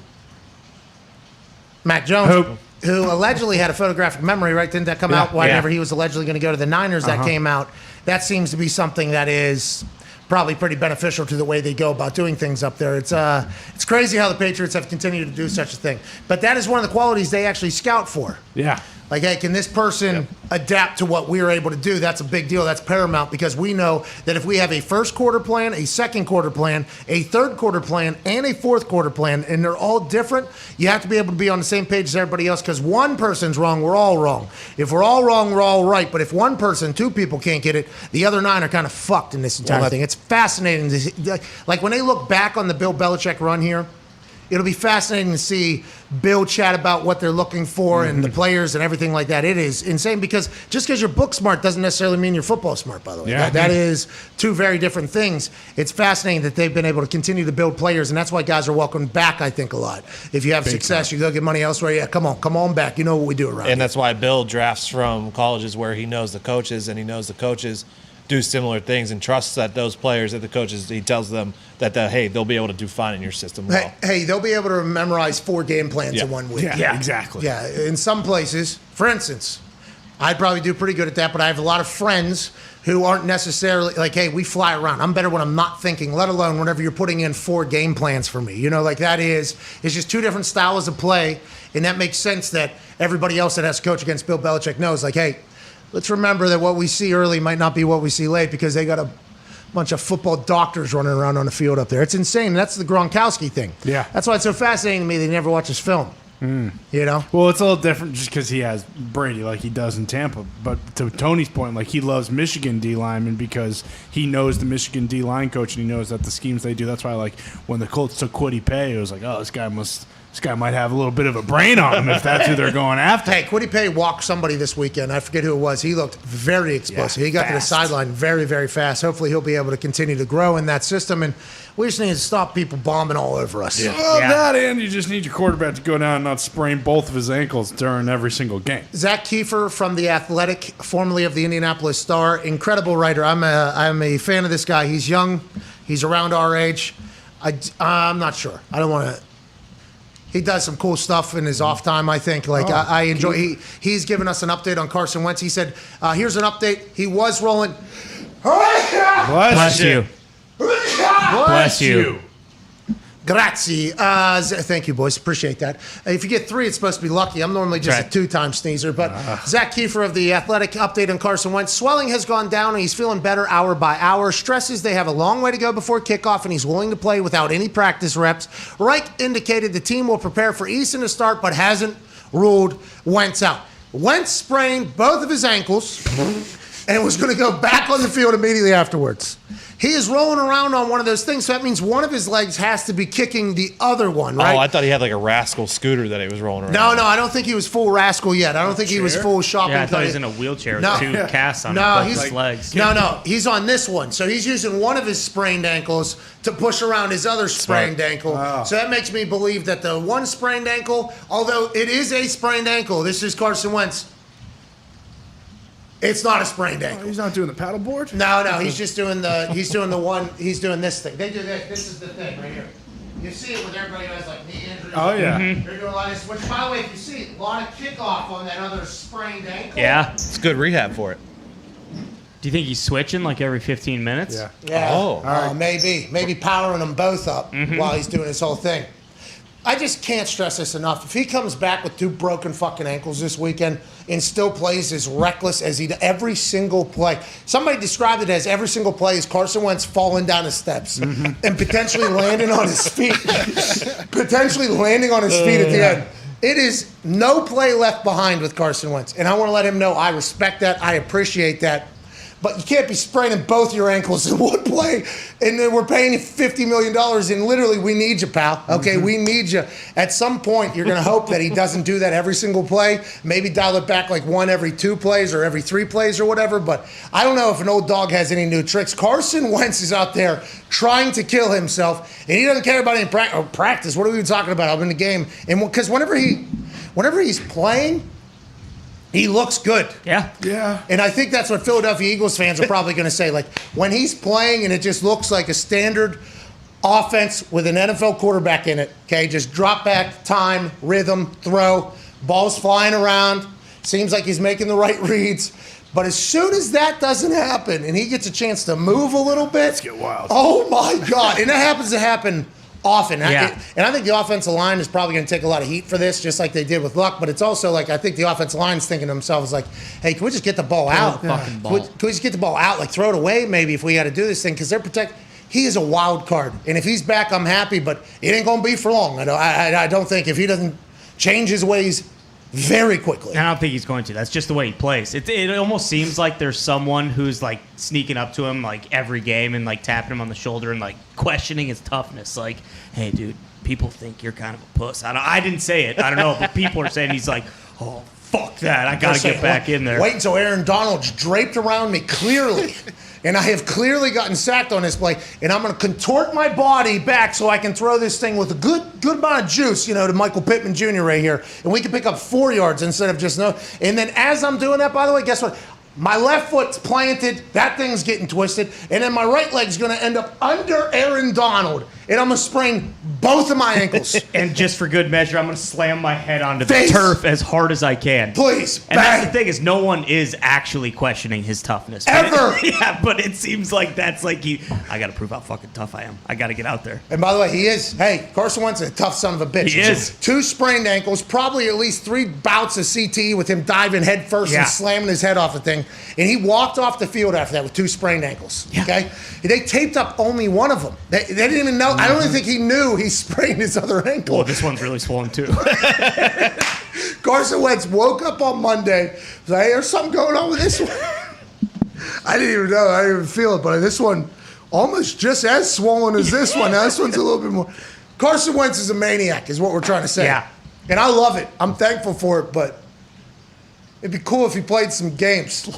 Mac Jones. Who allegedly had a photographic memory, right? Didn't that come out whenever he was allegedly going to go to the Niners? That came out. That seems to be something that is probably pretty beneficial to the way they go about doing things up there. It's crazy how the Patriots have continued to do such a thing. But that is one of the qualities they actually scout for. Yeah. Like, hey, can this person adapt to what we're able to do? That's a big deal. That's paramount, because we know that if we have a first quarter plan, a second quarter plan, a third quarter plan, and a fourth quarter plan, and they're all different, you have to be able to be on the same page as everybody else, because one person's wrong, we're all wrong. If we're all wrong, we're all right. But if one person, two people can't get it, the other 9 are kind of fucked in this entire thing. It's fascinating to see. Like, when they look back on the Bill Belichick run here, it'll be fascinating to see Bill chat about what they're looking for and the players and everything like that. It is insane, because just because you're book smart doesn't necessarily mean you're football smart, by the way. Yeah. That is two very different things. It's fascinating that they've been able to continue to build players, and that's why guys are welcome back, I think, a lot. If you have success, you go get money elsewhere. Yeah, come on back. You know what we do around here. And that's why Bill drafts from colleges where he knows the coaches, and he knows the coaches do similar things and trusts that those players, that the coaches, he tells them that, hey, they'll be able to do fine in your system. Hey, they'll be able to memorize 4 game plans in 1 week. Yeah, exactly. Yeah, in some places, for instance, I'd probably do pretty good at that, but I have a lot of friends who aren't necessarily like, hey, we fly around. I'm better when I'm not thinking, let alone whenever you're putting in 4 game plans for me. It's just 2 different styles of play, and that makes sense that everybody else that has to coach against Bill Belichick knows, like, hey, let's remember that what we see early might not be what we see late, because they got a bunch of football doctors running around on the field up there. It's insane. That's the Gronkowski thing. Yeah. That's why it's so fascinating to me they never watch his film. Well, it's a little different just because he has Brady like he does in Tampa. But to Tony's point, like, he loves Michigan D linemen because he knows the Michigan D line coach, and he knows that the schemes they do. That's why, like, when the Colts took Kwity Paye, it was like, oh, this guy might have a little bit of a brain on him if that's who they're going after. Hey, Kwity Paye walked somebody this weekend. I forget who it was. He looked very explosive. He got to the sideline very, very fast. Hopefully he'll be able to continue to grow in that system, and we just need to stop people bombing all over us. That, and you just need your quarterback to go down and not sprain both of his ankles during every single game. Zach Kiefer from The Athletic, formerly of the Indianapolis Star, incredible writer. I'm a fan of this guy. He's young. He's around our age. I'm not sure. I don't want to. He does some cool stuff in his off time, I think. I enjoy. He's given us an update on Carson Wentz. He said, "Here's an update. He was rolling." Bless you. Bless you. Grazie. Thank you, boys. Appreciate that. If you get 3, it's supposed to be lucky. I'm normally just a 2-time sneezer. But Zach Kiefer of The Athletic, update on Carson Wentz. Swelling has gone down, and he's feeling better hour by hour. Stresses they have a long way to go before kickoff, and he's willing to play without any practice reps. Reich indicated the team will prepare for Eason to start, but hasn't ruled Wentz out. Wentz sprained both of his ankles and was going to go back on the field immediately afterwards. He is rolling around on one of those things, so that means one of his legs has to be kicking the other one, right? Oh, I thought he had like a rascal scooter that he was rolling around. No, I don't think he was full rascal yet. I don't think he was full shopping. Yeah, I thought he was in a wheelchair with 2 casts on his legs. No, he's on this one. So he's using one of his sprained ankles to push around his other sprained ankle. Wow. So that makes me believe that the one sprained ankle, although it is a sprained ankle, this is Carson Wentz. It's not a sprained ankle. He's not doing the paddleboard? No, he's just doing he's doing this thing. They do this. This is the thing right here. You see it with everybody who has like knee injuries. Oh, yeah. They're doing a lot of this, which, by the way, if you see a lot of kickoff on that other sprained ankle. Yeah. It's good rehab for it. Do you think he's switching like every 15 minutes? Yeah. Oh. Maybe powering them both up while he's doing his whole thing. I just can't stress this enough. If he comes back with 2 broken fucking ankles this weekend and still plays as reckless as he does every single play. Somebody described it as every single play is Carson Wentz falling down the steps and potentially landing on his feet. Potentially landing on his feet at the end. It is no play left behind with Carson Wentz. And I want to let him know I respect that. I appreciate that. But you can't be spraining both your ankles in one play, and then we're paying you $50 million, and literally, we need you, pal. Okay, we need you. At some point, you're going to hope that he doesn't do that every single play. Maybe dial it back like one every 2 plays or every 3 plays or whatever, but I don't know if an old dog has any new tricks. Carson Wentz is out there trying to kill himself, and he doesn't care about any practice. What are we even talking about? I'm in the game. And because whenever he's playing, he looks good. Yeah. And I think that's what Philadelphia Eagles fans are probably going to say. Like, when he's playing and it just looks like a standard offense with an NFL quarterback in it, okay, just drop back, time, rhythm, throw, balls flying around, seems like he's making the right reads. But as soon as that doesn't happen and he gets a chance to move a little bit, let's get wild. Oh, my God. And that happens to happen often. Yeah. And I think the offensive line is probably going to take a lot of heat for this, just like they did with Luck. But it's also like, I think the offensive line is thinking to themselves, like, hey, can we just get the ball out? Fucking ball. Can we just get the ball out? Like, throw it away maybe if we got to do this thing, because he is a wild card. And if he's back, I'm happy, but it ain't going to be for long. I don't think, if he doesn't change his ways very quickly. I don't think he's going to. That's just the way he plays. It almost seems like there's someone who's like sneaking up to him like every game and like tapping him on the shoulder and like questioning his toughness. Like, hey, dude, people think you're kind of a puss. I didn't say it. I don't know, but people are saying he's like, oh, fuck that. I got to get back in there. Wait until Aaron Donald's draped around me clearly. And I have clearly gotten sacked on this play, and I'm going to contort my body back so I can throw this thing with a good amount of juice, to Michael Pittman Jr. right here, and we can pick up 4 yards instead of just no. And then as I'm doing that, by the way, guess what? My left foot's planted, that thing's getting twisted, and then my right leg's going to end up under Aaron Donald, and I'm going to sprain both of my ankles. And just for good measure, I'm going to slam my head onto the turf as hard as I can. Please. And that's the thing, is no one is actually questioning his toughness. Ever. But it seems like that's like I got to prove how fucking tough I am. I got to get out there. And by the way, he is. Hey, Carson Wentz is a tough son of a bitch. He is. 2 sprained ankles, probably at least 3 bouts of CTE with him diving head first and slamming his head off the thing. And he walked off the field after that with 2 sprained ankles. Yeah. Okay? They taped up only one of them. They didn't even know. I don't even think he knew he sprained his other ankle. Well, this one's really swollen too. Carson Wentz woke up on Monday. Was like, hey, there's something going on with this one. I didn't even know. I didn't even feel it. But this one, almost just as swollen as this one. Now, this one's a little bit more. Carson Wentz is a maniac, is what we're trying to say. Yeah. And I love it. I'm thankful for it, but it'd be cool if he played some games.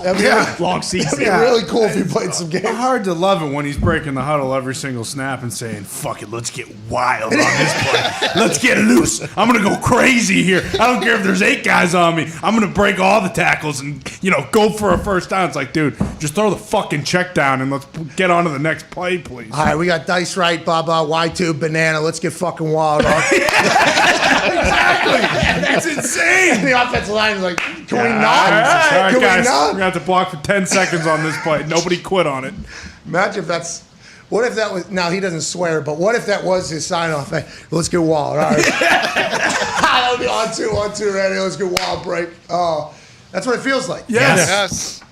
Long season. It'd be really cool if he played some games. Hard to love it when he's breaking the huddle every single snap and saying, fuck it, let's get wild on this play. Let's get loose. I'm going to go crazy here. I don't care if there's 8 guys on me. I'm going to break all the tackles and, go for a first down. It's like, dude, just throw the fucking check down and let's get on to the next play, please. All right, we got dice right, blah, blah, Y2, banana. Let's get fucking wild. Exactly. That's insane. The offensive line is like, can we not? All right, Can guys, we not? we're going to have to block for 10 seconds on this play. Nobody quit on it. Imagine if that's... What if that was... Now, he doesn't swear, but what if that was his sign-off? Hey, let's get wild. All right. That would be on two, ready. Let's get wild, break. Oh, that's what it feels like. Yes.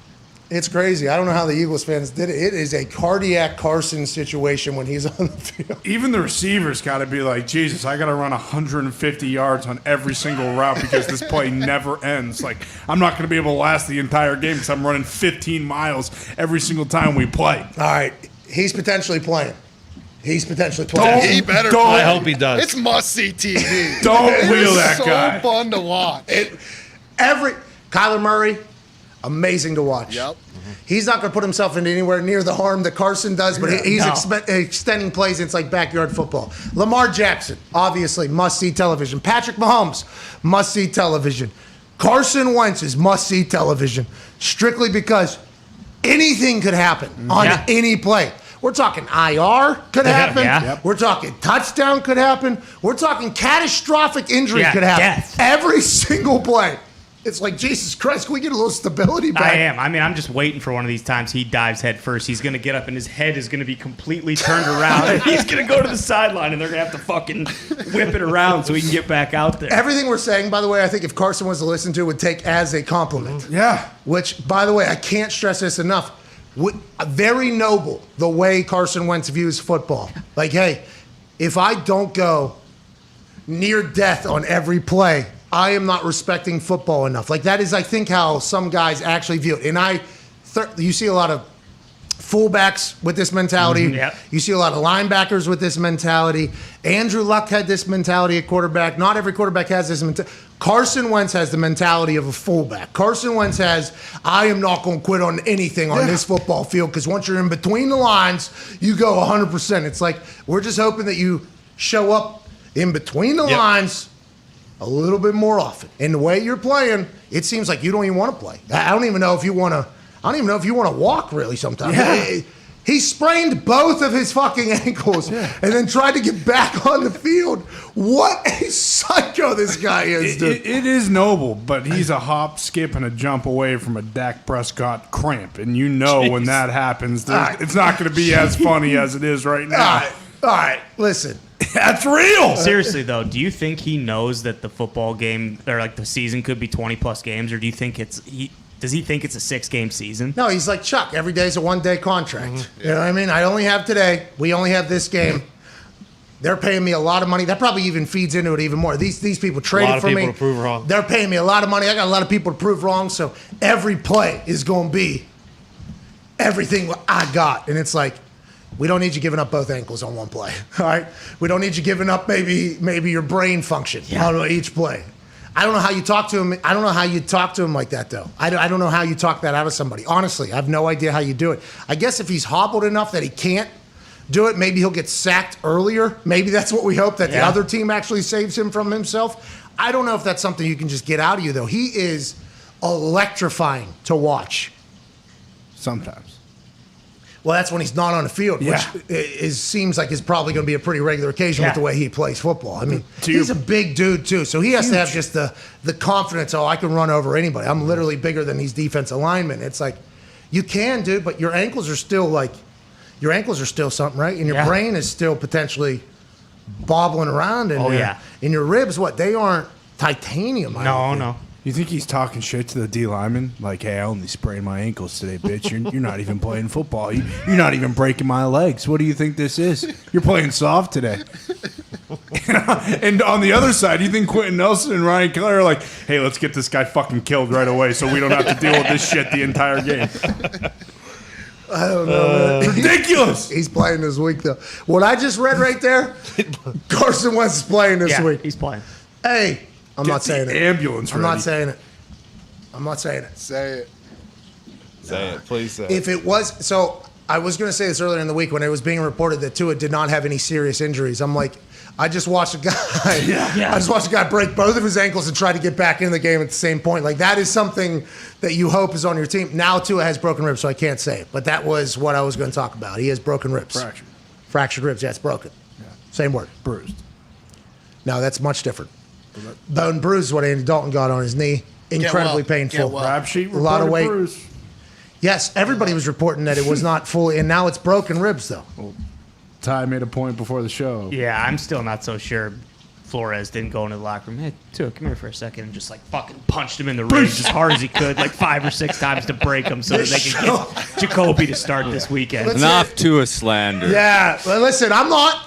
It's crazy. I don't know how the Eagles fans did it. It is a cardiac Carson situation when he's on the field. Even the receivers got to be like, Jesus, I got to run 150 yards on every single route because this play never ends. Like, I'm not going to be able to last the entire game because I'm running 15 miles every single time we play. All right. He's potentially playing. He better play. I hope he does. It's must-see TV. Don't wheel that guy. It's so fun to watch. Kyler Murray, amazing to watch. Yep. He's not going to put himself into anywhere near the harm that Carson does, but he's extending plays. It's like backyard football. Lamar Jackson, obviously, must-see television. Patrick Mahomes, must-see television. Carson Wentz is must-see television, strictly because anything could happen on any play. We're talking IR could happen. Yep. We're talking touchdown could happen. We're talking catastrophic injury could happen. Death. Every single play. It's like, Jesus Christ, can we get a little stability back? I am. I mean, I'm just waiting for one of these times he dives head first. He's going to get up and his head is going to be completely turned around. And he's going to go to the sideline and they're going to have to fucking whip it around so he can get back out there. Everything we're saying, by the way, I think if Carson was to listen to, would take as a compliment. Yeah. Which, by the way, I can't stress this enough. Very noble the way Carson Wentz views football. Like, hey, if I don't go near death on every play, I am not respecting football enough. Like, that is, I think, how some guys actually view it. And I you see a lot of fullbacks with this mentality. Yep. You see a lot of linebackers with this mentality. Andrew Luck had this mentality at quarterback. Not every quarterback has this mentality. Carson Wentz has the mentality of a fullback. Carson Wentz has, I am not going to quit on anything on this football field, because once you're in between the lines, you go 100%. It's like, we're just hoping that you show up in between the lines a little bit more often. And the way you're playing, it seems like you don't even want to play. I don't even know if you want to walk, really, sometimes. Yeah. He sprained both of his fucking ankles and then tried to get back on the field. What a psycho this guy is, dude. It is noble, but he's a hop, skip, and a jump away from a Dak Prescott cramp. And you know when that happens, it's not going to be as funny as it is right now. All right, listen. That's real. Seriously, though, do you think he knows that the football game, or like the season could be 20-plus games, or do you think does he think it's a 6-game season? No, he's like Chuck. Every day's a one-day contract. You know what I mean? I only have today. We only have this game. They're paying me a lot of money. That probably even feeds into it even more. These people traded for me. A lot of people to prove wrong. They're paying me a lot of money. I got a lot of people to prove wrong. So every play is going to be everything I got. And it's like, we don't need you giving up both ankles on one play. All right? We don't need you giving up maybe your brain function on each play. I don't know how you talk to him. I don't know how you talk to him like that, though. I don't know how you talk that out of somebody. Honestly, I have no idea how you do it. I guess if he's hobbled enough that he can't do it, maybe he'll get sacked earlier. Maybe that's what we hope, that the other team actually saves him from himself. I don't know if that's something you can just get out of you, though. He is electrifying to watch. Sometimes. Well, that's when he's not on the field, which seems like is probably going to be a pretty regular occasion with the way he plays football. I mean, he's a big dude, too, so he has to have just the confidence, I can run over anybody. I'm literally bigger than these defensive linemen. It's like, you can, dude, but your ankles are still something, right? And your brain is still potentially bobbling around. And, and your ribs, they aren't titanium. No. You think he's talking shit to the D lineman? Like, hey, I only sprained my ankles today, bitch. You're not even playing football. You're not even breaking my legs. What do you think this is? You're playing soft today. And on the other side, you think Quentin Nelson and Ryan Keller are like, hey, let's get this guy fucking killed right away so we don't have to deal with this shit the entire game. I don't know, man. Ridiculous. He's playing this week, though. What I just read right there, Carson Wentz is playing this week. He's playing. Hey, I'm not saying it. Ambulance I'm ready. not saying it. I'm not saying it. Say it. Say it. Please say it. If it was, so I was going to say this earlier in the week when it was being reported that Tua did not have any serious injuries. I'm like, I just watched a guy. I just watched a guy break both of his ankles and try to get back in the game at the same point. Like, that is something that you hope is on your team. Now Tua has broken ribs, so I can't say it. But that was what I was going to talk about. He has broken ribs. Fractured ribs. Yeah, it's broken. Yeah. Same word. Bruised. No, that's much different. Bone bruise is what Andy Dalton got on his knee. Incredibly painful. Rap sheet a lot of weight. Bruise. Yes, everybody was reporting that it was not fully, and now it's broken ribs, though. Well, Ty made a point before the show. Yeah, I'm still not so sure Flores didn't go into the locker room. Hey, Tua, come here for a second, and just like fucking punched him in the ribs as hard as he could, like 5 or 6 times to break him so that they could get Jacoby to start this weekend. Enough to a slander. Yeah, well, listen, I'm not.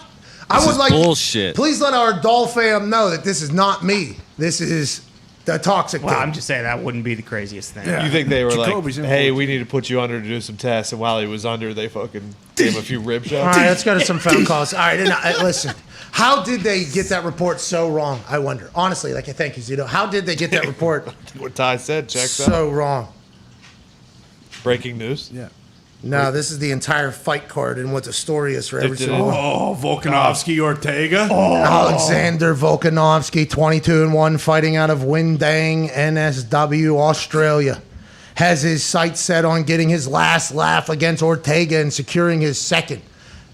This is bullshit. Please let our Doll fam know that this is not me. This is the toxic Well, thing. I'm just saying that wouldn't be the craziest thing. You think they were Jacoby's like, in hey, for it. we need to put you under to do some tests, and while he was under, they fucking gave him a few rib shots? All right, let's go to some phone calls. All right, listen. How did they get that report so wrong? I wonder. Honestly, like, thank you, Zito. How did they get that report What Ty said, checks out. so wrong? Breaking news? Yeah. No, this is the entire fight card and what the story is for every single one. Oh, Volkanovski, Ortega. Alexander Volkanovski, 22-1, fighting out of Windang, NSW, Australia. Has his sights set on getting his last laugh against Ortega and securing his second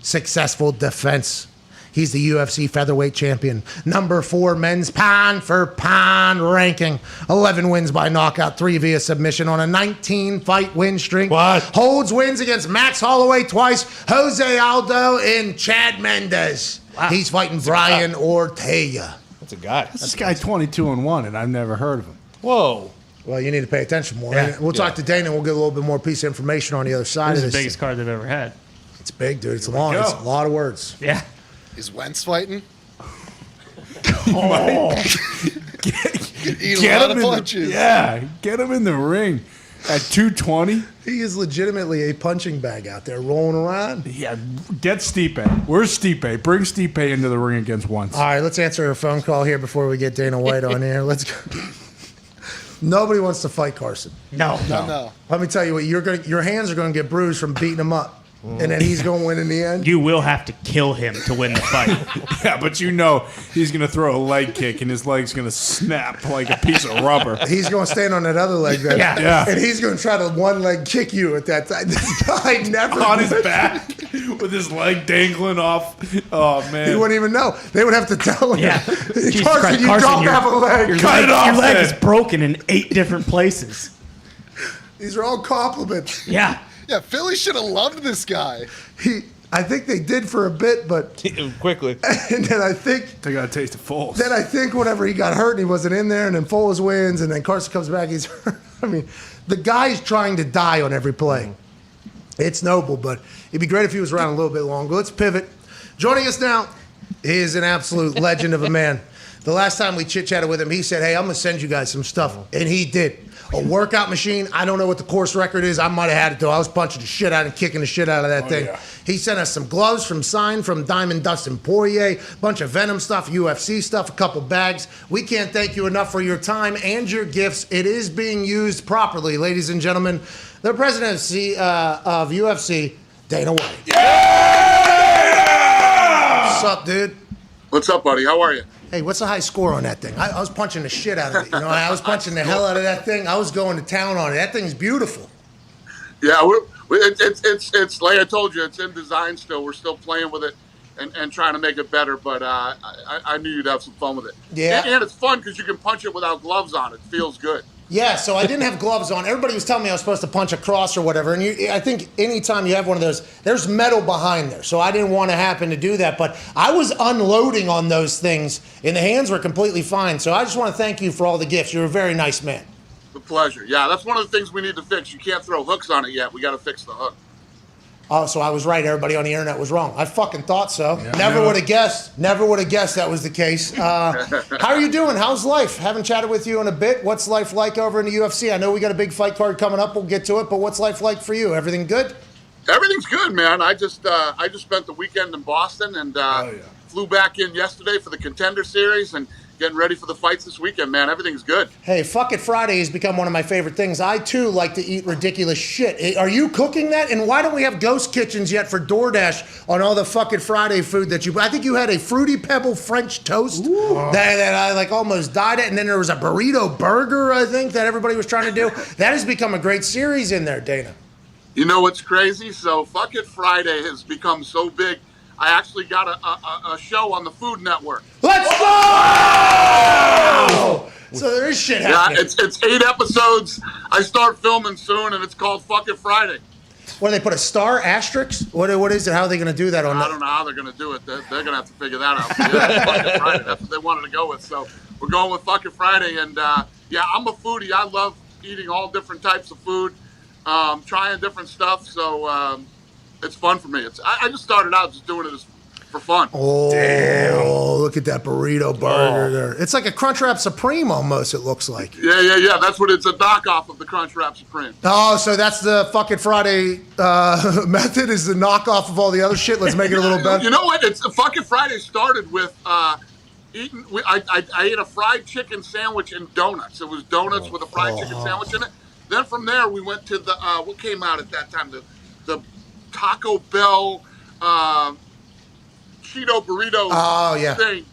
successful defense. He's the UFC featherweight champion. Number 4 men's pound for pound ranking. 11 wins by knockout, 3 via submission on a 19-fight win streak. Holds wins against Max Holloway twice, Jose Aldo, and Chad Mendes. Wow. He's fighting Brian Ortega. That's a guy. This guy 22-1, and I've never heard of him. Whoa. Well, you need to pay attention more. Yeah. We'll talk to Dana, and we'll get a little bit more piece of information on the other side This of is this. the biggest card they've ever had. It's big, dude. It's long. It's a lot of words. Yeah. Is Wentz fighting? Oh. Eat a lot of punches. Get him in the ring. At 220? He is legitimately a punching bag out there rolling around. Yeah, get Stipe. Where's Stipe? Bring Stipe into the ring against once. All right, let's answer a phone call here before we get Dana White on here. Let's go. Nobody wants to fight Carson. No. Let me tell you what, your hands are going to get bruised from beating him up. And then he's going to win in the end. You will have to kill him to win the fight. Yeah, but you know he's going to throw a leg kick and his leg's going to snap like a piece of rubber. He's going to stand on that other leg then. Yeah. And he's going to try to one leg kick you at that time. This guy never On his back with his leg dangling off. Oh, man. He wouldn't even know. They would have to tell him. Yeah. Carson, Christ, you don't have a leg. Your leg is broken in 8 different places. These are all compliments. Yeah. Yeah, Philly should have loved this guy. I think they did for a bit, but quickly. And then I think they got a taste of Foles. Then I think whenever he got hurt and he wasn't in there, and then Foles wins, and then Carson comes back, he's hurt. I mean, the guy's trying to die on every play. It's noble, but it'd be great if he was around a little bit longer. Let's pivot. Joining us now is an absolute legend of a man. The last time we chit-chatted with him, he said, hey, I'm going to send you guys some stuff. And he did. A workout machine. I don't know what the course record is. I might have had it, though. I was punching the shit out and kicking the shit out of that thing. Yeah. He sent us some gloves from Sign, from Diamond Dustin Poirier, bunch of Venom stuff, UFC stuff, a couple bags. We can't thank you enough for your time and your gifts. It is being used properly, ladies and gentlemen. The president of UFC, Dana White. Yeah! What's up, dude? What's up, buddy? How are you? Hey, what's the high score on that thing? I was punching the shit out of it. You know, I was punching the hell out of that thing. I was going to town on it. That thing's beautiful. Yeah, it's like I told you, it's in design still. We're still playing with it and trying to make it better, but I knew you'd have some fun with it. Yeah. And it's fun because you can punch it without gloves on. It feels good. Yeah, so I didn't have gloves on. Everybody was telling me I was supposed to punch across or whatever. And I think anytime you have one of those, there's metal behind there. So I didn't want to happen to do that. But I was unloading on those things, and the hands were completely fine. So I just want to thank you for all the gifts. You're a very nice man. The pleasure. Yeah, that's one of the things we need to fix. You can't throw hooks on it yet. We got to fix the hook. Oh, so I was right. Everybody on the internet was wrong. I fucking thought so. Yeah. Never would have guessed. Never would have guessed that was the case. How are you doing? How's life? Haven't chatted with you in a bit. What's life like over in the UFC? I know we got a big fight card coming up. We'll get to it. But what's life like for you? Everything good? Everything's good, man. I just spent the weekend in Boston and flew back in yesterday for the Contender Series and getting ready for the fights this weekend, man. Everything's good. Hey, Fuck It Friday has become one of my favorite things. I, too, like to eat ridiculous shit. Are you cooking that? And why don't we have ghost kitchens yet for DoorDash on all the Fuck It Friday food that you... I think you had a Fruity Pebble French toast that I like almost died at. And then there was a burrito burger, I think, that everybody was trying to do. That has become a great series in there, Dana. You know what's crazy? So Fuck It Friday has become so big, I actually got a show on the Food Network. Let's go! So there is shit happening. Yeah, it's 8 episodes. I start filming soon, and it's called Fuck It Friday. What, they put a star asterisk? What is it? How are they going to do that on that? I don't know how they're going to do it. They're going to have to figure that out. Yeah, Fuck It Friday. That's what they wanted to go with. So we're going with Fuck It Friday. And, yeah, I'm a foodie. I love eating all different types of food, trying different stuff. So it's fun for me. I just started out just doing it for fun. Oh, damn. Look at that burrito burger there. It's like a Crunchwrap Supreme almost, it looks like. Yeah. That's what it's a knockoff of the Crunchwrap Supreme. Oh, so that's the Fuck It Friday method is the knockoff of all the other shit. Let's make it a little better. You know what? Fuck It Friday started with eating. I ate a fried chicken sandwich and donuts. It was donuts with a fried chicken sandwich in it. Then from there we went to the what came out at that time, the Taco Bell Cheeto burrito thing.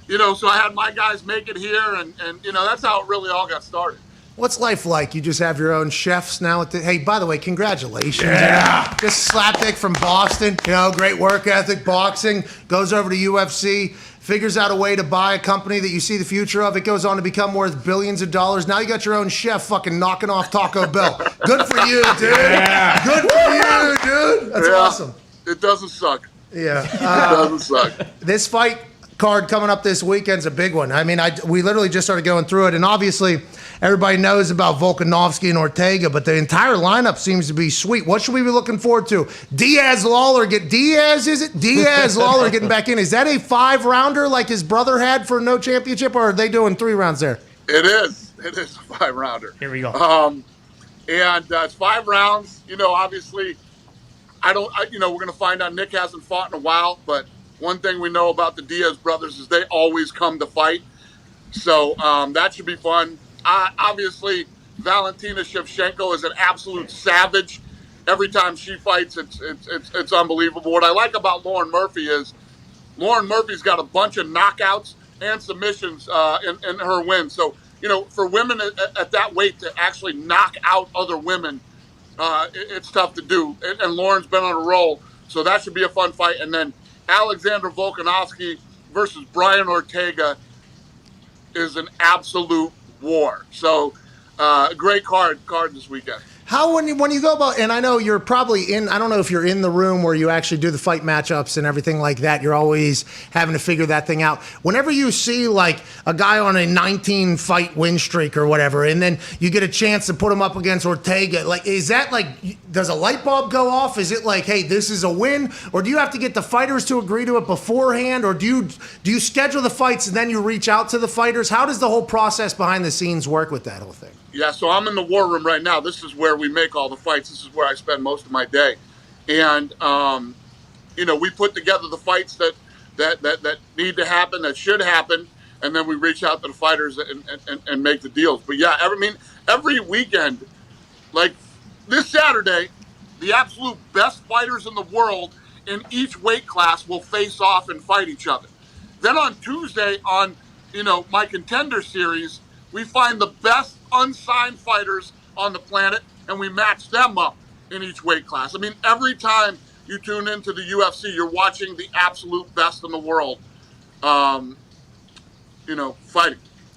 You know, so I had my guys make it here, and you know, that's how it really all got started. What's life like? You just have your own chefs now. Hey, by the way, congratulations. Yeah. Just slapdick from Boston. You know, great work ethic, boxing, goes over to UFC, figures out a way to buy a company that you see the future of. It goes on to become worth billions of dollars. Now you got your own chef fucking knocking off Taco Bell. Good for you, dude. Yeah. Good for you, dude. That's awesome. It doesn't suck. Yeah. It doesn't suck. This fight card coming up this weekend's a big one. I mean, we literally just started going through it, and obviously everybody knows about Volkanovski and Ortega, but the entire lineup seems to be sweet. What should we be looking forward to? Lawler getting back in. Is that a 5-rounder like his brother had for no championship, or are they doing 3 rounds there? It is a 5-rounder. Here we go. And it's 5 rounds. Obviously, we're going to find out Nick hasn't fought in a while, but one thing we know about the Diaz brothers is they always come to fight. So that should be fun. Obviously, Valentina Shevchenko is an absolute savage. Every time she fights, it's unbelievable. What I like about Lauren Murphy is Lauren Murphy's got a bunch of knockouts and submissions in her wins. So, for women at that weight to actually knock out other women, it's tough to do. And Lauren's been on a roll, so that should be a fun fight. And then Alexander Volkanovski versus Brian Ortega is an absolute war. So, great card this weekend. How when you go about, and I know you're probably in, I don't know if you're in the room where you actually do the fight matchups and everything like that. You're always having to figure that thing out. Whenever you see like a guy on a 19 fight win streak or whatever, and then you get a chance to put him up against Ortega, like, is that like, does a light bulb go off? Is it like, hey, this is a win? Or do you have to get the fighters to agree to it beforehand? Or do you schedule the fights and then you reach out to the fighters? How does the whole process behind the scenes work with that whole thing? Yeah, so I'm in the war room right now. This is where we make all the fights. This is where I spend most of my day. And, we put together the fights that need to happen, that should happen, and then we reach out to the fighters and make the deals. But, yeah, every weekend, like this Saturday, the absolute best fighters in the world in each weight class will face off and fight each other. Then on Tuesday, on, my Contender Series, we find the best unsigned fighters on the planet, and we match them up in each weight class. I mean, every time you tune into the UFC, you're watching the absolute best in the world, fighting.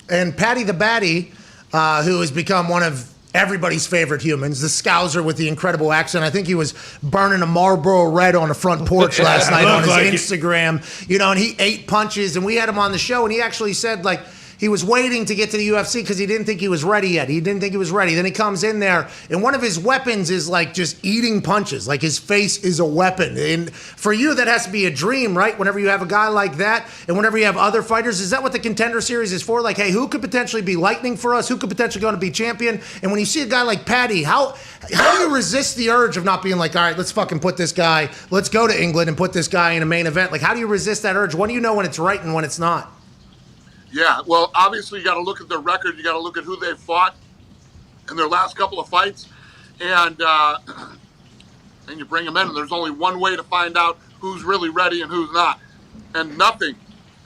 And Patty the Batty, who has become one of everybody's favorite humans, the Scouser with the incredible accent. I think he was burning a Marlboro Red on a front porch last night on his Instagram. And he ate punches, and we had him on the show, and he actually said, like, he was waiting to get to the UFC because he didn't think he was ready yet. He didn't think he was ready. Then he comes in there, and one of his weapons is like just eating punches. Like his face is a weapon. And for you, that has to be a dream, right? Whenever you have a guy like that, and whenever you have other fighters, is that what the Contender Series is for? Like, hey, who could potentially be lightning for us? Who could potentially go to be champion? And when you see a guy like Patty, how do you resist the urge of not being like, all right, let's fucking put this guy, let's go to England and put this guy in a main event? Like, how do you resist that urge? When do you know when it's right and when it's not? Yeah, well, obviously you got to look at their record. You got to look at who they've fought in their last couple of fights, and you bring them in. And there's only one way to find out who's really ready and who's not. And nothing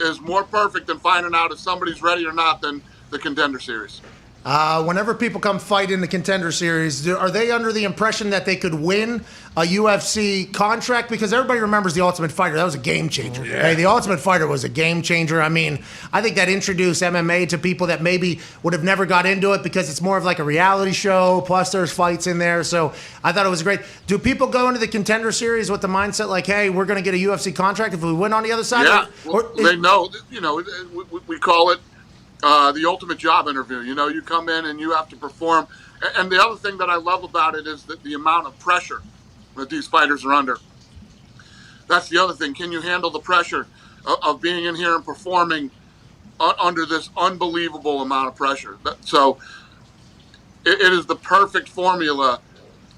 is more perfect than finding out if somebody's ready or not than the Contender Series. Whenever people come fight in the Contender Series, are they under the impression that they could win a UFC contract? Because everybody remembers The Ultimate Fighter. That was a game changer. Yeah. Hey, The Ultimate Fighter was a game changer. I mean, I think that introduced MMA to people that maybe would have never got into it because it's more of like a reality show, plus there's fights in there. So I thought it was great. Do people go into the Contender Series with the mindset like, hey, we're going to get a UFC contract if we win on the other side? Yeah, they know. We call it the ultimate job interview. You come in and you have to perform. And the other thing that I love about it is that the amount of pressure that these fighters are under. That's the other thing. Can you handle the pressure of being in here and performing under this unbelievable amount of pressure? So it is the perfect formula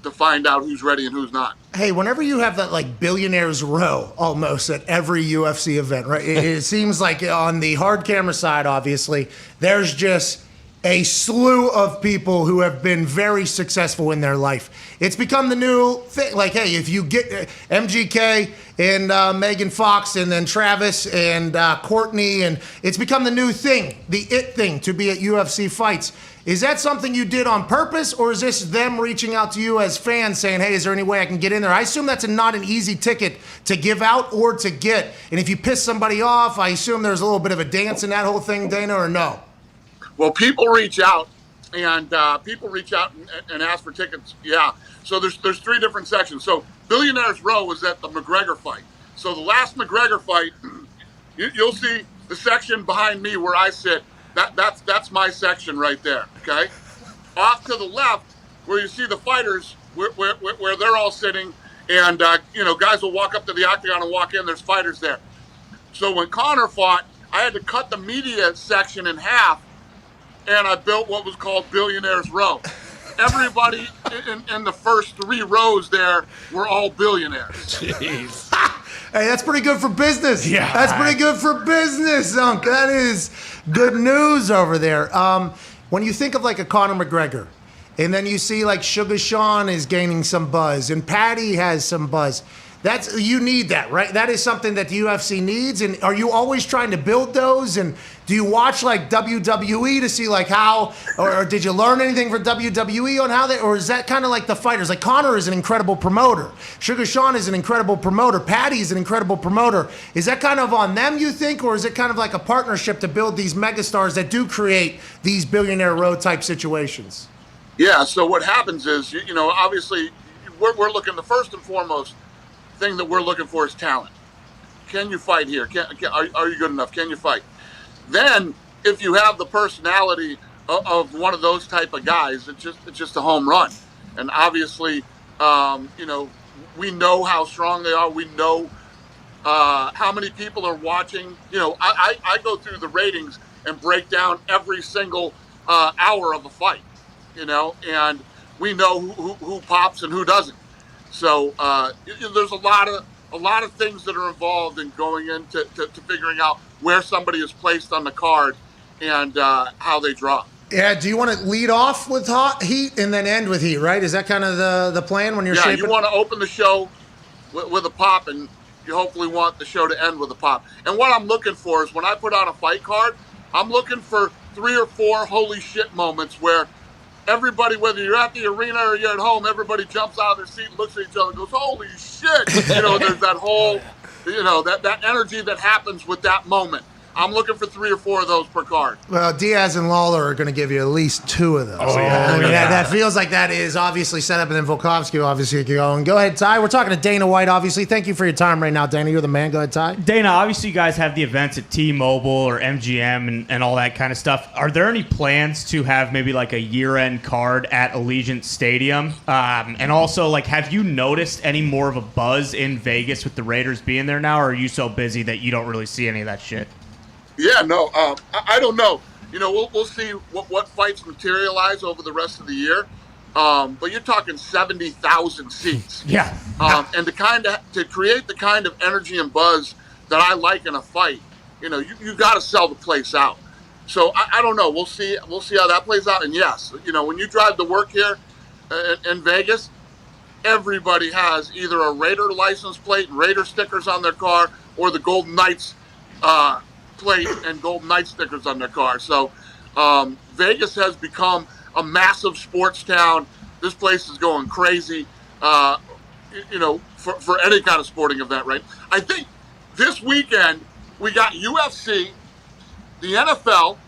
to find out who's ready and who's not. Hey, whenever you have that like billionaires row almost at every UFC event, right? It seems like on the hard camera side, obviously, there's just a slew of people who have been very successful in their life. It's become the new thing. Like, hey, if you get MGK and Megan Fox and then Travis and Courtney, and it's become the new thing, the it thing to be at UFC fights. Is that something you did on purpose, or is this them reaching out to you as fans saying, hey, is there any way I can get in there? I assume that's not an easy ticket to give out or to get. And if you piss somebody off, I assume there's a little bit of a dance in that whole thing, Dana, or no? Well, people reach out, and and ask for tickets. Yeah. So there's 3 different sections. So Billionaires Row was at the McGregor fight. So the last McGregor fight, you'll see the section behind me where I sit. That's my section right there, okay? Off to the left, where you see the fighters, where they're all sitting, and, guys will walk up to the octagon and walk in, there's fighters there. So when Conor fought, I had to cut the media section in half, and I built what was called Billionaires Row. everybody in the first 3 rows there were all billionaires. Jeez. Hey, that's pretty good for business. Yeah. That's pretty good for business, Unc. That is good news over there. When you think of like a Conor McGregor, and then you see like Sugar Sean is gaining some buzz, and Patty has some buzz. You need that, right? That is something that the UFC needs. And are you always trying to build those? And do you watch like WWE to see like how, or did you learn anything from WWE on how they, or is that kind of like the fighters? Like Conor is an incredible promoter. Sugar Sean is an incredible promoter. Patty is an incredible promoter. Is that kind of on them, you think? Or is it kind of like a partnership to build these megastars that do create these billionaire road type situations? Yeah, so what happens is, obviously we're looking, the first and foremost thing that we're looking for is talent. Can you fight here? Are you good enough? Can you fight? Then, if you have the personality of one of those type of guys, it's just a home run. And obviously, we know how strong they are. We know how many people are watching. I go through the ratings and break down every single hour of a fight. And we know who pops and who doesn't. So there's a lot of things that are involved in going into figuring out where somebody is placed on the card and how they drop. Yeah, do you want to lead off with heat and then end with heat, right? Is that kind of the plan when you're shaping? Yeah, you want to open the show with a pop, and you hopefully want the show to end with a pop. And what I'm looking for is when I put on a fight card, I'm looking for 3 or 4 holy shit moments where everybody, whether you're at the arena or you're at home, everybody jumps out of their seat and looks at each other and goes, holy shit. There's that whole, that energy that happens with that moment. I'm looking for 3 or 4 of those per card. Well, Diaz and Lawler are going to give you at least 2 of those. Oh, yeah. That feels like that is obviously set up, and then Volkovsky obviously can go. And go ahead, Ty. We're talking to Dana White, obviously. Thank you for your time right now, Dana. You're the man. Go ahead, Ty. Dana, obviously you guys have the events at T-Mobile or MGM and all that kind of stuff. Are there any plans to have maybe like a year-end card at Allegiant Stadium? And also, like, have you noticed any more of a buzz in Vegas with the Raiders being there now, or are you so busy that you don't really see any of that shit? Yeah, no, I don't know. We'll see what fights materialize over the rest of the year. But you're talking 70,000 seats. Yeah. And to create the kind of energy and buzz that I like in a fight, you got to sell the place out. So I don't know. We'll see how that plays out. And yes, when you drive to work here in Vegas, everybody has either a Raider license plate and Raider stickers on their car, or the Golden Knights plate and Golden Knight stickers on their car. So Vegas has become a massive sports town. This place is going crazy, for any kind of sporting event, right? I think this weekend we got UFC, the NFL,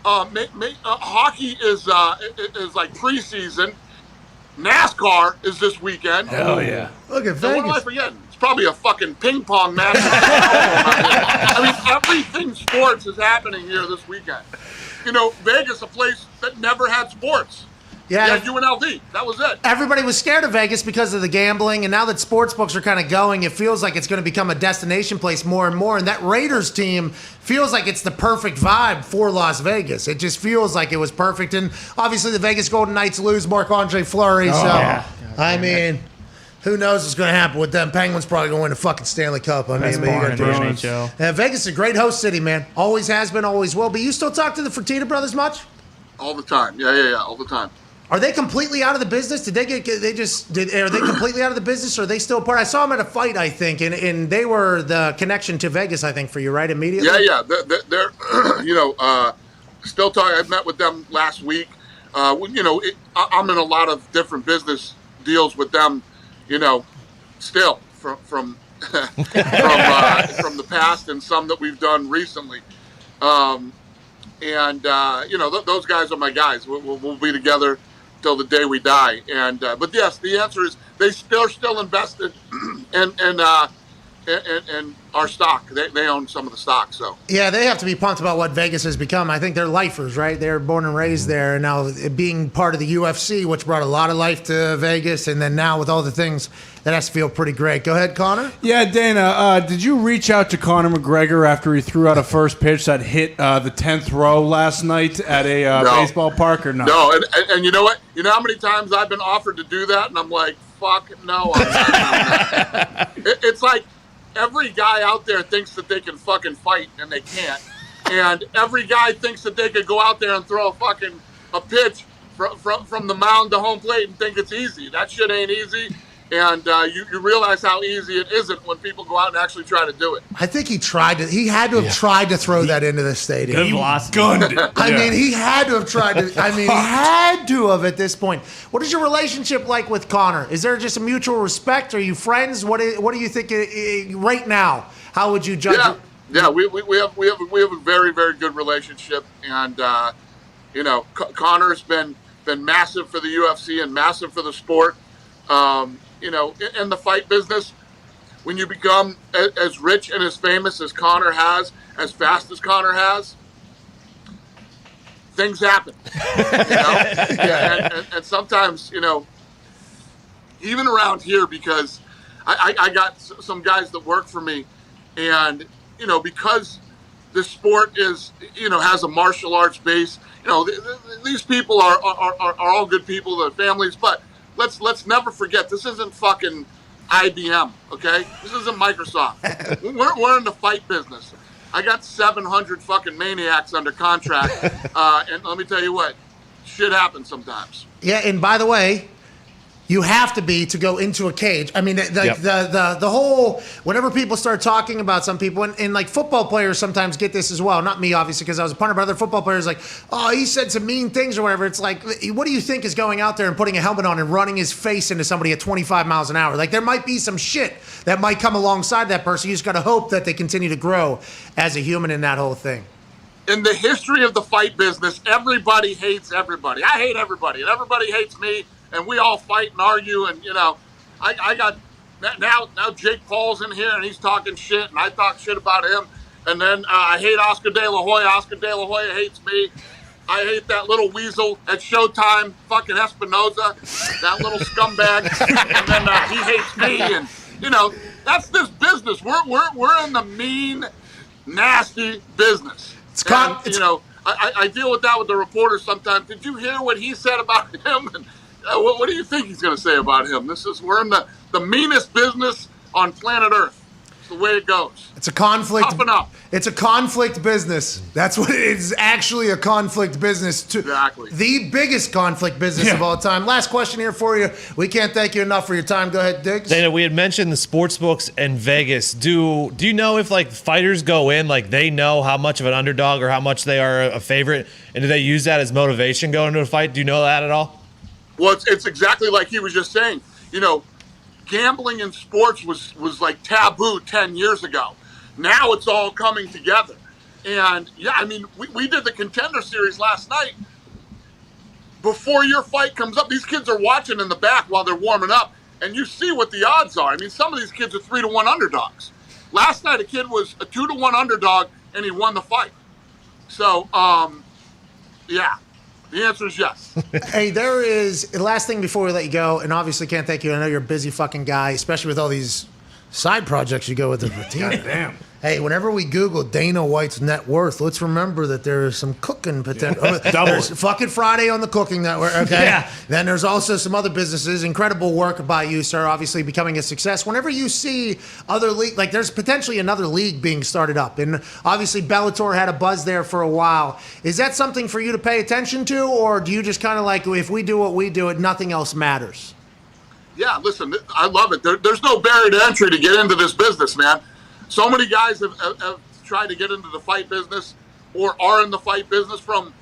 hockey is like preseason. NASCAR is this weekend. Hell yeah. Look at Vegas. And what am I forgetting? It's probably a fucking ping pong match. I mean, everything sports is happening here this weekend. Vegas, a place that never had sports. Yeah, UNLV. That was it. Everybody was scared of Vegas because of the gambling, and now that sports books are kind of going, it feels like it's going to become a destination place more and more. And that Raiders team feels like it's the perfect vibe for Las Vegas. It just feels like it was perfect. And obviously, the Vegas Golden Knights lose Marc-Andre Fleury. I mean, who knows what's going to happen with them? Penguins probably going to win the fucking Stanley Cup. I mean, Vegas is a great host city, man. Always has been, always will be. You still talk to the Fertitta brothers much? All the time. Yeah, all the time. Are they completely out of the business? Are they completely out of the business, or are they still part? I saw them at a fight, I think, and they were the connection to Vegas, I think, for you, right? Immediately? Yeah. They're still talking. I met with them last week. I'm in a lot of different business deals with them, still from the past and some that we've done recently. Those guys are my guys. We'll be together till the day we die. And but yes, the answer is they're still invested in in our stock. They own some of the stock. So Yeah, they have to be pumped about what Vegas has become. I think they're lifers, right? They're born and raised there, and now being part of the UFC, which brought a lot of life to Vegas, and then now with all the things, that has to feel pretty great. Go ahead, Connor. Yeah, Dana, did you reach out to Conor McGregor after he threw out a first pitch that hit the 10th row last night at a No. baseball park or not? No, and you know what? You know how many times I've been offered to do that, and I'm like, fuck no. I'm not doing that. It's like every guy out there thinks that they can fucking fight, and they can't. And every guy thinks that they could go out there and throw a pitch from the mound to home plate and think it's easy. That shit ain't easy. And you realize how easy it isn't when people go out and actually try to do it. I think he had to have tried to throw that into the stadium. Good velocity. Gunned it. I mean, he had to have tried to. I mean, he had to have at this point. What is your relationship like with Conor? Is there just a mutual respect? Are you friends? What do you think right now? How would you judge it? Yeah, we have a very, very good relationship, and Conor's been massive for the UFC and massive for the sport. In the fight business, when you become as rich and as famous as Conor has, as fast as Conor has, things happen. And sometimes, even around here, because I got some guys that work for me, and because this sport is has a martial arts base. These people are all good people, their families, but let's never forget, this isn't fucking IBM, okay? This isn't Microsoft. We're in the fight business. I got 700 fucking maniacs under contract, and let me tell you what, shit happens sometimes. Yeah, and by the way, you have to be to go into a cage. I mean, the whole, whenever people start talking about some people, and like football players sometimes get this as well. Not me, obviously, because I was a punter, but other football players like, oh, he said some mean things or whatever. It's like, what do you think is going out there and putting a helmet on and running his face into somebody at 25 miles an hour? Like, there might be some shit that might come alongside that person. You just got to hope that they continue to grow as a human in that whole thing. In the history of the fight business, everybody hates everybody. I hate everybody, and everybody hates me. And we all fight and argue, and I got now Jake Paul's in here and he's talking shit, and I talk shit about him, and then I hate Oscar De La Hoya. Oscar De La Hoya hates me. I hate that little weasel at Showtime, fucking Espinoza, that little scumbag, and then he hates me, and that's this business. We're in the mean, nasty business. I deal with that with the reporters sometimes. Did you hear what he said about him? And, what do you think he's going to say about him? We're in the meanest business on planet Earth. It's the way it goes. It's a conflict. Toughen up. It's a conflict business. That's what it is. Actually, a conflict business. Exactly. The biggest conflict business of all time. Last question here for you. We can't thank you enough for your time. Go ahead, Diggs. Dana, we had mentioned the sports books in Vegas. Do you know if like fighters go in, like they know how much of an underdog or how much they are a favorite, and do they use that as motivation going into a fight? Do you know that at all? Well, it's exactly like he was just saying. Gambling in sports was like taboo 10 years ago. Now it's all coming together. And, yeah, I mean, we did the Contender Series last night. Before your fight comes up, these kids are watching in the back while they're warming up, and you see what the odds are. I mean, some of these kids are 3-1 underdogs. Last night, a kid was a 2-1 underdog, and he won the fight. So, yeah. The answer is yes. Hey, there is the last thing before we let you go, and obviously can't thank you. I know you're a busy fucking guy, especially with all these side projects you go with the routine. God damn. Hey, whenever we Google Dana White's net worth, let's remember that there is some cooking potential. There's fucking Friday on the Cooking Network, okay? Yeah. Then there's also some other businesses. Incredible work by you, sir, obviously becoming a success. Whenever you see other league, like there's potentially another league being started up, and obviously Bellator had a buzz there for a while. Is that something for you to pay attention to, or do you just kind of like, if we do what we do, nothing else matters? Yeah, listen, I love it. There's no barrier to entry to get into this business, man. So many guys have tried to get into the fight business or are in the fight business, from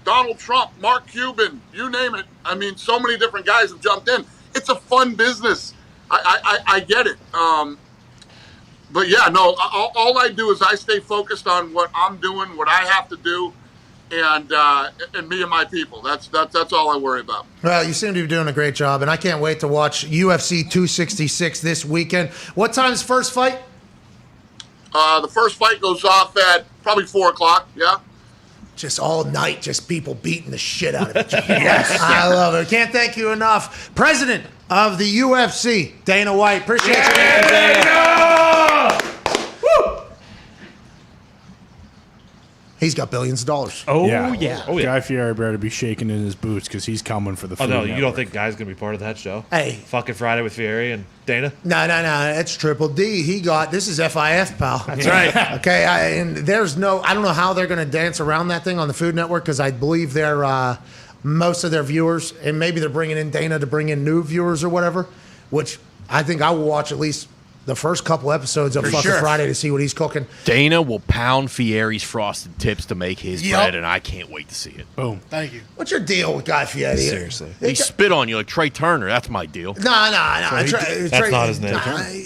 Donald Trump, Mark Cuban, you name it. I mean, so many different guys have jumped in. It's a fun business. I get it. But yeah, no, all I do is I stay focused on what I'm doing, what I have to do, and me and my people. That's all I worry about. Well, you seem to be doing a great job, and I can't wait to watch UFC 266 this weekend. What time's first fight? The first fight goes off at probably 4 o'clock. Yeah. Just all night, just people beating the shit out of each other. Yes, I love it. Can't thank you enough. President of the UFC, Dana White. Appreciate you. Dana! Woo! He's got billions of dollars. Oh, yeah. Guy Fieri better be shaking in his boots because he's coming for the Oh Food no, you Network. don't think Guy's gonna be part of that show? Hey. Fucking Friday with Fieri and Dana? No. It's Triple D. This is FIF, pal. That's right. Okay, and there's no, I don't know how they're going to dance around that thing on the Food Network because I believe they're, most of their viewers, and maybe they're bringing in Dana to bring in new viewers or whatever, which I think I will watch at least the first couple episodes of For fucking sure. Friday to see what he's cooking. Dana will pound Fieri's frosted tips to make his Yep. bread, and I can't wait to see it. Boom. Thank you. What's your deal with Guy Fieri? Seriously. He spit on you like Trey Turner. That's my deal. No. That's not his name.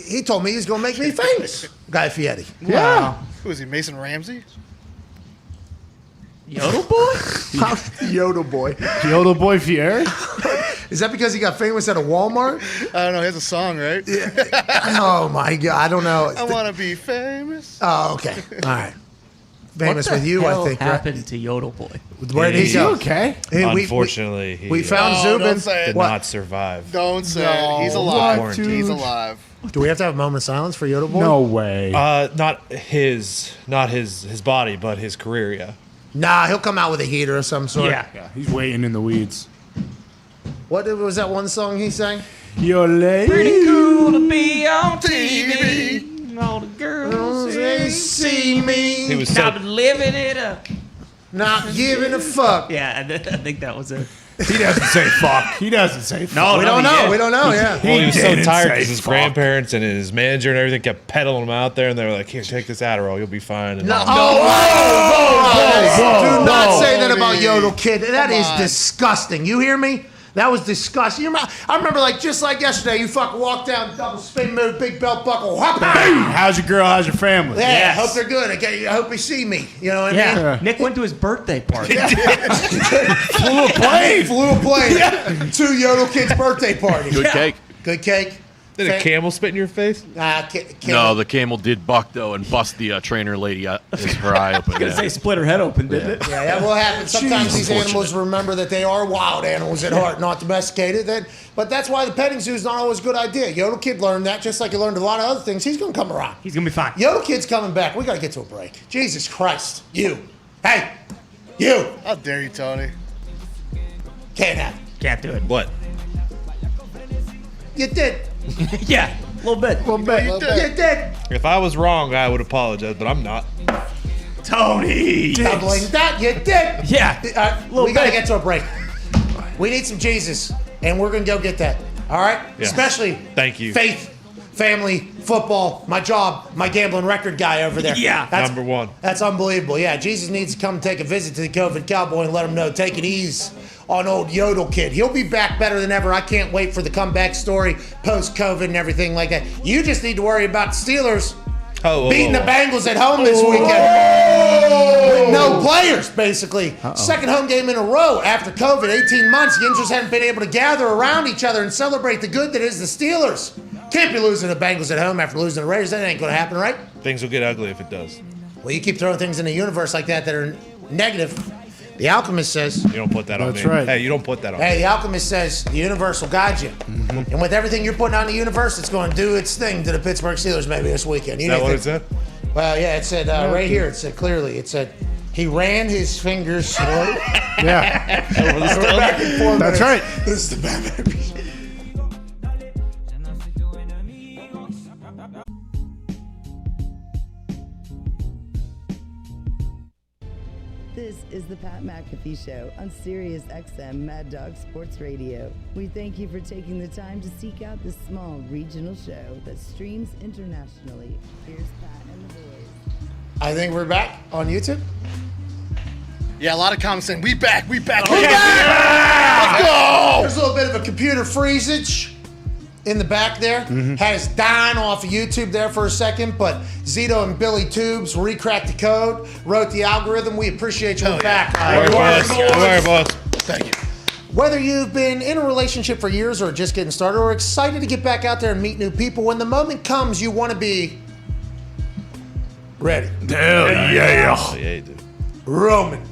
He told me he's going to make me famous. Guy Fieri. Wow. Who is he, Mason Ramsey? Yodel boy? Yodel boy. Yodel boy Fieri? Is that because he got famous at a Walmart? I don't know. He has a song, right? Oh, my God. I don't know. I want to be famous. Oh, okay. All right. Famous what the with you, hell I think. happened to Yodel boy? Where did he go? Okay. Hey, Unfortunately, we found No, Zubin. don't say it. did What? not survive. Don't say No. it. He's alive. What, dude? He's alive. Do we have to have a moment of silence for Yodel boy? No way. Not his body, but his career. Yeah. Nah, he'll come out with a heater of some sort. Yeah, he's waiting in the weeds. What was that one song he sang? You're late. Pretty cool to be on TV. All the girls They see me. He was I've so been living it up. Not giving a fuck. Yeah, I think that was it. He doesn't say fuck. He doesn't say fuck. No, we don't know. We don't know. Yeah. Well, he was so didn't tired say because his fuck. grandparents and his manager and everything kept peddling him out there, and they were like, "Here, take this Adderall, you'll be fine." And No, all- do not whoa. say that about Yodel Kid. That Come is on. disgusting. You hear me? That was disgusting. I remember, just like yesterday, you fucking walked down, double spin move, big belt buckle, whop, bang. How's your girl? How's your family? Yeah, Yes. I hope they're good. I hope you see me. You know what I mean? Yeah. Nick went to his birthday party. Flew a plane. Flew a plane to Yodel Kid's birthday party. Good cake. Good cake. Did a camel spit in your face? No, the camel did buck, though, and bust the trainer lady her eye open. I was gonna say split her head open, didn't it? Yeah, that will happen. Sometimes Jeez. these animals remember that they are wild animals at heart, not domesticated. But that's why the petting zoo is not always a good idea. Yodel Kid learned that, just like he learned a lot of other things. He's going to come around. He's gonna be fine. Yodel Kid's coming back. We got to get to a break. Jesus Christ. You. Hey. You. How dare you, Tony? Can't have it. Can't do it. What? You did. Yeah, a little bit. You did. If I was wrong, I would apologize, but I'm not. Tony. Doubling that. You did. Yeah. We got to get to a break. We need some Jesus, and we're going to go get that. All right? Yeah. Especially Thank you. faith, family, football, my job, my gambling record guy over there. Yeah. Number one. That's unbelievable. Yeah, Jesus needs to come take a visit to the COVID Cowboy and let him know, take it easy on old Yodel Kid. He'll be back better than ever. I can't wait for the comeback story post-COVID and everything like that. You just need to worry about the Steelers beating the Bengals at home this weekend. With no players, basically. Second home game in a row after COVID, 18 months. You just haven't been able to gather around each other and celebrate the good that is the Steelers. Can't be losing the Bengals at home after losing the Raiders. That ain't going to happen, right? Things will get ugly if it does. Well, you keep throwing things in the universe like that are negative. The Alchemist says... You don't put that on That's me. right. Hey, you don't put that on Hey, me. the Alchemist says the universe will guide you. And with everything you're putting on the universe, it's going to do its thing to the Pittsburgh Steelers maybe this weekend. Is that what it said? Well, yeah, it said right here, it said clearly, it said, he ran his fingers slow. Yeah. We're back in 4 That's minutes. right. This is the Batman. This is the Pat McAfee Show on Sirius XM Mad Dog Sports Radio. We thank you for taking the time to seek out this small regional show that streams internationally. Here's Pat and the boys. I think we're back on YouTube. Yeah, a lot of comments saying, we back. Let's go! There's a little bit of a computer freezage in the back there. Had us dying off of YouTube there for a second, but Zito and Billy Tubes recracked the code, wrote the algorithm. We appreciate you. We're back. Don't worry, boss. Thank you. Whether you've been in a relationship for years or just getting started or excited to get back out there and meet new people, when the moment comes, you want to be ready. Hell yeah. Oh, yeah, dude. Roman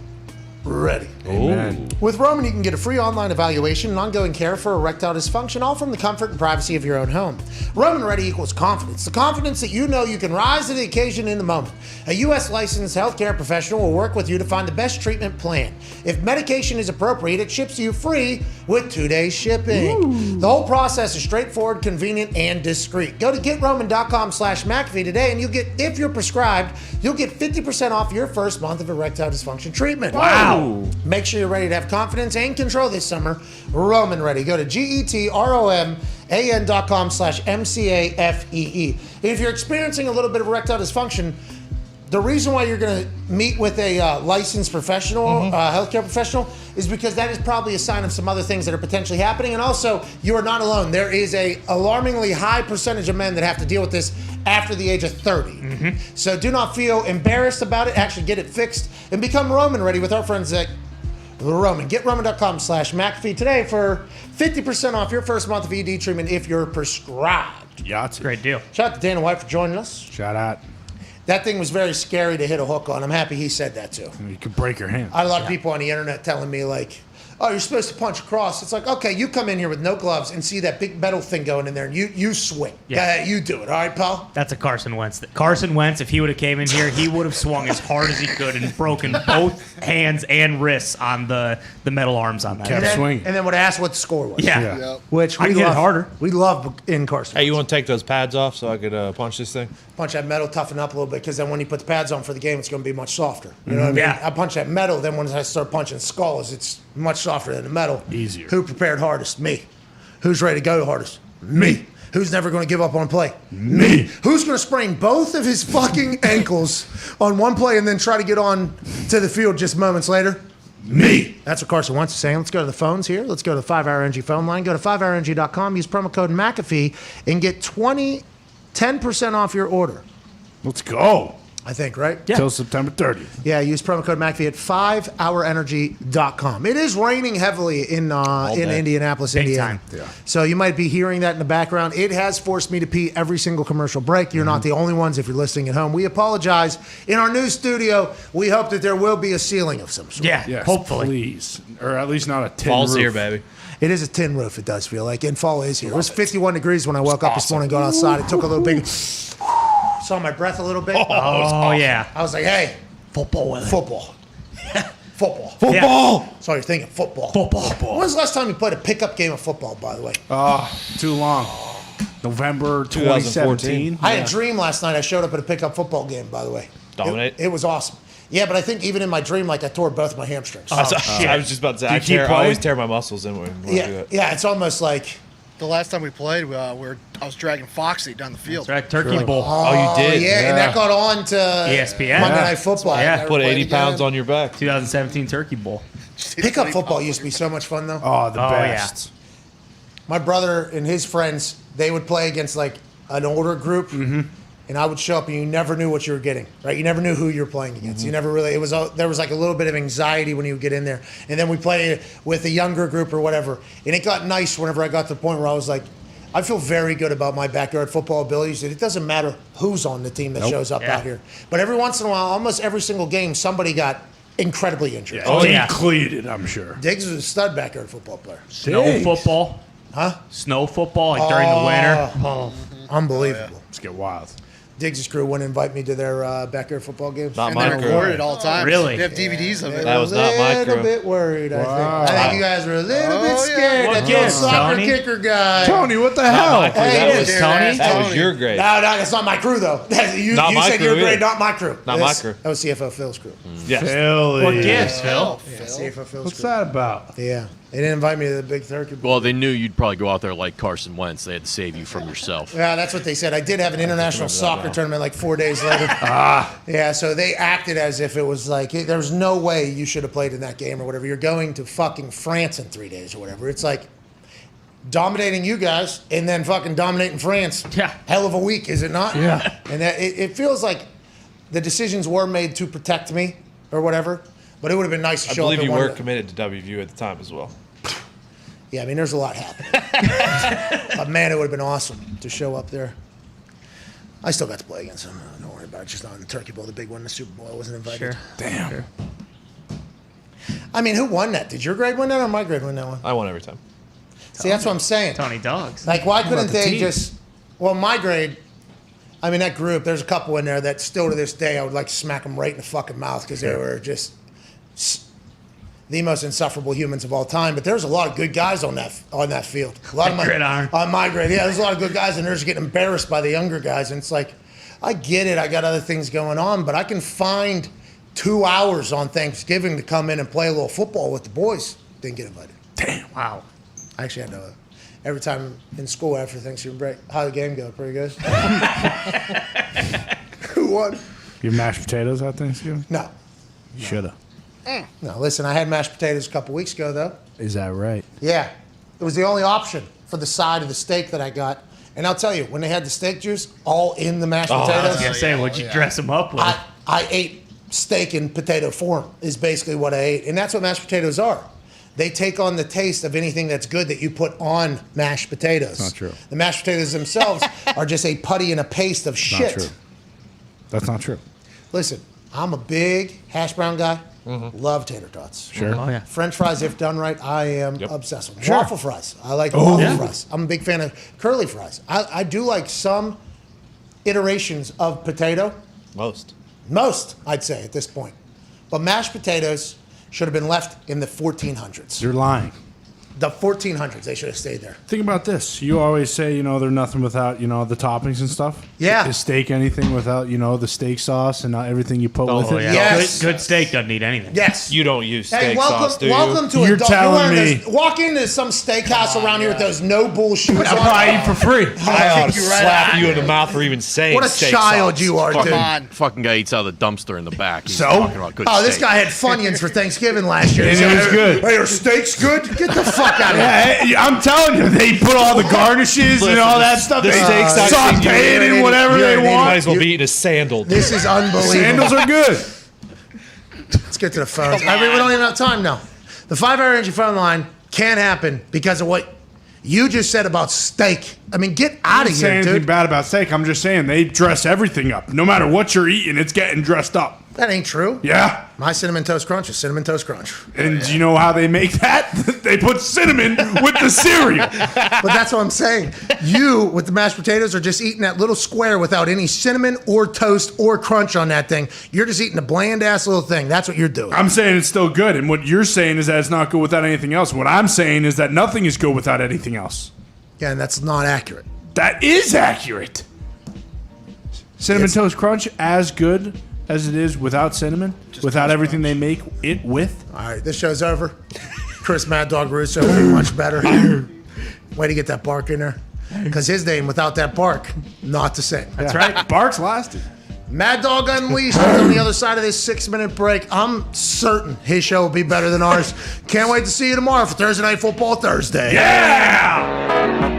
ready. Amen. With Roman, you can get a free online evaluation and ongoing care for erectile dysfunction, all from the comfort and privacy of your own home. Roman Ready equals confidence. The confidence that you know you can rise to the occasion in the moment. A U.S. licensed healthcare professional will work with you to find the best treatment plan. If medication is appropriate, it ships to you free with 2 days shipping. Ooh. The whole process is straightforward, convenient, and discreet. Go to GetRoman.com/McAfee today, and you'll get, if you're prescribed, you'll get 50% off your first month of erectile dysfunction treatment. Wow. Make sure you're ready to have confidence and control this summer. Roman Ready. Go to GetRoman.com/MCAFEE. If you're experiencing a little bit of erectile dysfunction, the reason why you're going to meet with a licensed professional, healthcare professional, is because that is probably a sign of some other things that are potentially happening. And also, you are not alone. There is a alarmingly high percentage of men that have to deal with this after the age of 30. So do not feel embarrassed about it. Actually get it fixed and become Roman Ready with our friends at Roman. GetRoman.com/McAfee today for 50% off your first month of ED treatment if you're prescribed. Yahtzee. Great deal. Shout out to Dana White for joining us. Shout out. That thing was very scary to hit a hook on. I'm happy he said that too. You could break your hand. I had a lot of people on the internet telling me like, oh, you're supposed to punch across. It's like, okay, you come in here with no gloves and see that big metal thing going in there, and you swing. Yeah. You do it. All right, pal? That's a Carson Wentz. Carson Wentz, if he would have came in here, he would have swung as hard as he could and broken both hands and wrists on the metal arms on that. And then would ask what the score was. Yeah. Yep. Which I we get it love. harder. We love in Carson. Hey, you want to take those pads off so I could punch this thing? Punch that metal, toughen up a little bit, because then when you put the pads on for the game, it's going to be much softer. You know what I mean? Yeah. I punch that metal, then when I start punching skulls, it's much softer than the metal. Easier. Who prepared hardest? Me. Who's ready to go hardest? Me. Who's never going to give up on play? Me. Who's going to sprain both of his fucking ankles on one play and then try to get on to the field just moments later? Me. That's what Carson Wentz is saying. Let's go to the phones here. Let's go to the 5-Hour Energy phone line. Go to 5hourenergy.com. Use promo code McAfee and get 10% off your order. Let's go. I think, right? Yeah. Till September 30th. Yeah, use promo code McAfee at 5hourenergy.com. It is raining heavily in Indianapolis, Big Indiana. time. Yeah. So you might be hearing that in the background. It has forced me to pee every single commercial break. You're not the only ones if you're listening at home. We apologize. In our new studio, we hope that there will be a ceiling of some sort. Yeah, Yes, hopefully. Please. Or at least not a tin Fall's roof. here, baby. It is a tin roof, it does feel like. And fall is here. It was 51 degrees when I woke up this morning, got outside. It took a little big... Saw my breath a little bit. Oh, yeah. I was like, hey, football. Football. Football. Yeah. So you're thinking football. Football. When was the last time you played a pickup game of football, by the way? Too long. November 2017. I had a dream last night. I showed up at a pickup football game, by the way. Dominate? It was awesome. Yeah, but I think even in my dream, like I tore both my hamstrings. I was just about to say, I always tear my muscles in when I do that. Yeah, it's almost like... The last time we played, I was dragging Foxy down the field. That's right, Turkey Bowl. Oh, you did? Yeah, and that got on to ESPN. Monday Night Football. Yeah. Put 80 pounds on your back. 2017 Turkey Bowl. Pickup football used to be so much fun, though. Oh, the best. My brother and his friends, they would play against like an older group, and I would show up, and you never knew what you were getting, right? You never knew who you were playing against. You never really. There was like a little bit of anxiety when you would get in there, and then we played with a younger group or whatever, and it got nice whenever I got to the point where I was like, I feel very good about my backyard football abilities. It doesn't matter who's on the team that shows up out here, but every once in a while, almost every single game, somebody got incredibly injured. Depleted, I'm sure. Diggs was a stud backyard football player. Snow football. Huh? Snow football, like during the winter. Unbelievable. Let's get wild. Diggs' crew wouldn't invite me to their backyard football games. Not And my they're crew. recorded all the time. Really? They have DVDs of it. That was not my A little crew. bit worried, I think. I think you guys were a little bit scared. What That little gives, soccer Tony? kicker guy. Tony, what the hell? Hey, was Tony? That was your grade. No, that's not my crew, though. You Not my said crew your grade, either. not my crew. Not my crew. That was CFO Phil's crew. Yes. Philly. What gives, Phil? Yeah, CFO Phil's What's crew. that about? Yeah. They didn't invite me to the big turkey. Well, they knew you'd probably go out there like Carson Wentz. They had to save you from yourself. Yeah, that's what they said. I did have an international soccer tournament like 4 days later. Yeah, so they acted as if it was like, there was no way you should have played in that game or whatever. You're going to fucking France in 3 days or whatever. It's like dominating you guys and then fucking dominating France. Yeah. Hell of a week, is it not? Yeah. And that, it feels like the decisions were made to protect me or whatever, but it would have been nice to I show up. believe you and were won. committed to WVU at the time as well. Yeah, I mean, there's a lot happening. But man, it would have been awesome to show up there. I still got to play against him. Don't worry about it. Just not in the Turkey Bowl, the big one, in the Super Bowl. I wasn't invited. Sure. Damn. Sure. I mean, who won that? Did your grade win that or my grade win that one? I won every time. See, that's what I'm saying. Tony Dogs. Like, why How couldn't about the they team? just? Well, my grade. I mean, that group. There's a couple in there that still to this day I would like to smack them right in the fucking mouth because they were just the most insufferable humans of all time. But there's a lot of good guys on that field. A lot of my Gridiron. on my grade. Yeah, there's a lot of good guys, and they're just getting embarrassed by the younger guys. And it's like, I get it. I got other things going on, but I can find 2 hours on Thanksgiving to come in and play a little football with the boys. Didn't get invited. Damn. Wow. I actually had to. Every time in school after Thanksgiving break, how'd the game go? Pretty good. Who won? You have mashed potatoes at Thanksgiving? No. You shoulda. No, listen, I had mashed potatoes a couple weeks ago, though. Is that right? Yeah. It was the only option for the side of the steak that I got. And I'll tell you, when they had the steak juice all in the mashed potatoes. I was going to say, what'd you dress them up with? I ate steak in potato form, is basically what I ate. And that's what mashed potatoes are. They take on the taste of anything that's good that you put on mashed potatoes. Not true. The mashed potatoes themselves are just a putty and a paste of shit. Not true. That's not true. Listen, I'm a big hash brown guy. Love tater tots. Sure. Oh, yeah. French fries, if done right, I am obsessed with them. Sure. Waffle fries. I like Oh, waffle yeah. fries. I'm a big fan of curly fries. I do like some iterations of potato. Most, I'd say, at this point. But mashed potatoes should have been left in the 1400s. You're lying. The 1400s, they should have stayed there. Think about this. You always say, they're nothing without, the toppings and stuff. Yeah. Is steak anything without, the steak sauce and everything you put with it? Yeah. Yes. Good steak doesn't need anything. Yes. You don't use Hey, steak welcome, sauce, do you? welcome to You're adult. telling one of me. those- walk into some steakhouse around here with those no bull shoes on. I'll probably eat for free. I ought to kick you right slap out. you in the mouth for even saying What a steak child sauce. you are, Fucking, dude. Come on. fucking guy eats out of the dumpster in the back. He's So? talking about good Oh, this steak. guy had Funyuns for Thanksgiving last year. And He it said, was good. Hey, your steak's good? Get the fuck out of here. Yeah, I'm telling you, they put all the garnishes and all that stuff. The They steak's not saute it and whatever you're they an idiot. You might want. as well be eating a sandal. This is unbelievable. Sandals are good. Let's get to the phones. I mean, we don't even have time now. The 5-hour energy phone line can't happen because of what you just said about steak. I mean, get out I of didn't say here, anything dude. bad about steak. I'm just saying they dress everything up. No matter what you're eating, it's getting dressed up. That ain't true. Yeah. My Cinnamon Toast Crunch is Cinnamon Toast Crunch. And do you know how they make that? They put cinnamon with the cereal. But that's what I'm saying. You, with the mashed potatoes, are just eating that little square without any cinnamon or toast or crunch on that thing. You're just eating a bland-ass little thing. That's what you're doing. I'm saying it's still good. And what you're saying is that it's not good without anything else. What I'm saying is that nothing is good without anything else. Yeah, and that's not accurate. That is accurate. Cinnamon Toast Crunch, as good as it is without cinnamon, without everything they make it with. All right, this show's over. Chris Mad Dog Russo will be much better. Way to get that bark in there. Because his name, without that bark, not the same. That's right. Barks lasted. Mad Dog Unleashed is on the other side of this 6-minute break. I'm certain his show will be better than ours. Can't wait to see you tomorrow for Thursday Night Football Thursday. Yeah!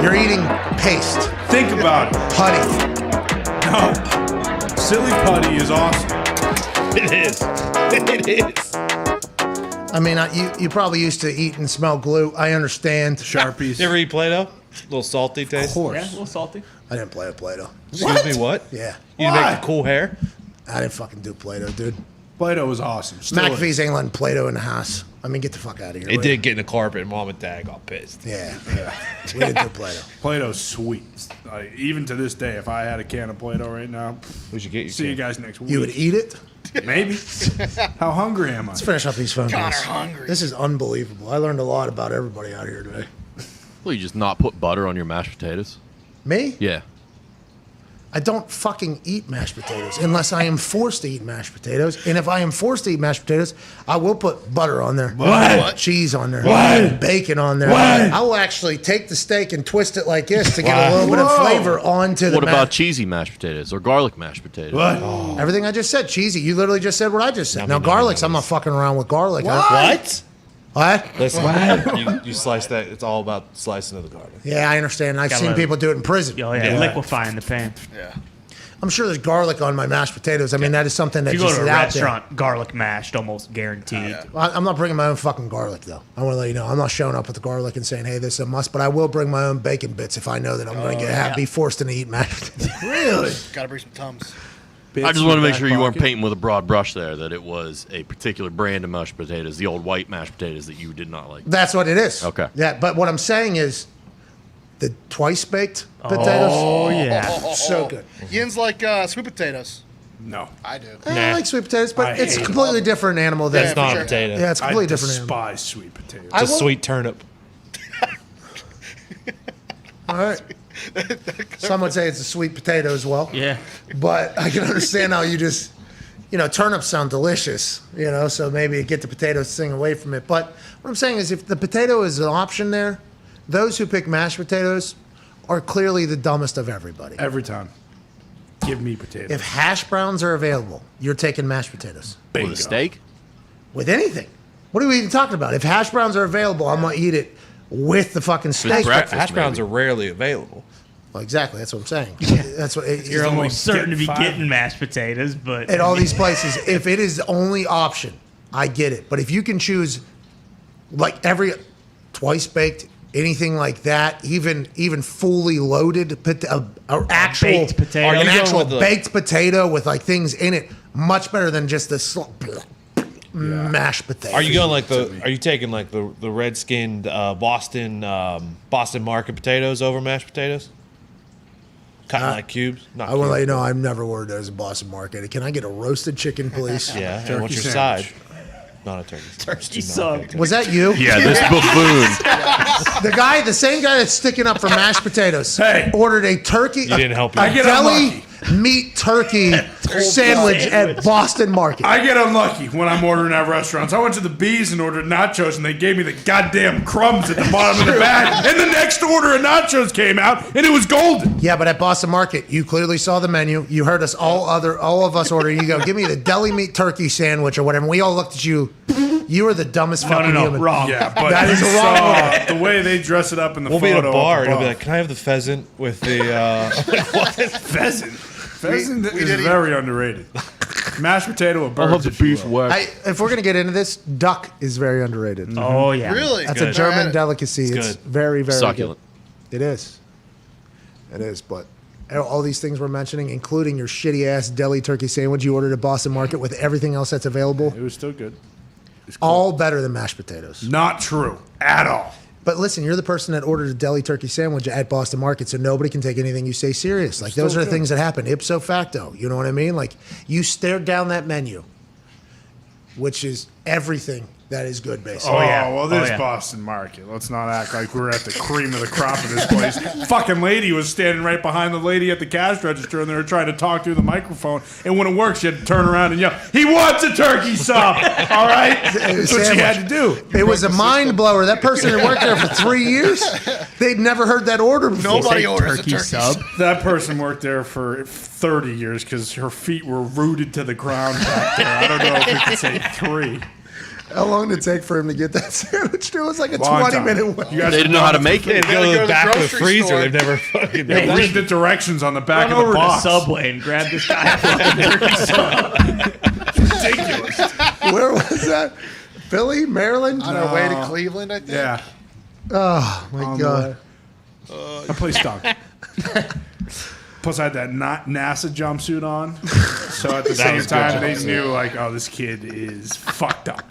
You're eating paste. Think about it. Putty. No. Silly putty is awesome. It is. It is. I mean, you probably used to eat and smell glue. I understand. Sharpies. You ever eat Play-Doh? A little salty taste? Of course. Yeah, a little salty. I didn't play with Play-Doh. Excuse me, what? Yeah. You make the cool hair? I didn't fucking do Play-Doh, dude. Play-Doh was awesome. Still McAfee's ain't letting Play-Doh in the house. I mean, get the fuck out of here. It did get in the carpet, and Mom and Dad got pissed. Yeah. We didn't do Play-Doh. Play-Doh's sweet. Even to this day, if I had a can of Play-Doh right now, we should get you. See you guys next week. You would eat it? Maybe. How hungry am I? Let's finish up these phone Connor calls. hungry. This is unbelievable. I learned a lot about everybody out here today. Well, you just not put butter on your mashed potatoes? Me? Yeah. I don't fucking eat mashed potatoes unless I am forced to eat mashed potatoes. And if I am forced to eat mashed potatoes, I will put butter on there. What? Cheese on there. What? Bacon on there. What? I will actually take the steak and twist it like this to get a little bit of flavor onto the What about cheesy mashed potatoes or garlic mashed potatoes? What? Everything I just said. Cheesy. You literally just said what I just said. Now, garlics, I'm not fucking around with garlic. What? What? Listen, you slice that. It's all about slicing of the garlic. Yeah, I understand. I've Gotta seen let people do it in prison. Oh, yeah, liquefy in the pan. Yeah. I'm sure there's garlic on my mashed potatoes. I mean, that is something that If you go just to a is out restaurant, garlic mashed, almost guaranteed. Well, I'm not bringing my own fucking garlic, though. I want to let you know. I'm not showing up with the garlic and saying, hey, this is a must, but I will bring my own bacon bits if I know that I'm going to be forced into eat mashed potatoes. Really? Got to bring some Tums. I just want to make sure you weren't painting with a broad brush there, that it was a particular brand of mashed potatoes, the old white mashed potatoes that you did not like. That's what it is. Okay. Yeah, but what I'm saying is the twice-baked potatoes. Oh, yeah. So good. Yin's like sweet potatoes. No. I do. I like sweet potatoes, but I it's a hate completely different animal. Than That's not a potato. Yeah, it's a completely I different animal. despise sweet potatoes. I It's a will- sweet turnip. All right. Some would say it's a sweet potato as well. Yeah. But I can understand how you just, turnips sound delicious, so maybe get the potatoes thing away from it. But what I'm saying is if the potato is an option there, those who pick mashed potatoes are clearly the dumbest of everybody. Every time. Give me potatoes. If hash browns are available, you're taking mashed potatoes. With a steak? With anything. What are we even talking about? If hash browns are available, I'm going to eat it with the fucking steak. Hash browns are rarely available. Well, exactly. That's what I'm saying. That's what You're almost certain to be getting mashed potatoes, but at all these places, if it is the only option, I get it. But if you can choose, like every twice baked, anything like that, even fully loaded, actual baked potato. an Are you going actual with the- baked potato with like things in it, much better than just the mashed potato. Are you going like Are you taking like the red skinned Boston market potatoes over mashed potatoes? Cutting like cubes. Not I want to let you cubes. know I've never ordered those in Boston Market. Can I get a roasted chicken, please? Yeah. And Turkey what's your sandwich. side? Not a turkey. turkey sub. Was that you? Yeah, this buffoon. The same guy that's sticking up for mashed potatoes, ordered a turkey. You didn't help A you. deli meat turkey sandwich at Boston Market. I get unlucky when I'm ordering at restaurants. I went to the B's and ordered nachos, and they gave me the goddamn crumbs at the bottom of the bag. And the next order of nachos came out, and it was golden. Yeah, but at Boston Market, you clearly saw the menu. You heard us all of us ordering. You go, give me the deli meat turkey sandwich or whatever. And we all looked at you. You are the dumbest fucking human. Wrong. Yeah, but That is you a wrong saw order. the way they dress it up in the We'll be photo. at a bar up and I'll be above. like, "Can I have the pheasant with the?" Pheasant. Pheasant we is did eat- very underrated. Mashed potato with I'll have birds. the if you beef will. wax. If we're gonna get into this, duck is very underrated. Oh yeah. Really? That's Good. a German Good. delicacy. It's good. very, very Succulent. good. It is. It is, but all these things we're mentioning, including your shitty ass deli turkey sandwich you ordered at Boston Market with everything else that's available, It was still good. It's cool. all better than mashed potatoes. Not true at all. But listen, you're the person that ordered a deli turkey sandwich at Boston Market, so nobody can take anything you say serious. Like, those are the things that happen, ipso facto. You know what I mean? Like, you stared down that menu, which is everything that is good, basically. Oh, well, there's yeah. Boston Market. Let's not act like we're at the cream of the crop of this place. Fucking lady was standing right behind the lady at the cash register, and they were trying to talk through the microphone. And when it works, she had to turn around and yell, "He wants a turkey sub!" All right? That's what she had to do. It was a mind blower. That person had worked there for 3 years. They'd never heard that order before. Nobody orders a turkey turkey sub. sub. That person worked there for 30 years because her feet were rooted to the ground back there. I don't know if we could say 3. How long did it take for him to get that sandwich? It was like a Long 20-minute wait. You guys They didn't know how to make it. They go to the back of the grocery freezer. store. They've never fucking. They read the directions on the back Run of the over to box. Subway and grab this guy a fucking turkey sub. Ridiculous. Where was that? Philly, Maryland? On our way to Cleveland, I think. Yeah. Oh, my God. That place stunk. Plus, I had that NASA jumpsuit on. So at the same was good time, they jumpsuit. knew, like, oh, this kid is fucked up.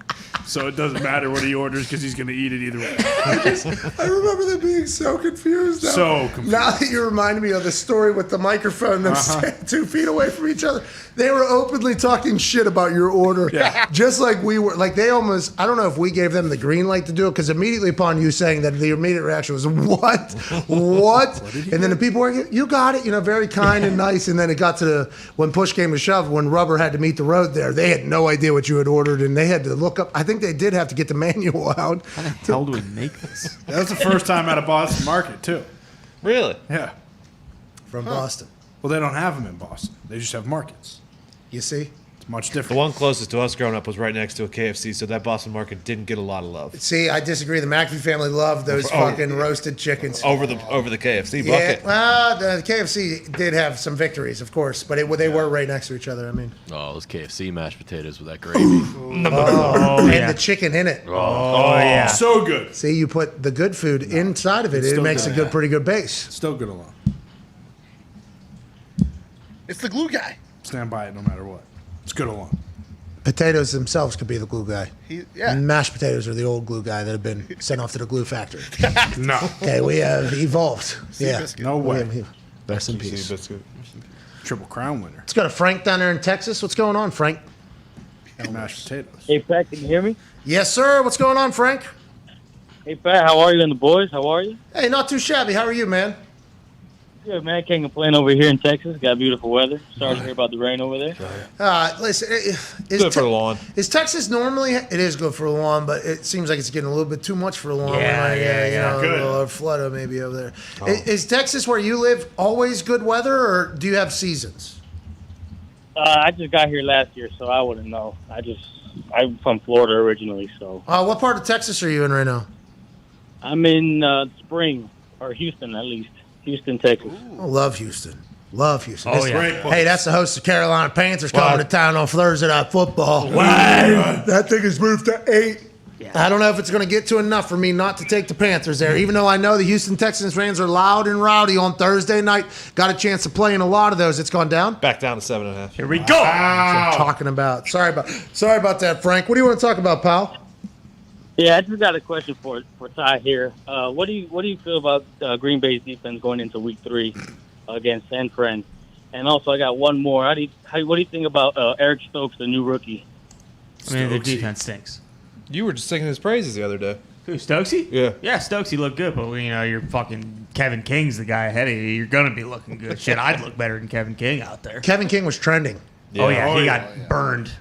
So it doesn't matter what he orders because he's going to eat it either way. I remember them being so confused. Now. So confused. Now that you reminded me of the story with the microphone, them standing 2 feet away from each other, they were openly talking shit about your order. Yeah. Just like we were. Like, they almost, I don't know if we gave them the green light to do it, because immediately upon you saying that, the immediate reaction was, what? What? And then the people were, you got it, very kind and nice. And then it got to when push came to shove, when rubber had to meet the road there, they had no idea what you had ordered, and they had to look up. I think they did have to get the manual out. How the hell do we make this? That was the first time at a Boston Market, too. Really? Yeah. From Boston. Well, they don't have them in Boston. They just have markets. You see? It's Much different. The one closest to us growing up was right next to a KFC, so that Boston market didn't get a lot of love. See, I disagree. The McAfee family loved those fucking roasted chickens. Over the KFC Yeah, bucket. well, the KFC did have some victories, of course, but they were right next to each other. I mean, those KFC mashed potatoes with that gravy. and the chicken in it. Oh, yeah. So good. See, you put the good food inside of it. It makes a pretty good base. Still good alone. It's the glue guy. Stand by it no matter what. It's good alone. Potatoes themselves could be the glue guy. Yeah. Mashed potatoes are the old glue guy that have been sent off to the glue factory. No. Okay, we have evolved. Yeah. No way. Rest in peace. Triple Crown winner. Let's go to Frank down there in Texas. What's going on, Frank? Mashed potatoes. Hey, Pat, can you hear me? Yes, sir. What's going on, Frank? Hey, Pat, how are you and the boys? How are you? Hey, not too shabby. How are you, man? Good, man. Can't complain over here in Texas. Got beautiful weather. Sorry to hear about the rain over there. Listen, Good for the lawn. Is Texas normally? It is good for the lawn, but it seems like it's getting a little bit too much for the lawn. Yeah. You know, a flood maybe over there. Is Texas where you live always good weather, or do you have seasons? I just got here last year, so I wouldn't know. I'm from Florida originally, so. What part of Texas are you in right now? I'm in Spring, or Houston at least. Houston, Texas. I love Houston. Love Houston. Oh, yeah. Hey, that's the host of Carolina Panthers coming to town on Thursday Night Football. Wow. That thing is moved to 8. I don't know if it's going to get to enough for me not to take the Panthers there, even though I know the Houston Texans fans are loud and rowdy on Thursday night. Got a chance to play in a lot of those. It's gone down. Back down to 7.5. Here we go. That's what I'm talking about. Sorry about that, Frank. What do you want to talk about, pal? Yeah, I just got a question for Ty here. What do you feel about Green Bay's defense going into Week 3 against San Fran? And also, I got one more. What do you think about Eric Stokes, the new rookie? I mean, their defense stinks. You were just singing his praises the other day. Who, Stokesy? Yeah. Yeah, Stokesy looked good, but you're fucking Kevin King's the guy ahead of you. You're gonna be looking good. Shit, I'd look better than Kevin King out there. Kevin King was trending. Oh yeah, he got burned.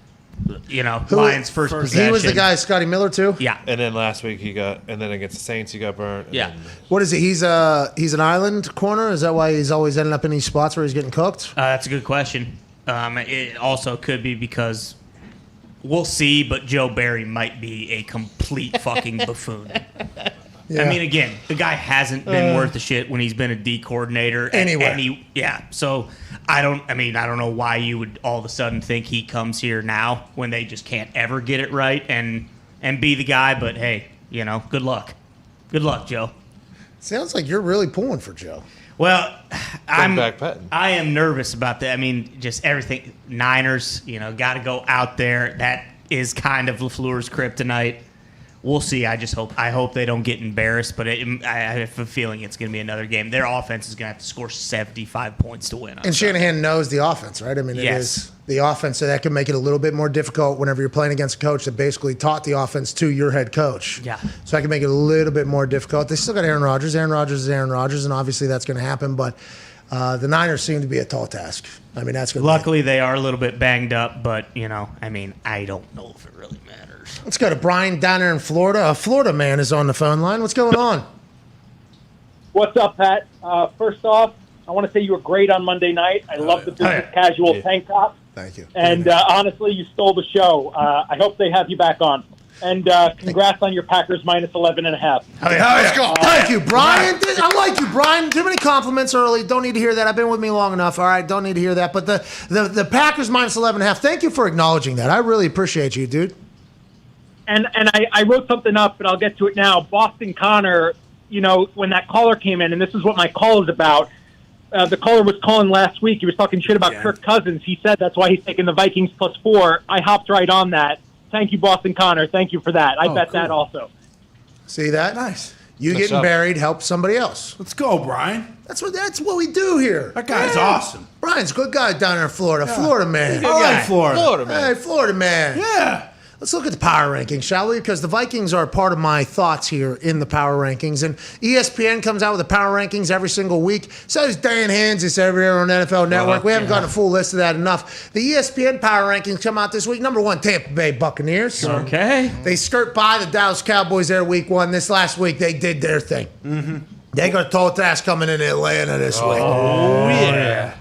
Lions first possession. He was the guy, Scotty Miller, too? Yeah. And then last week and then against the Saints he got burnt. Yeah. What is it? He's an island corner? Is that why he's always ending up in these spots where he's getting cooked? That's a good question. It also could be because we'll see, but Joe Barry might be a complete fucking buffoon. Yeah. I mean, again, the guy hasn't been worth a shit when he's been a D coordinator anywhere. So I don't know why you would all of a sudden think he comes here now when they just can't ever get it right and be the guy. But hey, good luck. Good luck, Joe. Sounds like you're really pulling for Joe. Well, backpedalling. I am nervous about that. I mean, just everything. Niners, got to go out there. That is kind of LaFleur's kryptonite. We'll see. I hope they don't get embarrassed, but I have a feeling it's going to be another game. Their offense is going to have to score 75 points to win. And Shanahan knows the offense, right? I mean, it is the offense, so that can make it a little bit more difficult whenever you're playing against a coach that basically taught the offense to your head coach. Yeah. So that can make it a little bit more difficult. They still got Aaron Rodgers. Aaron Rodgers is Aaron Rodgers, and obviously that's going to happen, but the Niners seem to be a tall task. I mean, that's going to Luckily, they are a little bit banged up, but, I don't know if it really matters. Let's go to Brian down there in Florida. A Florida man is on the phone line. What's going on? What's up, Pat? First off, I want to say you were great on Monday night. I love the business casual tank top. Thank you. And honestly, you stole the show. I hope they have you back on. And congrats on your Packers minus 11.5. Let's go. Thank you, Brian. I like you, Brian. Too many compliments early. Don't need to hear that. I've been with me long enough. All right, don't need to hear that. But the Packers minus 11.5. Thank you for acknowledging that. I really appreciate you, dude. And I wrote something up, but I'll get to it now. Boston Connor, when that caller came in, and this is what my call is about. The caller was calling last week. He was talking shit about Kirk Cousins. He said that's why he's taking the Vikings +4. I hopped right on that. Thank you, Boston Connor. Thank you for that. I bet that also. See that? Nice. You Nice getting job. buried helps somebody else. Let's go, Brian. That's what we do here. That guy's awesome. Brian's a good guy down there in Florida. Florida man. I like Florida. Florida man. Hey, Florida man. Yeah. Let's look at the power rankings, shall we? Because the Vikings are part of my thoughts here in the power rankings. And ESPN comes out with the power rankings every single week. So does Dan Hansis over here on NFL Network. We haven't gotten a full list of that enough. The ESPN power rankings come out this week. Number 1, Tampa Bay Buccaneers. Okay. They skirt by the Dallas Cowboys there week 1. This last week, they did their thing. Mm-hmm. They got a tall task coming in Atlanta this week. Oh, yeah.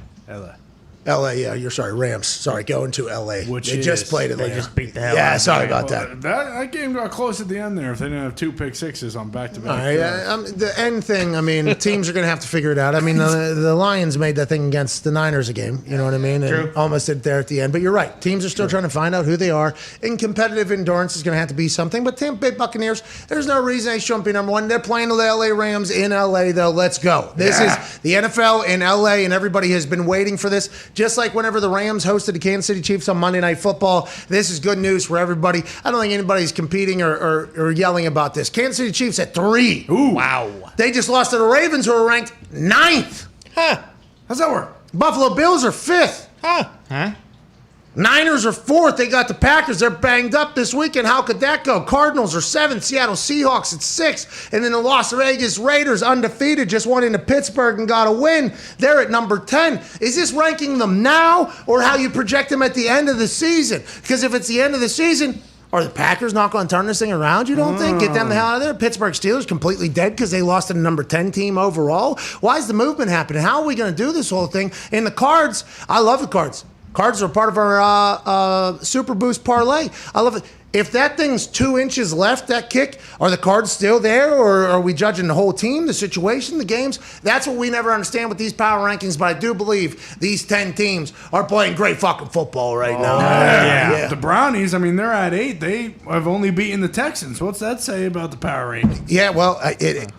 LA, yeah, you're sorry, Rams. Sorry, going to LA. Which they just played it. They later. just beat the hell out Yeah, of sorry them. about that. That game got close at the end there. If they didn't have 2 pick sixes on back-to-back. All right, the end thing, I mean, teams are going to have to figure it out. I mean, the Lions made that thing against the Niners a game, you know what I mean? And True. almost did there at the end. But you're right. Teams are still trying to find out who they are. And competitive endurance is going to have to be something. But Tampa Bay Buccaneers, there's no reason they shouldn't be number one. They're playing the LA Rams in LA, though. Let's go. This is the NFL in LA, and everybody has been waiting for this. Just like whenever the Rams hosted the Kansas City Chiefs on Monday Night Football, this is good news for everybody. I don't think anybody's competing or yelling about this. Kansas City Chiefs at 3. Ooh. Wow. They just lost to the Ravens, who are ranked 9th. Huh. How's that work? Buffalo Bills are 5th. Huh? Niners are 4th. They got the Packers. They're banged up this weekend. How could that go? Cardinals are 7th. Seattle Seahawks at 6th. And then the Las Vegas Raiders, undefeated, just went into Pittsburgh and got a win. They're at number 10. Is this ranking them now or how you project them at the end of the season? Because if it's the end of the season, are the Packers not going to turn this thing around, you don't think? Get them the hell out of there. Pittsburgh Steelers completely dead because they lost to the number 10 team overall. Why is the movement happening? How are we going to do this whole thing? And the Cards, I love the Cards. Cards are part of our Super Boost parlay. I love it. If that thing's 2 inches left, that kick, are the Cards still there, or are we judging the whole team, the situation, the games? That's what we never understand with these power rankings, but I do believe these 10 teams are playing great fucking football right now. Yeah. The Brownies, I mean, they're at 8. They have only beaten the Texans. What's that say about the power rankings? Yeah, well,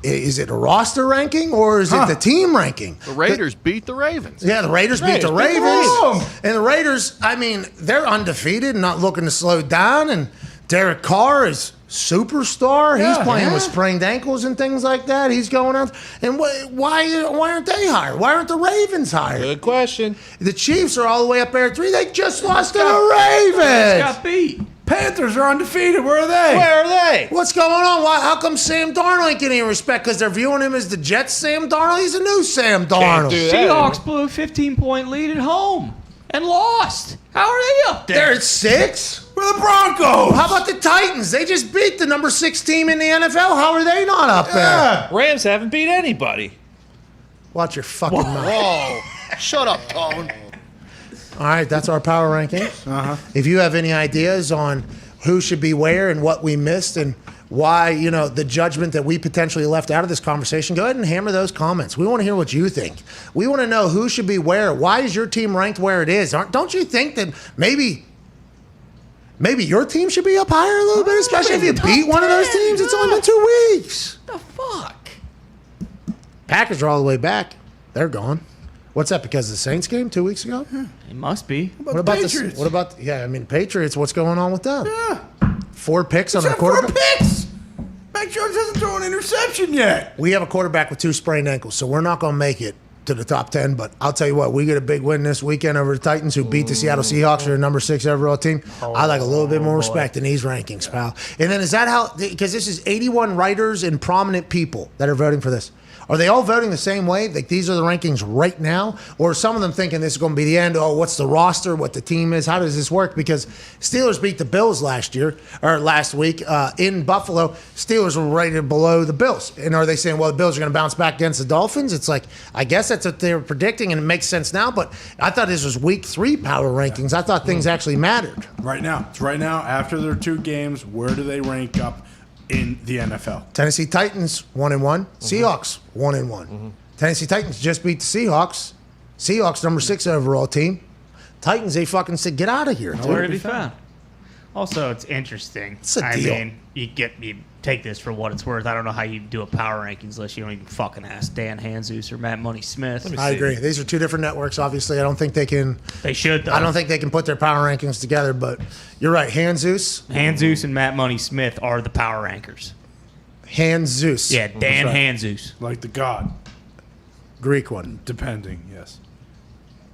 is it a roster ranking, or is it the team ranking? The Raiders beat the Ravens. Yeah, the Raiders beat the Ravens. And the Raiders, I mean, they're undefeated, not looking to slow down, and Derek Carr is superstar. He's playing with sprained ankles and things like that. He's going out. And why aren't they higher? Why aren't the Ravens higher? Good question. The Chiefs are all the way up there at 3. They just lost to the Ravens. Got beat. Panthers are undefeated. Where are they? Where are they? What's going on? How come Sam Darnold ain't getting any respect? Because they're viewing him as the Jets Sam Darnold? He's a new Sam Darnold. Seahawks blew a 15-point lead at home and lost. How are they up there? They're at 6. We're the Broncos. How about the Titans? They just beat the number 6 team in the NFL. How are they not up there? Rams haven't beat anybody. Watch your fucking mouth. Whoa. Shut up, Tone. All right, that's our power rankings. If you have any ideas on who should be where and what we missed and why, the judgment that we potentially left out of this conversation, go ahead and hammer those comments. We want to hear what you think. We want to know who should be where. Why is your team ranked where it is? Don't you think that maybe your team should be up higher a little bit, especially if you beat one of those teams? It's only been 2 weeks. The fuck? Packers are all the way back. They're gone. What's that, because of the Saints game 2 weeks ago? It must be. What about the Patriots? Patriots, what's going on with them? 4 picks on their quarterback? 4 picks! Mac Jones hasn't thrown an interception yet. We have a quarterback with 2 sprained ankles, so we're not going to make it to the top 10, but I'll tell you what, we get a big win this weekend over the Titans, who beat the Seattle Seahawks for the number 6 overall team. I like a little bit more respect in these rankings, pal. And then is that how, because this is 81 writers and prominent people that are voting for this. Are they all voting the same way? Like these are the rankings right now? Or are some of them thinking this is going to be the end? Oh, what's the roster? What the team is? How does this work? Because Steelers beat the Bills last week in Buffalo. Steelers were rated below the Bills. And are they saying, well, the Bills are going to bounce back against the Dolphins? It's like, I guess that's what they were predicting, and it makes sense now. But I thought this was week 3 power rankings. I thought things actually mattered. Right now. It's right now, after their 2 games, where do they rank up in the NFL? Tennessee Titans 1-1. Seahawks 1-1. Tennessee Titans just beat the Seahawks. Seahawks number 6 overall team. Titans, they fucking said, get out of here. Where to be found? Also, it's interesting. It's a deal. I mean, you take this for what it's worth. I don't know how you do a power rankings list. You don't even fucking ask Dan Hanzus or Matt Money Smith. I agree. These are 2 different networks. Obviously, I don't think they can. They should, though. I don't think they can put their power rankings together, but you're right. Hanzus and Matt Money Smith are the power rankers. Hanzus. Yeah, Dan Hanzus. Like the god. Greek one. Depending, yes.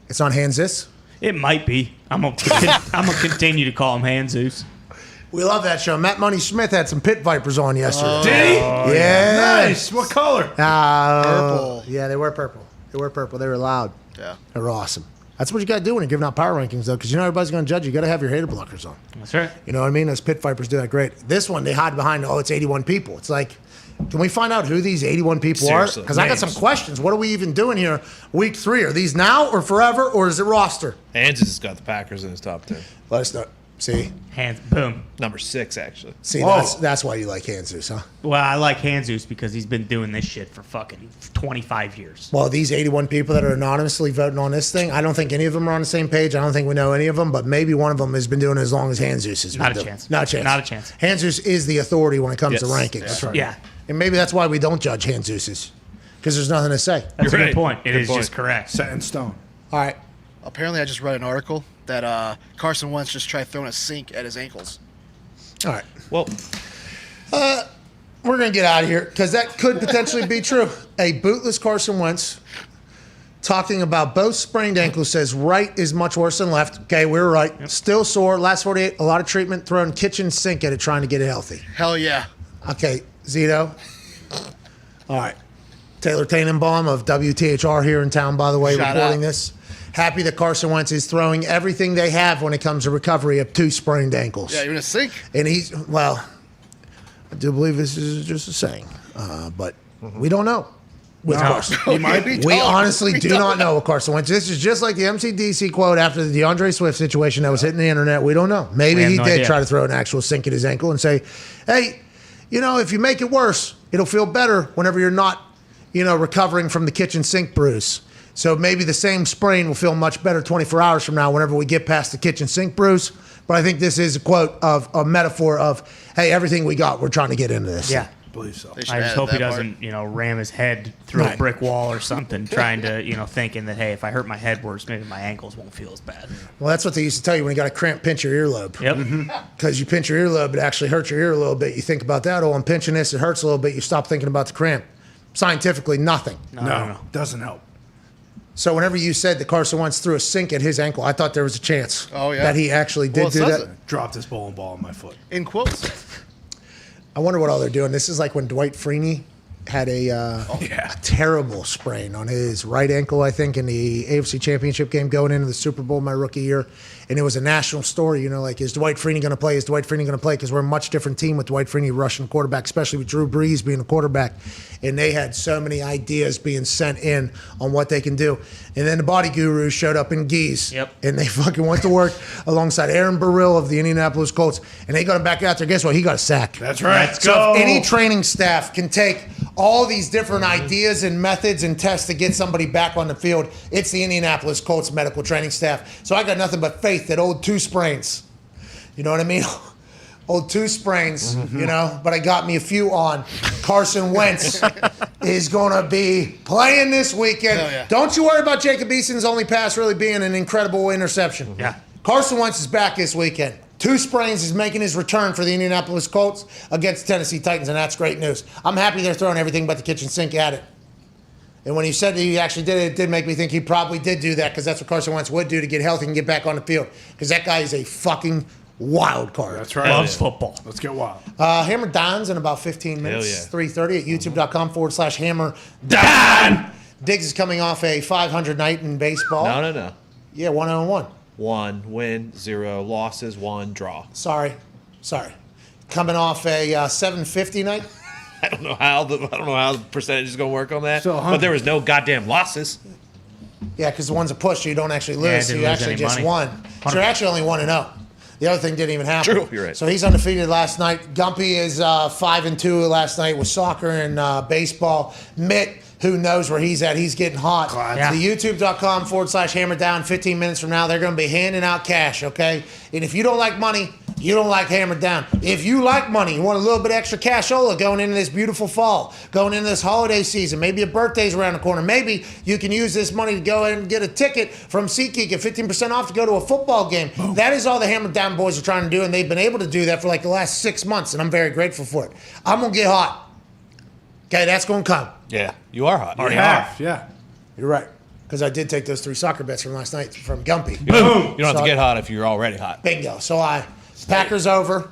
It's on Hanzus? It might be. I'm gonna continue to call him Hanzus. We love that show. Matt Money Smith had some pit vipers on yesterday. Did he? Yeah. Nice. What color? Purple. Yeah, they were purple. They were loud. Yeah. They were awesome. That's what you got to do when you're giving out power rankings, though, because you know everybody's going to judge you. You got to have your hater blockers on. That's right. You know what I mean? Those pit vipers do that great. This one, they hide behind, it's 81 people. It's like, can we find out who these 81 people Seriously, are? Because I got some questions. What are we even doing here week 3? Are these now or forever, or is it roster? Hans has got the Packers in his top 10. Let us know. See? Hands, boom. Number 6, actually. See, Whoa. that's why you like Hanzus, huh? Well, I like Hanzus because he's been doing this shit for fucking 25 years. Well, these 81 people that are anonymously voting on this thing, I don't think any of them are on the same page. I don't think we know any of them, but maybe one of them has been doing it as long as Hanzus has been Not a doing. chance. Not a chance. Not a chance. Hanzus is the authority when it comes to Yes. rankings. That's right. Yeah. And maybe that's why we don't judge Hanzuses, because there's nothing to say. That's a You're good right. point. It Good is point. just correct. Set in stone. All right. Apparently, I just read an article that Carson Wentz just tried throwing a sink at his ankles. All right. Well, we're going to get out of here because that could potentially be true. A bootless Carson Wentz talking about both sprained ankles, says right is much worse than left. Okay, we're right. Yep. Still sore. Last 48, a lot of treatment, throwing kitchen sink at it, trying to get it healthy. Hell yeah. Okay, Zito. All right. Taylor Tannenbaum of WTHR here in town, by the way, Shout reporting out. this. Happy that Carson Wentz is throwing everything they have when it comes to recovery of 2 sprained ankles. Yeah, even a sink. And he's, well, I do believe this is just a saying, but we don't know with Carson. We honestly do not know with Carson Wentz. This is just like the MCDC quote after the DeAndre Swift situation that was hitting the internet. We don't know. Maybe he did try to throw an actual sink at his ankle and say, hey, if you make it worse, it'll feel better whenever you're not, recovering from the kitchen sink bruise. So maybe the same sprain will feel much better 24 hours from now whenever we get past the kitchen sink bruise. But I think this is a quote of a metaphor of, hey, everything we got, we're trying to get into this. Yeah. I believe so. I just hope he doesn't, ram his head through a brick wall or something, trying to, thinking that, hey, if I hurt my head worse, maybe my ankles won't feel as bad. Well, that's what they used to tell you when you got a cramp, pinch your earlobe. Yep. Because you pinch your earlobe, it actually hurts your ear a little bit. You think about that, I'm pinching this, it hurts a little bit. You stop thinking about the cramp. Scientifically, nothing. No, doesn't help. So whenever you said that Carson Wentz threw a sink at his ankle, I thought there was a chance that he actually did do that. Dropped his bowling ball on my foot. In quotes. I wonder what all they're doing. This is like when Dwight Freeney had a terrible sprain on his right ankle, I think, in the AFC Championship game going into the Super Bowl my rookie year. And it was a national story, like, is Dwight Freeney going to play? Is Dwight Freeney going to play? Because we're a much different team with Dwight Freeney rushing quarterback, especially with Drew Brees being a quarterback. And they had so many ideas being sent in on what they can do. And then the body gurus showed up in geese. Yep. And they fucking went to work alongside Aaron Burrell of the Indianapolis Colts. And they got him back out there. Guess what? He got a sack. That's right. Let's So go. if any training staff can take all these different ideas and methods and tests to get somebody back on the field, it's the Indianapolis Colts medical training staff. So I got nothing but faith that old 2 sprains, you know what I mean? Old 2 sprains, but I got me a few on. Carson Wentz is going to be playing this weekend. Yeah. Don't you worry about Jacob Eason's only pass really being an incredible interception. Yeah. Carson Wentz is back this weekend. 2 sprains is making his return for the Indianapolis Colts against Tennessee Titans, and that's great news. I'm happy they're throwing everything but the kitchen sink at it. And when you said that he actually did it, it did make me think he probably did do that because that's what Carson Wentz would do to get healthy and get back on the field. Because that guy is a fucking wild card. That's right. Loves football. Let's get wild. Hammer Dahn's in about 15 minutes. Hell yeah. 3:30 at youtube.com/Hammer Dahn. Diggs is coming off a 500 night in baseball. No. Yeah, 1-0-1. 1 win, 0 losses, 1 draw. Sorry. Coming off a 750 night. I don't know how the percentage is going to work on that. So, but there was no goddamn losses. Yeah, because the one's a push, so you don't actually Yeah, lose. So didn't you lose actually any just money. won. So you're actually only 1-0. The other thing didn't even happen. True, you're right. So he's undefeated last night. Gumpy is 5-2 last night with soccer and baseball. Mitt, who knows where he's at? He's getting hot. Yeah. The youtube.com/Hammer Down. 15 minutes from now, they're going to be handing out cash, okay? And if you don't like money, you don't like Hammer Down. If you like money, you want a little bit extra cashola going into this beautiful fall, going into this holiday season, maybe your birthday's around the corner. Maybe you can use this money to go ahead and get a ticket from SeatGeek at 15% off to go to a football game. Boom. That is all the Hammer Down boys are trying to do, and they've been able to do that for like the last 6 months, and I'm very grateful for it. I'm going to get hot. Okay, that's going to come. Yeah, you are hot. Already are. Yeah. You're right. Because I did take those 3 soccer bets from last night from Gumpy. Boom. You don't have to get hot if you're already hot. Bingo. So Packers over.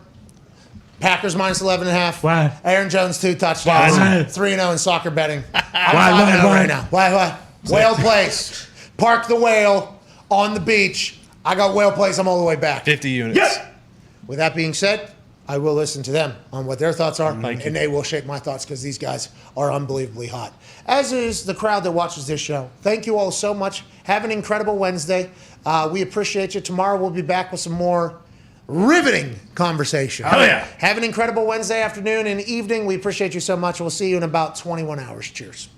Packers minus 11.5. Why? Aaron Jones 2 touchdowns. Why? 3-0 in soccer betting. I'm Why? 5-0 right now. Why? Whale Place. Park the Whale on the beach. I got whale plays. I'm all the way back. 50 units. Yes. With that being said, I will listen to them on what their thoughts are, and they will shape my thoughts because these guys are unbelievably hot. As is the crowd that watches this show. Thank you all so much. Have an incredible Wednesday. We appreciate you. Tomorrow we'll be back with some more riveting conversation. Oh, yeah. Have an incredible Wednesday afternoon and evening. We appreciate you so much. We'll see you in about 21 hours. Cheers.